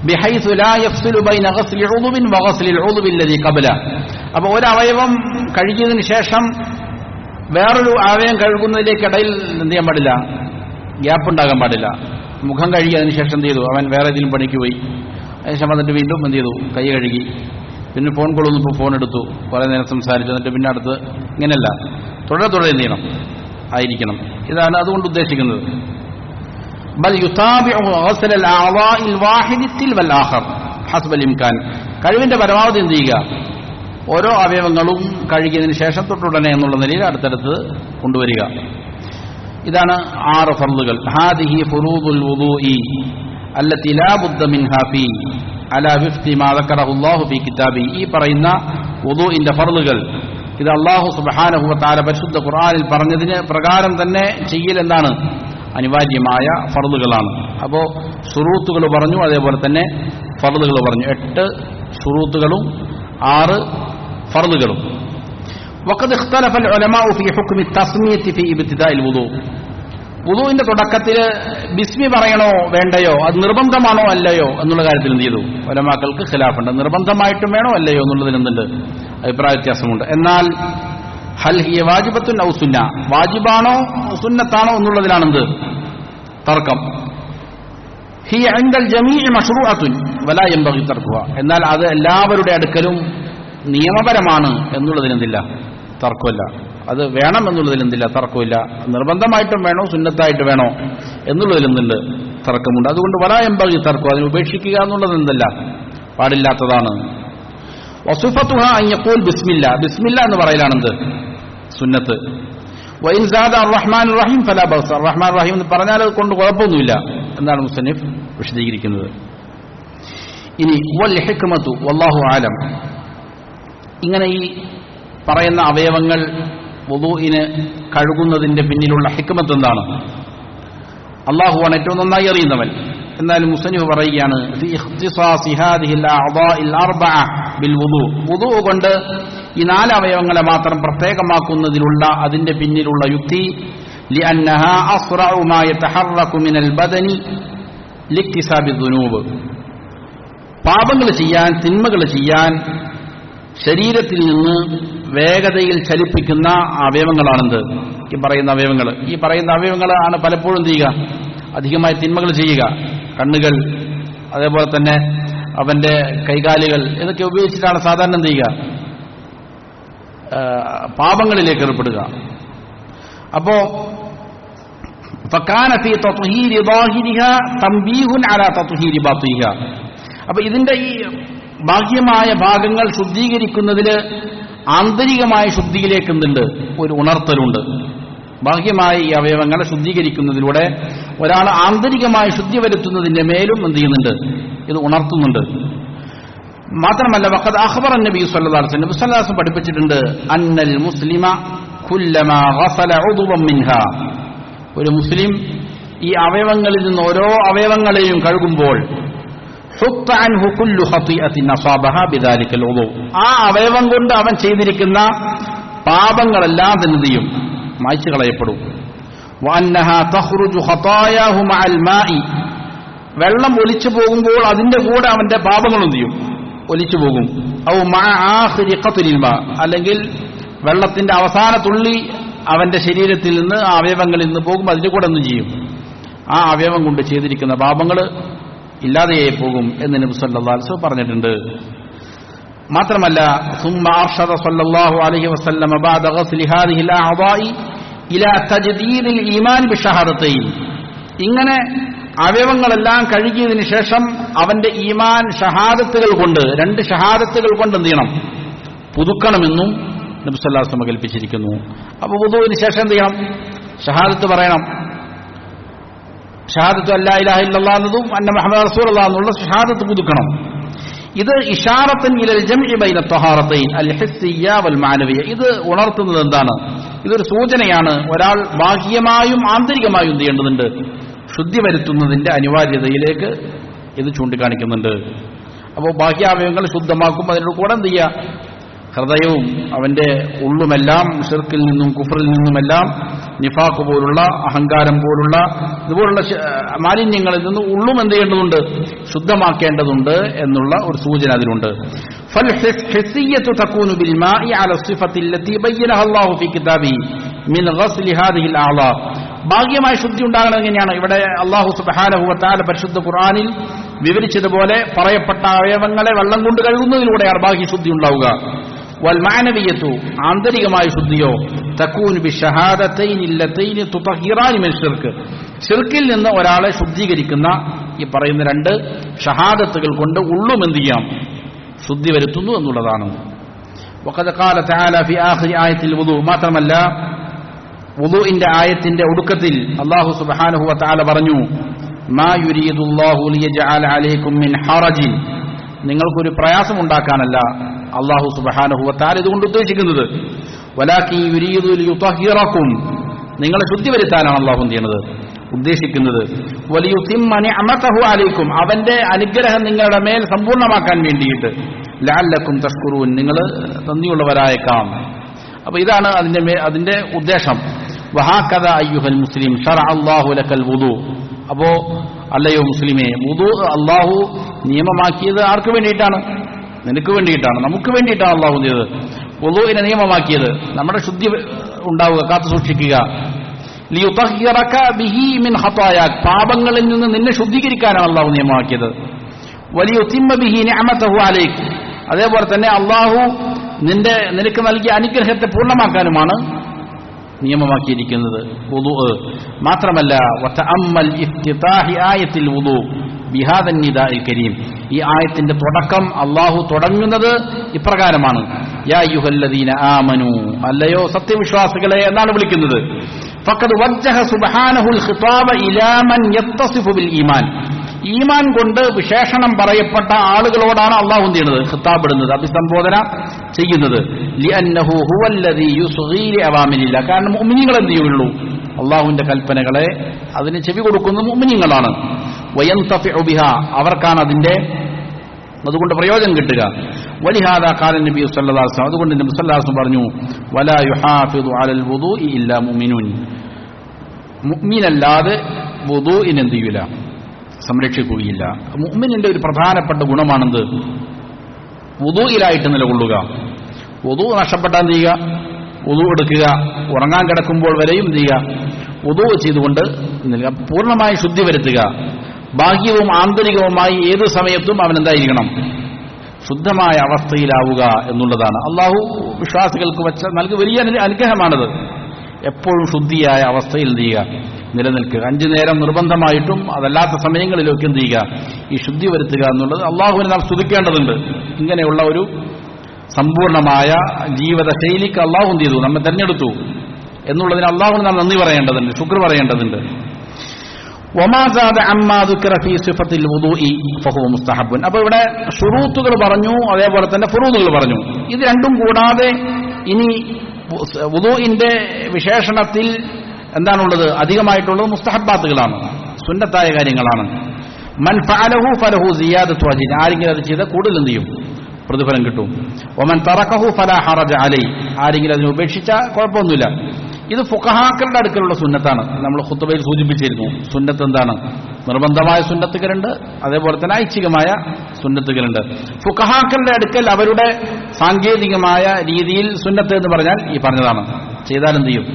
ബിഹൈസു ലാ യഫ്സിലു ബൈന ഗസ്ലി ഉദുവിൻ വഗസ്ലിൽ ഉദുവി അല്ലദീ ഖബല. അപ്പോൾ ഒരു അവയവം കഴുകിയതിനു ശേഷം വേറൊരു അവയവം കഴുകുന്നതിലേക്ക് ഇടയിൽ എന്ത് ചെയ്യാൻ പാടില്ല? ഗ്യാപ്പ് ഉണ്ടാകാൻ പാടില്ല. മുഖം കഴുകിയതിനു ശേഷം എന്ത് ചെയ്തു? അവൻ വേറെ ഏതെങ്കിലും പണിക്ക് പോയി, അതിനുശേഷം എന്നിട്ട് വീണ്ടും എന്ത് ചെയ്തു? കൈ കഴുകി. പിന്നെ ഫോൺ കൊള്ളുന്നപ്പോൾ ഫോൺ എടുത്തു, കുറേ നേരം സംസാരിച്ചു, എന്നിട്ട് പിന്നെ അടുത്ത്. ഇങ്ങനെയല്ല, തുടരെ എന്ത് ചെയ്യണം? ആയിരിക്കണം. ഇതാണ് അതുകൊണ്ട് ഉദ്ദേശിക്കുന്നത്. ബൽ യുതാബിഉ ഗസ്ല അൽ അഅദാഇൽ വാഹിദി തിൽവൽ ആഖർ ഹസ്ബൽ ഇംകാൻ. കഴിവിന്റെ പരമാവധി എന്ത് ചെയ്യുക? ഓരോ അവയവങ്ങളും കഴുകിയതിനു ശേഷം തൊട്ടുടനെ എന്നുള്ള നിലയിൽ അടുത്തടുത്ത് കൊണ്ടുവരിക. ഇതാണ് 6 ഫർളുകൾ. ഹാദിഹി ഫുറൂദുൽ വുദൂഇ അല്ലതി ലാ ബുദ്ദ മിൻഹാ ഫീ അലാ വിഫ്തി മാ ദക്കറഹു അല്ലാഹു ഫീ കിതാബി. ഈ പറയുന്ന വുദൂഇന്റെ ഫർളുകൾ ഇത് അല്ലാഹു സുബ്ഹാനഹു വ തആല പരിശുദ്ധ ഖുർആനിൽ പറഞ്ഞതിന് പ്രകാരം തന്നെ ചെയ്യൽ എന്താണ്? അനിവാര്യമായ ഫർളുകളാണ്. അപ്പോൾ ശുറൂത്തുകൾ പറഞ്ഞു, അതേപോലെ തന്നെ ഫർളുകൾ പറഞ്ഞു. 8 ശുറൂത്തുകളും 6 ഫർളുകളും. വഖദ് ഇഖ്തലഫ അൽ ഉലമാഉ ഫീ ഹുക്മി തസ്മിയത്തി ഫീ ഇബ്തിദാഇൽ വുദൂ. വുദൂഇന്റെ തുടക്കത്തിൽ ബിസ്മി പറയണോ വേണ്ടയോ, അത് നിർബന്ധമാണോ അല്ലയോ എന്നുള്ള കാര്യത്തിൽ എന്ത് ചെയ്തു? ഉലമാക്കൾക്ക് ഖിലാഫുണ്ട്. നിർബന്ധമായിട്ടും വേണോ അല്ലയോ എന്നുള്ളതിൽ എന്തുണ്ട്? അഭിപ്രായ വ്യത്യാസമുണ്ട്. എന്നാൽ ഹൽ ഹിയ വാജിബത്തുൻ ഔ സുന്ന, വാജിബാണോ സുന്നത്താണോ എന്നുള്ളതിലാണെന്ത് തർക്കം. ഹിയ ഇൻദൽ ജമീഇ മശ്റൂഅത്തുൻ വലാ യൻബഗി തർക്കുഹ. എന്നാൽ അത് എല്ലാവരുടെ അടുക്കലും നിയമപരമാണ് എന്നുള്ളതിനെന്തില്ല? തർക്കമില്ല. അത് വേണം എന്നുള്ളതിലെന്തില്ല? തർക്കമില്ല. നിർബന്ധമായിട്ടും വേണോ സുന്നത്തായിട്ട് വേണോ എന്നുള്ളതിലെന്തുണ്ട്? തർക്കമുണ്ട്. അതുകൊണ്ട് വലാ യൻബഗി തർക്കുഹ, അതിന് ഉപേക്ഷിക്കുക എന്നുള്ളത് എന്തല്ല? പാടില്ലാത്തതാണ്. വസുഫത്തുഹ അൻ യഖൂൽ ബിസ്മില്ല, ബിസ്മില്ല എന്ന് പറയലാണെന്ത്? സുന്നത്ത്. വഇൻ സാദ അർ റഹ്മാൻ റഹീം ഫലാ ബഅസ്, റഹ്മാൻ റഹീം എന്ന് പറഞ്ഞാൽ കൊണ്ട് കുഴപ്പമൊന്നുമില്ല. എന്താണ് മുസന്നിഫ് വിശദീകരിക്കുന്നത്. ഇനി വൽ ഹിക്മത്തു വല്ലാഹു ആലം, ഇങ്ങനെ ഈ പറയുന്ന അവയവങ്ങൾ വുദൂഇന് കഴുകുന്നതിന്റെ പിന്നിലുള്ള ഹിക്മത്ത് എന്താണ്? അല്ലാഹുവാണ് ഏറ്റവും നന്നായി അറിയുന്നവൻ. എന്നാൽ മുസന്നിഫ് പറയുകയാണ് ഫി ഇഖ്തിസാസി ഹാദിഹിൽ അഅദാഇൽ അർബഅ ബിൽ വുദൂ, വുദൂ കൊണ്ട് ഈ 4 അവയവങ്ങളെ മാത്രം പ്രത്യേകമാക്കുന്നതിലുള്ള അതിന്റെ പിന്നിലുള്ള യുക്തി ലിഅന്നഹാ അസ്റഉ മാ യതഹറകു മിനൽ ബദനി ലിക്തിസാബി ദുനൂബ്, പാപങ്ങൾ ചെയ്യാൻ, തിന്മകൾ ചെയ്യാൻ ശരീരത്തിൽ നിന്ന് വേഗതയിൽ ചലിപ്പിക്കുന്ന അവയവങ്ങളാണെന്ത്? ഈ പറയുന്ന അവയവങ്ങൾ. ഈ പറയുന്ന അവയവങ്ങളാണ് പലപ്പോഴും ചെയ്യുക, അധികമായി തിന്മകൾ ചെയ്യുക. കണ്ണുകൾ, അതേപോലെ തന്നെ അവന്റെ കൈകാലുകൾ, ഇതൊക്കെ ഉപയോഗിച്ചിട്ടാണ് സാധാരണ എന്ത് ചെയ്യുക? പാപങ്ങളിലേക്ക് ഏർപ്പെടുക. അപ്പോ ഫകാന ഫീ തത്ഹീരി ളാഹിരിഹാ തംബീഹുൻ അലാ തത്ഹീരി ബാത്തിനിഹാ, അപ്പൊ ഇതിന്റെ ഈ ബാഹ്യമായ ഭാഗങ്ങൾ ശുദ്ധീകരിക്കുന്നതിൽ ആന്തരികമായ ശുദ്ധിയിലേക്ക് എന്തുണ്ട്? ഒരു ഉണർത്തലുണ്ട്. ബാഹ്യമായ ഈ അവയവങ്ങളെ ശുദ്ധീകരിക്കുന്നതിലൂടെ ഒരാൾ ആന്തരികമായ ശുദ്ധി വരുത്തുന്നതിന്റെ മേലും എന്ത് ചെയ്യുന്നുണ്ട്? ഇത് ഉണർത്തുന്നുണ്ട്. മാത്രമല്ല വഖദ് അഖ്ബറ നബി സല്ലല്ലാഹു അലൈഹി വസല്ലം, നബി സല്ലല്ലാഹു അലൈഹി വസല്ലം പഠിപ്പിച്ചിട്ടുണ്ട്, അന്നൽ മുസ്ലിമ കുല്ലമാ ഗസല ഉദ്വൻ മിൻഹാ, ഒരു മുസ്ലിം ഈ അവയവങ്ങളിൽ നിന്ന് ഓരോ അവയവങ്ങളെയും കഴുകുമ്പോൾ ഹുത്ത അൻഹു കുല്ലു ഖതിഅത്തിൻ അസാബഹ ബിദാലിക്കൽ ഉദു, ആ അവയവം കൊണ്ട് അവൻ ചെയ്തിരിക്കുന്ന പാപങ്ങളെല്ലാം തന്നെ ചെയ്യും, മായ്ച്ചു കളയപ്പെടും. വഅന്നഹാ തഖ്റുജു ഖതായാഹു മഅൽ മാഇ, വെള്ളം ഒലിച്ചു പോകുമ്പോൾ അതിന്റെ കൂടെ അവന്റെ പാപങ്ങളും ചെയ്യും, ഒലിച്ചു പോകും. ഔ മഅ ആഖിരി ഖത്രിൽ മാ, അല്ലെങ്കിൽ വെള്ളത്തിന്റെ അവസാന തുള്ളി അവന്റെ ശരീരത്തിൽ നിന്ന് ആ അവയവങ്ങളിൽ നിന്ന് പോകുമ്പോൾ അതിന്റെ കൂടെ ഒന്നും ചെയ്യും, ആ അവയവം കൊണ്ട് ചെയ്തിരിക്കുന്ന പാപങ്ങൾ ഇല്ലാതെയായി പോകും എന്ന് നബി സല്ലല്ലാഹു അലൈഹി വസല്ലം പറഞ്ഞിട്ടുണ്ട്. മാത്രമല്ല ثم أرشد صلى الله عليه وسلم بعد غسل هذه الأعضاء إلى تجديد الإيمان بالشهادتين, ഇങ്ങനെ അവയവങ്ങളെല്ലാം കഴുകിയതിനു ശേഷം അവന്റെ ഈമാൻ ഷഹാദത്തുകൾ കൊണ്ട്, 2 ഷഹാദത്തുകൾ കൊണ്ട് എന്ത് ചെയ്യണം? പുതുക്കണമെന്നും നബി സല്ലല്ലാഹു അലൈഹി വസല്ലം കൽപ്പിച്ചിരിക്കുന്നു. അപ്പോൾ വുദൂഇന് ശേഷം എന്ത് ചെയ്യണം? ഷഹാദത്ത് പറയണം. ഷഹാദത്തു അല്ലാ ഇലാഹ ഇല്ലല്ലാഹ് എന്നതും അന്ന മുഹമ്മദ് റസൂലുള്ളാഹി എന്നുള്ള ഷഹാദത്ത് പുതുക്കണം. ഇത് ഇഷാറത്തുൻ ഇലൽ ജംഇ ബൈന ത്വഹാറത്തൈൻ അൽ ഹിസ്സിയ്യ വൽ മാനവിയ്യ, ഇത് ഉണർത്തുന്നത് എന്താണ്? ഇതൊരു സൂചനയാണ്, ഒരാൾ ബാഹ്യമായും ആന്തരികമായും എന്ത് ചെയ്യേണ്ടതുണ്ട്? ശുദ്ധി വരുത്തുന്നതിന്റെ അനിവാര്യതയിലേക്ക് ഇത് ചൂണ്ടിക്കാണിക്കുന്നുണ്ട്. അപ്പോൾ ബാഹ്യാവയവങ്ങൾ ശുദ്ധമാക്കുമ്പോൾ അതിനോട് കൂടെ എന്ത് ചെയ്യുക? ഹൃദയവും അവന്റെ ഉള്ളുമെല്ലാം ശിർക്കിൽ നിന്നും കുഫറിൽ നിന്നുമെല്ലാം നിഫാഖ് പോലുള്ള, അഹങ്കാരം പോലുള്ള ഇതുപോലുള്ള മാലിന്യങ്ങളിൽ നിന്ന് ഉള്ളും എന്ത് ചെയ്യേണ്ടതുണ്ട്? ശുദ്ധമാക്കേണ്ടതുണ്ട് എന്നുള്ള ഒരു സൂചന അതിലുണ്ട്. ഫൽ ഹിസ്സിയ്യതു തകൂനു ബിൽ മാഇ അല സിഫത്തി അല്ലതി ബയ്യനഹ അല്ലാഹു ഫീ കിതാബിഹി മിൻ ഗസ്ലി ഹാദിഹിൽ അഅളാ, ഭാഗ്യമായ ശുദ്ധി ഉണ്ടാകണം എങ്ങനെയാണ്? ഇവിടെ അല്ലാഹു സുബ്ഹാനഹു വ തആല പരിശുദ്ധ ഖുർആനിൽ വിവരിച്ചതുപോലെ പറയപ്പെട്ട അവയവങ്ങളെ വെള്ളം കൊണ്ട് കഴുകുന്നതിലൂടെയാണ് ഭാഗ്യ ശുദ്ധി ഉണ്ടാവുക. വൽ മാനവിയ്യതു, ആന്തരികമായ ശുദ്ധിയോ തകൂനു ബിശഹാദതൈനി അല്ലതൈനി തുതഹിറാനി മിൻ ശിർക്ക്, ശിർക്കിൽ നിന്ന് ഒരാളെ ശുദ്ധീകരിക്കുന്ന ഈ പറയുന്ന 2 ഷഹാദത്തുകൾ കൊണ്ട് ഉള്ളും എന്ത് ചെയ്യാം? ശുദ്ധി വരുത്തുന്നു എന്നുള്ളതാണ്. വഖദ് ഖാല തആല ഫി ആഖിരി ആയത്തിൽ വുദൂ, മാത്രമല്ല വുദൂഇന്റെ ആയത്തിന്റെ ഒടുക്കത്തിൽ അല്ലാഹു സുബ്ഹാനഹു വ തആല പറഞ്ഞു, മാ യുരീദുല്ലാഹു ലിയജഅല അലൈക്കും മിൻ ഹറജിൻ, നിങ്ങൾക്കൊരു പ്രയാസം ഉണ്ടാക്കാനല്ല അല്ലാഹു സുബ്ഹാനഹു വ തആല ഇതുകൊണ്ട് ഉദ്ദേശിക്കുന്നത്, വലാകിൻ യുരീദു ലിയുതഹിറക്കും, നിങ്ങളെ ശുദ്ധി വരുത്താനാണ് അല്ലാഹു ചെയ്യുന്നത്, ഉദ്ദേശിക്കുന്നത്. വലിയുതിമ്മ നിഅമതഹു അലൈക്കും, അവന്റെ അനുഗ്രഹം നിങ്ങളുടെ മേൽ സമ്പൂർണ്ണമാക്കാൻ വേണ്ടിയിട്ട്, ലഅല്ലക്കും തഷ്കുറൂൻ, നിങ്ങൾ നന്ദിയുള്ളവരായേക്കാം. അപ്പൊ ഇതാണ് അതിന്റെ ഉദ്ദേശം. വഹാകദ അയ്യുഹൽ മുസ്ലിം ശറഅ അല്ലാഹു ലക്കൽ വുദൂ, അപ്പോ അല്ലയോ മുസ്ലിമേ, വുദൂ അല്ലാഹു നിയമമാക്കിയത് ആർക്ക് വേണ്ടിയിട്ടാണ്? നിനക്ക് വേണ്ടിയിട്ടാണ്, നമുക്ക് വേണ്ടിയിട്ടാണ് അല്ലാഹു ചെയ്തത്. വുദൂഇനെ നിയമമാക്കിയത് നമ്മുടെ ശുദ്ധി ഉണ്ടാവുക, കാത്തു സൂക്ഷിക്കുക. ലിയുതഹിറക ബിഹി മിൻ ഖതായാക്, പാപങ്ങളിൽ നിന്ന് നിന്നെ ശുദ്ധീകരിക്കാനാണ് അല്ലാഹു നിയമമാക്കിയത്. വലിയുതിമ്മ ബിഹി നിഅമതഹു അലൈക്, അതേപോലെ തന്നെ അല്ലാഹു നിനക്ക് നൽകിയ അനുഗ്രഹത്തെ പൂർണ്ണമാക്കാനുമാണ് നിയമമാക്കിയിരിക്കുന്നത് വുദൂ. മാത്രമല്ല വതഅമ്മൽ ഇഫ്തിതാഹി ആയത്തിൽ വുദൂ ബിഹാദൻ നിദാഇൽ കരീം, ഈ ആയത്തിന്റെ തുടക്കം അല്ലാഹു തുടങ്ങുന്നത് ഇപ്രകാരമാണ്, യാ അയ്യുഹല്ലദീന ആമനൂ, അല്ലയോ സത്യവിശ്വാസികളെ എന്നാണ് വിളിക്കുന്നത്. ഫഖദ് വജ്ജഹ സുബ്ഹാനഹുൽ ഖിതാബ ഇലാ മൻ യത്തസിഫു ബിൽ ഈമാൻ, ഈമാൻ കൊണ്ട് വിശേഷണം പറയപ്പെട്ട ആളുകളോടാണ് അള്ളാഹു എന്ത് ചെയ്യുന്നത്? ഖിതാബ് ഇടുന്നത്, അഭിസംബോധന ചെയ്യുന്നത്. ലിഅന്നഹു ഹുവല്ലദീ യുസ്ഗീ ലിഅവാമിരില്ലാഹ്. കാരണം മുഅ്മിനീങ്ങൾ എന്ത് ചെയ്യുള്ളൂ? അള്ളാഹുവിന്റെ കൽപ്പനകളെ അതിന് ചെവി കൊടുക്കുന്ന മുഅ്മിനീങ്ങളാണ്. വയന്തഫിഉ ബിഹാ, അവർക്കാണ് അതുകൊണ്ട് പ്രയോജനം കിട്ടുക. വലിഹാദാ ഖാല നബി സല്ലല്ലാഹു അലൈഹി വസല്ലം, അതുകൊണ്ട് നബി സല്ലല്ലാഹു അലൈഹി വസല്ലം പറഞ്ഞു, വലാ യുഹാഫിദു അലൽ വുദൂഇ ഇല്ലാ മുഅ്മിനൂൻ. മുഅ്മിനല്ലാതെ വുദൂഇനെ എന്ത് ചെയ്യൂല? സംരക്ഷിക്കുകയില്ല. മുഅ്മിനിന്റെ ഒരു പ്രധാനപ്പെട്ട ഗുണമാണെന്ത്? വുദൂഇലായിട്ട് നിലകൊള്ളുക. വുദൂ നഷ്ടപ്പെട്ടാൽ എന്ത് ചെയ്യുക? വുദൂ എടുക്കുക. ഉറങ്ങാൻ കിടക്കുമ്പോൾ വരെയും എന്ത് ചെയ്യുക? വുദൂ ചെയ്തുകൊണ്ട് നിൽക്കുക. പൂർണ്ണമായി ശുദ്ധി വരുത്തുക. ബാഹ്യവും ആന്തരികവുമായി ഏത് സമയത്തും അവൻ എന്തായിരിക്കണം? ശുദ്ധമായ അവസ്ഥയിലാവുക എന്നുള്ളതാണ്. അള്ളാഹു വിശ്വാസികൾക്ക് നൽകിയ വലിയ അനുഗ്രഹമാണത്. എപ്പോഴും ശുദ്ധിയായ അവസ്ഥയിൽ എന്ത് ചെയ്യുക? നിലനിൽക്കുക. 5 നേരം നിർബന്ധമായിട്ടും അതല്ലാത്ത സമയങ്ങളിലൊക്കെ എന്ത് ചെയ്യുക? ഈ ശുദ്ധി വരുത്തുക എന്നുള്ളത് അള്ളാഹുവിനെ നാം സ്തുതിക്കേണ്ടതുണ്ട്. ഇങ്ങനെയുള്ള ഒരു സമ്പൂർണമായ ജീവിത ശൈലിക്ക് അള്ളാഹു എന്ത് ചെയ്തു? നമ്മെ തെരഞ്ഞെടുത്തു എന്നുള്ളതിന് അള്ളാഹുവിന് നാം നന്ദി പറയേണ്ടതുണ്ട്, ശുക്ർ പറയേണ്ടതുണ്ട്. അപ്പൊ ഇവിടെ ശുറൂത്തുകൾ പറഞ്ഞു, അതേപോലെ തന്നെ ഫുറൂദുകൾ പറഞ്ഞു. ഇത് രണ്ടും കൂടാതെ ഇനി വുദൂഇന്റെ വിശേഷണത്തിൽ എന്താണുള്ളത്? അധികമായിട്ടുള്ളത് മുസ്തഹബ്ബാത്തുകളാണ്, സുന്നത്തായ കാര്യങ്ങളാണ്. മൻ ഫഅലഹു ഫലഹു സിയാദത്തു അജ്രി. ആരെങ്കിലും അത് ചെയ്ത കൂടുതൽ എന്ത് ചെയ്യും? പ്രതിഫലം കിട്ടും. വമൻ തറകഹു ഫലാ ഹറജ അലൈ. ആരെങ്കിലും അതിനെ ഉപേക്ഷിച്ചാൽ കുഴപ്പമൊന്നുമില്ല. ഇത് ഫുഖഹാക്കളുടെ അടുക്കലുള്ള സുന്നത്താണ്. നമ്മൾ ഖുത്ബയിൽ സൂചിപ്പിച്ചിരുന്നു. സുന്നത്ത് എന്താണ്? നിർബന്ധമായ സുന്നത്തുകളുണ്ട്, അതേപോലെ തന്നെ ഐച്ഛികമായ സുന്നത്തുകളുണ്ട്. ഫുഖഹാക്കളുടെ അടുക്കൽ അവരുടെ സാങ്കേതികമായ രീതിയിൽ സുന്നത്ത് എന്ന് പറഞ്ഞാൽ ഈ പറഞ്ഞതാണ്. ചെയ്താൽ എന്ത് ചെയ്യും?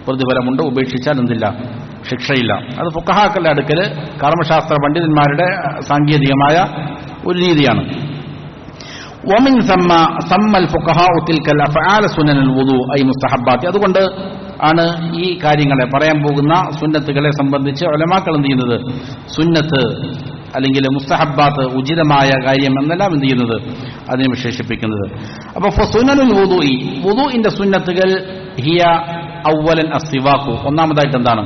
പ്രതിഫലമുണ്ട്. ഉപേക്ഷിച്ചാൽ എന്തില്ല? ശിക്ഷയില്ല. അത് ഫുഖഹാക്കളുടെ അടുക്കൽ കർമ്മശാസ്ത്ര പണ്ഡിതന്മാരുടെ സാങ്കേതികമായ ഒരു രീതിയാണ്. ومن ثم سمى الفقهاء تلك الافعال سنن الوضوء اي مستحبات. അതുകൊണ്ട് ആണ് ഈ കാര്യങ്ങളെ പറയാൻ പോകുന്ന സുന്നത്തുകളെ സംബന്ധിച്ച് ഉലമാക്കൾ എന്ത് ചെയ്യുന്നത്? സുന്നത്ത് അല്ലെങ്കിൽ മുസ്തഹബ്ബാത്ത്, ഉചിതമായ കാര്യം എന്നെല്ലാം എന്ത് ചെയ്യുന്നത്? അതിനെ വിശേഷിപ്പിക്കുന്നത്. അപ്പോൾ സുനനുൽ വുദൂഇ, വുദൂഇന്റെ സുന്നത്തുകൾ ഹിയ അവ്വലൻ അസ്സിവാഖു. ഒന്നാമതായിട്ട് എന്താണ്?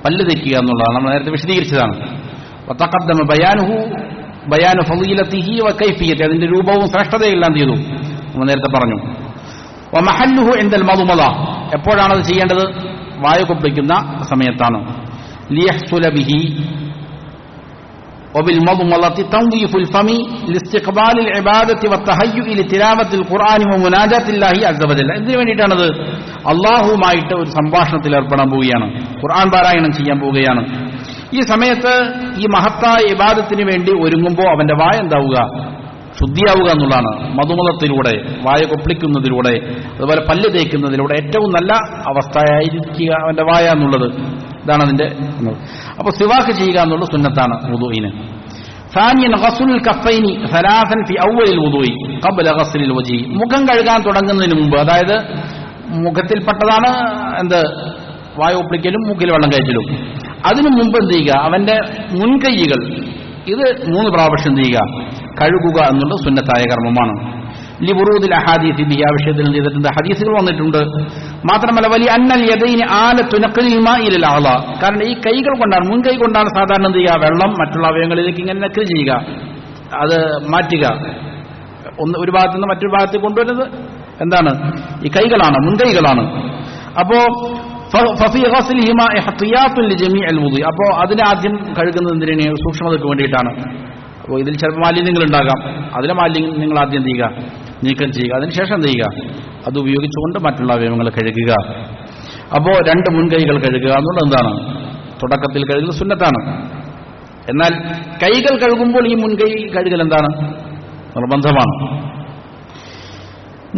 പല്ല് തേക്കുക എന്നുള്ളതാണ്. നമ്മൾ നേരത്തെ വിശദീകരിച്ചതാണ്. വതഖദ്ദമ ബയാനു ഫളീലതിഹി വകൈഫിയതി, അതിന്റെ രൂപവും ശ്രേഷ്ഠതയെല്ലാം എന്ത് ചെയ്തു? നമ്മൾ നേരത്തെ പറഞ്ഞു. വമഹല്ലുഹു ഇൻദൽ മദ്മദ, എപ്പോഴാണത് ചെയ്യേണ്ടത്? വായു കുപ്പിക്കുന്ന സമയത്താണ്. ലിയഹ്സുല ബിഹി وبالمضمضة تنظيف الفم لاستقبال العبادة والتهيؤ لتلاوة القرآن ومناجاة الله عز وجل. ഇതിനു വേണ്ടിയിട്ടാണത്? അള്ളാഹുമായിട്ട് ഒരു സംഭാഷണത്തിൽ ഏർപ്പെടാൻ പോവുകയാണ്, ഖുർആൻ പാരായണം ചെയ്യാൻ പോവുകയാണ്. ഈ സമയത്ത് ഈ മഹത്തായ ഇബാദത്തിന് വേണ്ടി ഒരുങ്ങുമ്പോൾ അവന്റെ വായ എന്താവുക? ശുദ്ധിയാവുക എന്നുള്ളതാണ്. മധുമതത്തിലൂടെ, വായ കൊപ്പിക്കുന്നതിലൂടെ, അതുപോലെ പല്ല് തേക്കുന്നതിലൂടെ ഏറ്റവും നല്ല അവസ്ഥയായിരിക്കുക അവന്റെ വായ എന്നുള്ളത്. ഇതാണ് അതിന്റെ. അപ്പൊ സിവാക്ക് ചെയ്യുക എന്നുള്ള സുന്നത്താണ് വുദൂഇന്. ثانيا غسل الكفين ثلاثا في اول الوضوء قبل غسل الوجه. മുഖം കഴുകാൻ തുടങ്ങുന്നതിന് മുമ്പ്, അതായത് മുഖത്തിൽപ്പെട്ടതാണ് എന്ത്? വായു ഒപ്പിക്കലും മൂക്കിൽ വെള്ളം കയറ്റലും. അതിനു മുമ്പ് എന്ത് ചെയ്യുക? അവന്റെ മുൻകൈകൾ ഇത് 3 പ്രാവശ്യം എന്ത് ചെയ്യുക? കഴുകുക എന്നുള്ള സുന്നത്തായ കർമ്മമാണ്. ലിബുറൂദിൽ അഹാദീസ്, ഈ വിഷയത്തിൽ എന്ത് ചെയ്തിട്ടുണ്ട്? ഹദീസുകൾ വന്നിട്ടുണ്ട്. മാത്രമല്ല വലിയ അന്നൽ യദൈനി ആലത്തു നഖ്ലിൽ മാഇ ഇലൽ അഅള. കാരണം ഈ കൈകൾ കൊണ്ടാണ്, മുൻകൈ കൊണ്ടാണ് സാധാരണ എന്ത് ചെയ്യുക? വെള്ളം മറ്റുള്ള അവയവങ്ങളിലേക്ക് ഇങ്ങനെ നഖ്ൽ ചെയ്യുക, അത് മാറ്റുക. ഒരു ഭാഗത്ത് നിന്ന് മറ്റൊരു ഭാഗത്തേക്ക് കൊണ്ടുവരുന്നത് എന്താണ്? ഈ കൈകളാണ്, മുൻകൈകളാണ്. അപ്പോ ഫഫി ഗസ്ലിഹിമാ ഇഹ്തിയാത്തുൻ ലിജമീഇൽ വുദൂ. അപ്പോൾ അതിനെ ആദ്യം കഴുകുന്നത് എന്തിനാണ്? സൂക്ഷ്മതയ്ക്ക് വേണ്ടിയിട്ടാണ്. അപ്പോൾ ഇതിൽ ചിലപ്പോൾ മാലിന്യങ്ങൾ ഉണ്ടാകാം. അതിലെ മാലിന്യങ്ങൾ ആദ്യം എന്ത് ചെയ്യുക? നീക്കം ചെയ്യുക. അതിനുശേഷം എന്ത് ചെയ്യുക? അത് ഉപയോഗിച്ചുകൊണ്ട് മറ്റുള്ള അവയവങ്ങൾ കഴുകുക. അപ്പോൾ 2 മുൻകൈകൾ കഴുകുക എന്നുള്ളത് എന്താണ്? തുടക്കത്തിൽ കഴുകുന്നത് സുന്നത്താണ്. എന്നാൽ കൈകൾ കഴുകുമ്പോൾ ഈ മുൻകൈ കഴുകൽ എന്താണ്? നിർബന്ധമാണ്.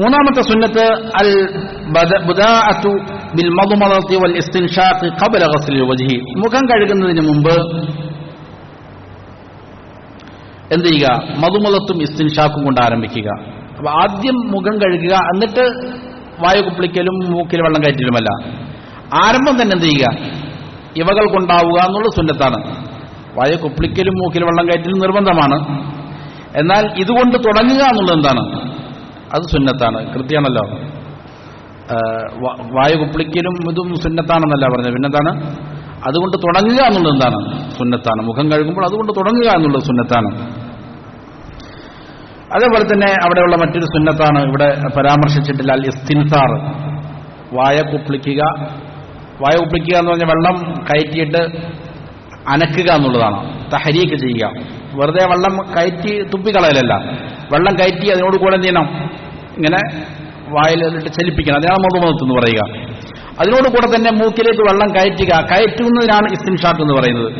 മൂന്നാമത്തെ സുന്നത്ത് അൽ ബദാഅതു ബിൽ മദ്മദതി വൽ ഇസ്തിൻഷാഖ് ഖബ്ല ഗസ്ലിൽ വജ്ഹി. മുഖം കഴുകുന്നതിന് മുമ്പ് എന്ത് ചെയ്യുക? മദ്മദത്തും ഇസ്തിൻഷാഖും കൊണ്ട് ആരംഭിക്കുക. അപ്പൊ ആദ്യം മുഖം കഴുകുക, എന്നിട്ട് വായു കുപ്പിക്കലും മൂക്കിൽ വെള്ളം കയറ്റലുമല്ല. ആരംഭം തന്നെ എന്ത് ചെയ്യുക? ഇവകൾ കൊണ്ടാവുക എന്നുള്ള സുന്നത്താണ്. വായു കുപ്പിക്കലും മൂക്കിൽ വെള്ളം കയറ്റലും നിർബന്ധമാണ്. എന്നാൽ ഇതുകൊണ്ട് തുടങ്ങുക എന്നുള്ളത് എന്താണ്? അത് സുന്നത്താണ്, കൃത്യമാണല്ലോ. വായു കുപ്പിക്കലും ഇതും സുന്നത്താണെന്നല്ല പറഞ്ഞത്. പിന്നെന്താണ്? അതുകൊണ്ട് തുടങ്ങുക എന്നുള്ളത് എന്താണ്? സുന്നത്താണ്. മുഖം കഴുകുമ്പോൾ അതുകൊണ്ട് തുടങ്ങുക എന്നുള്ളത് സുന്നത്താണ്. അതേപോലെ തന്നെ അവിടെയുള്ള മറ്റൊരു സുന്നത്താണ് ഇവിടെ പരാമർശിച്ചിട്ടില്ല, അൽ ഇസ്തിൻസാർ, വായ കുപ്പിളിക്കുക. വായ കുപ്പിളിക്കുക എന്ന് പറഞ്ഞാൽ വെള്ളം കയറ്റിയിട്ട് അനക്കുക എന്നുള്ളതാണ്. തഹരീക്ക് ചെയ്യുക, വെറുതെ വെള്ളം കയറ്റി തുപ്പിക്കളയലല്ല, വെള്ളം കയറ്റി അതിനോട് കൂടെ എന്ത് ചെയ്യണം, ഇങ്ങനെ വായിലിട്ട് ചലിപ്പിക്കണം. അതിനാണ് മധുമത്ത് എന്ന് പറയുക. അതിനോട് കൂടെ തന്നെ മൂക്കിലേക്ക് വെള്ളം കയറ്റുന്നതിനാണ് ഇസ്തിൻഷാഖ് എന്ന് പറയുന്നത്.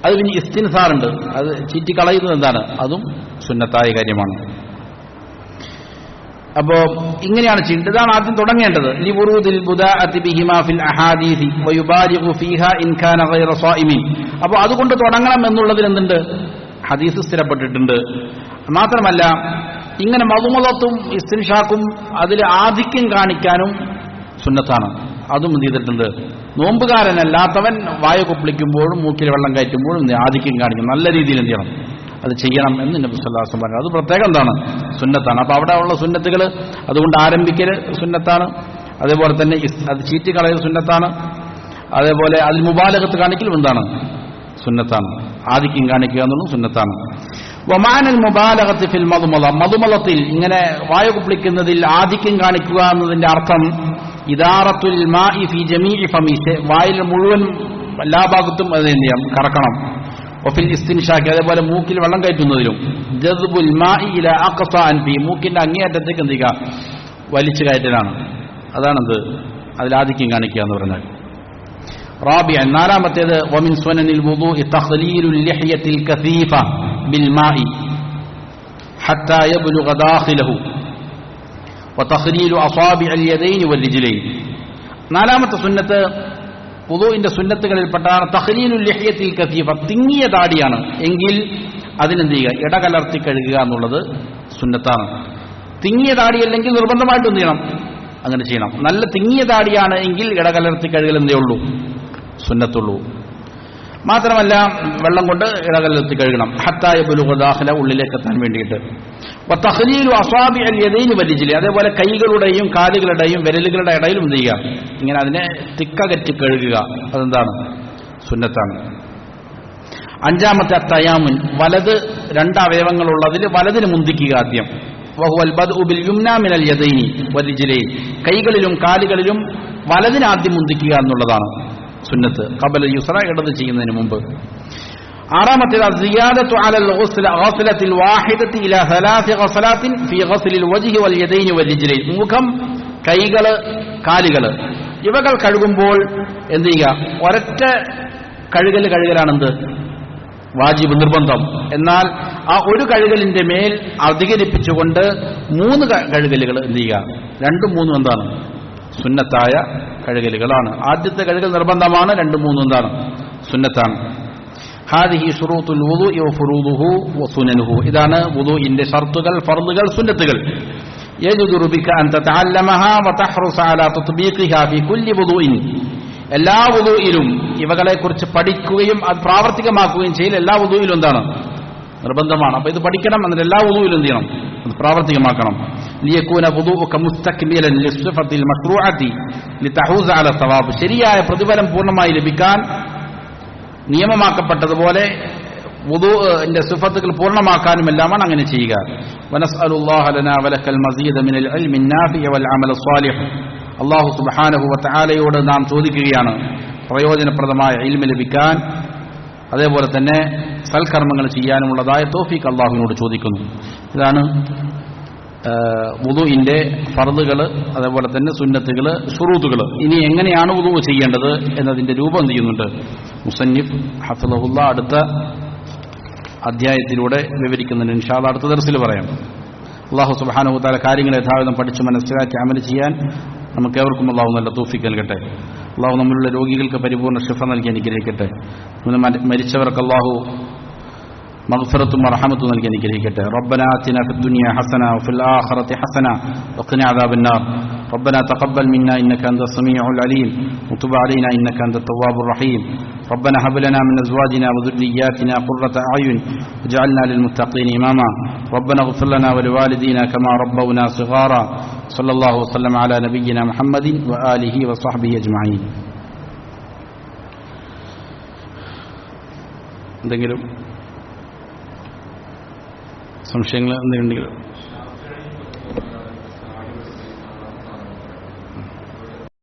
അത് പിന്നെ ഇസ്തിൻസാറുണ്ട്, അത് ചീറ്റിക്കളയുന്നത് എന്താണ്? അതും സുന്നത്തായ കാര്യമാണ്. അപ്പോ ഇങ്ങനെയാണ് ചെയ്യേണ്ടത്. ഇതാണ് ആദ്യം തുടങ്ങേണ്ടത്. അപ്പൊ അതുകൊണ്ട് തുടങ്ങണം എന്നുള്ളതിൽ എന്തുണ്ട്? ഹദീസ് സ്ഥിരപ്പെട്ടിട്ടുണ്ട്. മാത്രമല്ല ഇങ്ങനെ മധുമലത്തും ഇസ്തിൻഷാഖും അതിൽ ആധിക്യം കാണിക്കാനും സുന്നത്താണ്. അതും എന്ത് ചെയ്തിട്ടുണ്ട്? നോമ്പുകാരനല്ലാത്തവൻ വായ കുപ്പിളിക്കുമ്പോഴും മൂക്കിൽ വെള്ളം കയറ്റുമ്പോഴും ആധിക്യം കാണിക്കും. നല്ല രീതിയിൽ എന്ത് ചെയ്യണം? അത് ചെയ്യണം എന്ന് നബി സല്ലല്ലാഹു അലൈഹി വസല്ലം പറഞ്ഞു. അത് പ്രത്യേകം എന്താണ്? സുന്നത്താണ്. അപ്പൊ അവിടെ ഉള്ള സുന്നത്തുകൾ അതുകൊണ്ട് ആരംഭിക്കൽ സുന്നത്താണ്. അതേപോലെ തന്നെ അത് ചീറ്റിക്കളയൽ സുന്നത്താണ്. അതേപോലെ അതിൽ മുബാലഗത്ത് കാണിക്കലും എന്താണ്? സുന്നത്താണ്. ആധിക്യം കാണിക്കുക എന്നുള്ളത് സുന്നത്താണ്. വമാനൽ മുബാലഗത്ത് ഫിൽ മദ്മള, മദ്മളത്തിൽ ഇങ്ങനെ വായ കുപ്പിളിക്കുന്നതിൽ ആധിക്യം കാണിക്കുക എന്നതിന്റെ അർത്ഥം ഇദാറത്തുൽ മാഇ ഫി ജമീഇ ഫമി, വായിൽ മുഴുവൻ എല്ലാ ഭാഗത്തും അത് എന്ത് ചെയ്യാം? കറക്കണം. വഫിൽ ഇസ്തിൻഷാഖ്, അതേപോലെ മൂക്കിൽ വെള്ളം കയറ്റുന്നതിലും ജദ്ബുൽ മാഇ ഇലാ അഖ്സ അൻഫി, മൂക്കിന്റെ അങ്ങേയറ്റത്തേക്ക് എന്ത് ചെയ്യുക? വലിച്ചു കയറ്റലാണ്. അതാണെന്ത്? അതിലാധിക്യം കാണിക്കുക എന്ന് പറഞ്ഞാൽ. റാബിഅൻ, നാലാമത്തേത് വമിൻ സുനനിൽ വുദൂഇ തഖ്ലീലുൽ ലിഹ്യത്തിൽ കസീഫ ബിൽ മാഇ ഹത്താ യബ്ലുഗ ദാഖിലഹു വതഖ്ലീലു അസാബിഅൽ യദൈനി വൽ റിജ്ലൈൻ. നാലാമത്തെ സുന്നത്ത് വുദൂഇന്റെ സുന്നത്തുകളിൽപ്പെട്ടാണ് തഖ്ലീലുൽ ലിഹ്യത്തിൽ കസീഫ, തിങ്ങിയ താടിയാണ് എങ്കിൽ അതിനെന്ത് ചെയ്യുക? ഇടകലർത്തി കഴുകുക എന്നുള്ളത് സുന്നത്താണ്. തിങ്ങിയ താടിയല്ലെങ്കിൽ നിർബന്ധമായിട്ട് എന്ത് ചെയ്യണം? അങ്ങനെ ചെയ്യണം. നല്ല തിങ്ങിയ താടിയാണ് എങ്കിൽ ഇടകലർത്തി കഴുകൽ എന്തേ ഉള്ളൂ? സുന്നത്തുള്ളൂ. മാത്രമല്ല വെള്ളം കൊണ്ട് ഇടകലർത്തി കഴുകണം. ഹത്താ യബ്ലുഗ ദാഖില, ഉള്ളിലേക്ക് എത്താൻ വേണ്ടിയിട്ട്. വതഖ്ലീലു അസാബിഅൽ യദൈനി വൽ റിജ്ലി, അതേപോലെ കൈകളുടെയും കാലുകളുടെയും വിരലുകളുടെ ഇടയിലും എന്ത് ചെയ്യുക? ഇങ്ങനെ അതിനെ തിക്കകറ്റി കഴുകുക. അതെന്താണ്? സുന്നത്താണ്. അഞ്ചാമത്തെ അത്തയാമുൻ, വലത് രണ്ട് അവയവങ്ങളുള്ളതിൽ വലതിന് മുന്തിക്കുക ആദ്യം. വഹുവൽ ബദ്ഉ ബിൽ യുംനാ മിനൽ യദൈനി വൽ റിജ്ലൈൻ, കൈകളിലും കാലുകളിലും വലതിന് ആദ്യം മുന്തിക്കുക എന്നുള്ളതാണ് സുന്നത്ത്. ഖബല യുസ്റ, ഇടത് ചെയ്യുന്നതിന് മുമ്പ്. ആറാമത്തേത് സിയാദത്തു അലൽ ഗസ്ലത്തിൽ വാഹിദത്തി ഇലാ സലാസി ഗസ്ലാത്തിൻ ഫീ ഗസ്ലിൽ വജ്ഹി വൽ യദൈനി വൽ റിജ്ലൈൻ, മുഖം, കൈകള്, കാലുകള് ഇവകൾ കഴുകുമ്പോൾ എന്ത് ചെയ്യുക? ഒരൊറ്റ കഴുകലാണെന്ത്? വാജിബ്, നിർബന്ധം. എന്നാൽ ആ ഒരു കഴുകലിന്റെ മേൽ അധികരിപ്പിച്ചുകൊണ്ട് 3 കഴുകലുകൾ എന്ത് ചെയ്യുക? 2ഉം 3ഉം എന്താണ്? സുന്നത്തായ കഴുകലുകളാണ്. ആദ്യത്തെ കഴുകൽ നിർബന്ധമാണ്, 2ഉം 3ഉം എന്താണ്? സുന്നത്താണ്. ഹാദിഹി ശുറൂത്തുൽ വുദൂഇ വഫുറൂദുഹു വസുനനുഹു, ഇതാണ് വുദൂഇന്റെ ഷർത്തുകൾ, ഫർളുകൾ, സുന്നത്തുകൾ. യജ്ദുറു ബിക അൻ തതഅല്ലമഹാ വതഹ്റുസ അലാ തത്ബീഖിഹാ ഫീ കുല്ലി വുദൂഇൻ, എല്ലാ വുദൂഇലും ഇവകളെക്കുറിച്ച് പഠിക്കുകയും അത് പ്രാവർത്തികമാക്കുകയും ചെയ്യൽ എല്ലാ വുദൂഇലും എന്താണ്? നിർബന്ധമാണ്. അപ്പൊ ഇത് പഠിക്കണം, എന്നിട്ട് എല്ലാ വുദൂഇലും എന്ത് ചെയ്യണം? അത് പ്രാവർത്തികമാക്കണം. ലിയകൂന വുദൂഉക മുസ്തക്മിലൻ ലിസ്ഫത്തിൽ മശ്റൂഅത്തി ലിതഹൂസ അല സവാബ്, ശരിയായ പ്രതിഫലം പൂർണ്ണമായി ലഭിക്കാൻ നിയമമാക്കപ്പെട്ടതുപോലെ വുദൂഇന്റെ സിഫത്തുകൾ പൂർണ്ണമാക്കാനും എല്ലാമാണ് അങ്ങനെ ചെയ്യുക. വനസ്അലുല്ലാഹ ലനാ വലക്കൽ മസീദ മിനൽ ഇൽമി നാഫിഅ വൽ അമൽ സ്വാലിഹ്, അല്ലാഹു സുബ്ഹാനഹു വ തആലയോട് നാം ചോദിക്കുകയാണ് പ്രയോജനപ്രദമായ ഇൽമ ലഭിക്കാൻ, അതേപോലെ തന്നെ സൽക്കർമ്മങ്ങൾ ചെയ്യാനുമുള്ളതായ തൗഫീഖ് അല്ലാഹുവിനോട് ചോദിക്കുന്നു. ഇതാണ് വുദൂഇന്റെ ഫർളുകൾ, അതേപോലെ തന്നെ സുന്നത്തുകൾ, ശുറൂത്തുകൾ. ഇനി എങ്ങനെയാണ് വുദൂ ചെയ്യേണ്ടത് എന്നതിന്റെ രൂപം ചെയ്യുന്നുണ്ട് മുസന്നിഫ് ഹഫിളഹുല്ലാ അടുത്ത അധ്യായത്തിലൂടെ വിവരിക്കുന്നുണ്ട്. ഇൻഷാ അല്ലാഹ് അടുത്ത ദർസിൽ പറയാം. അല്ലാഹു സുബ്ഹാനഹു വ തആല കാര്യങ്ങൾ യഥാവിധം പഠിച്ച് മനസ്സിലാക്കി അമൽ ചെയ്യാൻ നമുക്ക് ഏവർക്കും അല്ലാഹു നല്ല തൗഫീഖ് നൽകട്ടെ. അല്ലാഹു നമ്മളുടെ രോഗികൾക്ക് പരിപൂർണ്ണ ശിഫ നൽകി അനുഗ്രഹിക്കട്ടെ. മരിച്ചവർക്ക് അല്ലാഹു മഗ്ഫിറത്തും റഹ്മത്തും നൽകി അനുഗ്രഹിക്കട്ടെ. റബ്ബനാ ആതിനാ ഫിദ്ദുനിയ ഹസന വഫിൽ ആഖിറതി ഹസന വഖിനാ അദാബന്നാർ. ربنا تقبل منا إنك أنت السميع العليم وتب علينا إنك أنت التواب الرحيم. ربنا هب لنا من أزواجنا وذرياتنا قرة أعين واجعلنا للمتقين إماما. ربنا اغفر لنا ولوالدينا كما ربونا صغارا. صلى الله وسلم على نبينا محمد وآله وصحبه أجمعين. എന്തെങ്കിലും സംശയങ്ങൾ എന്തെങ്കിലും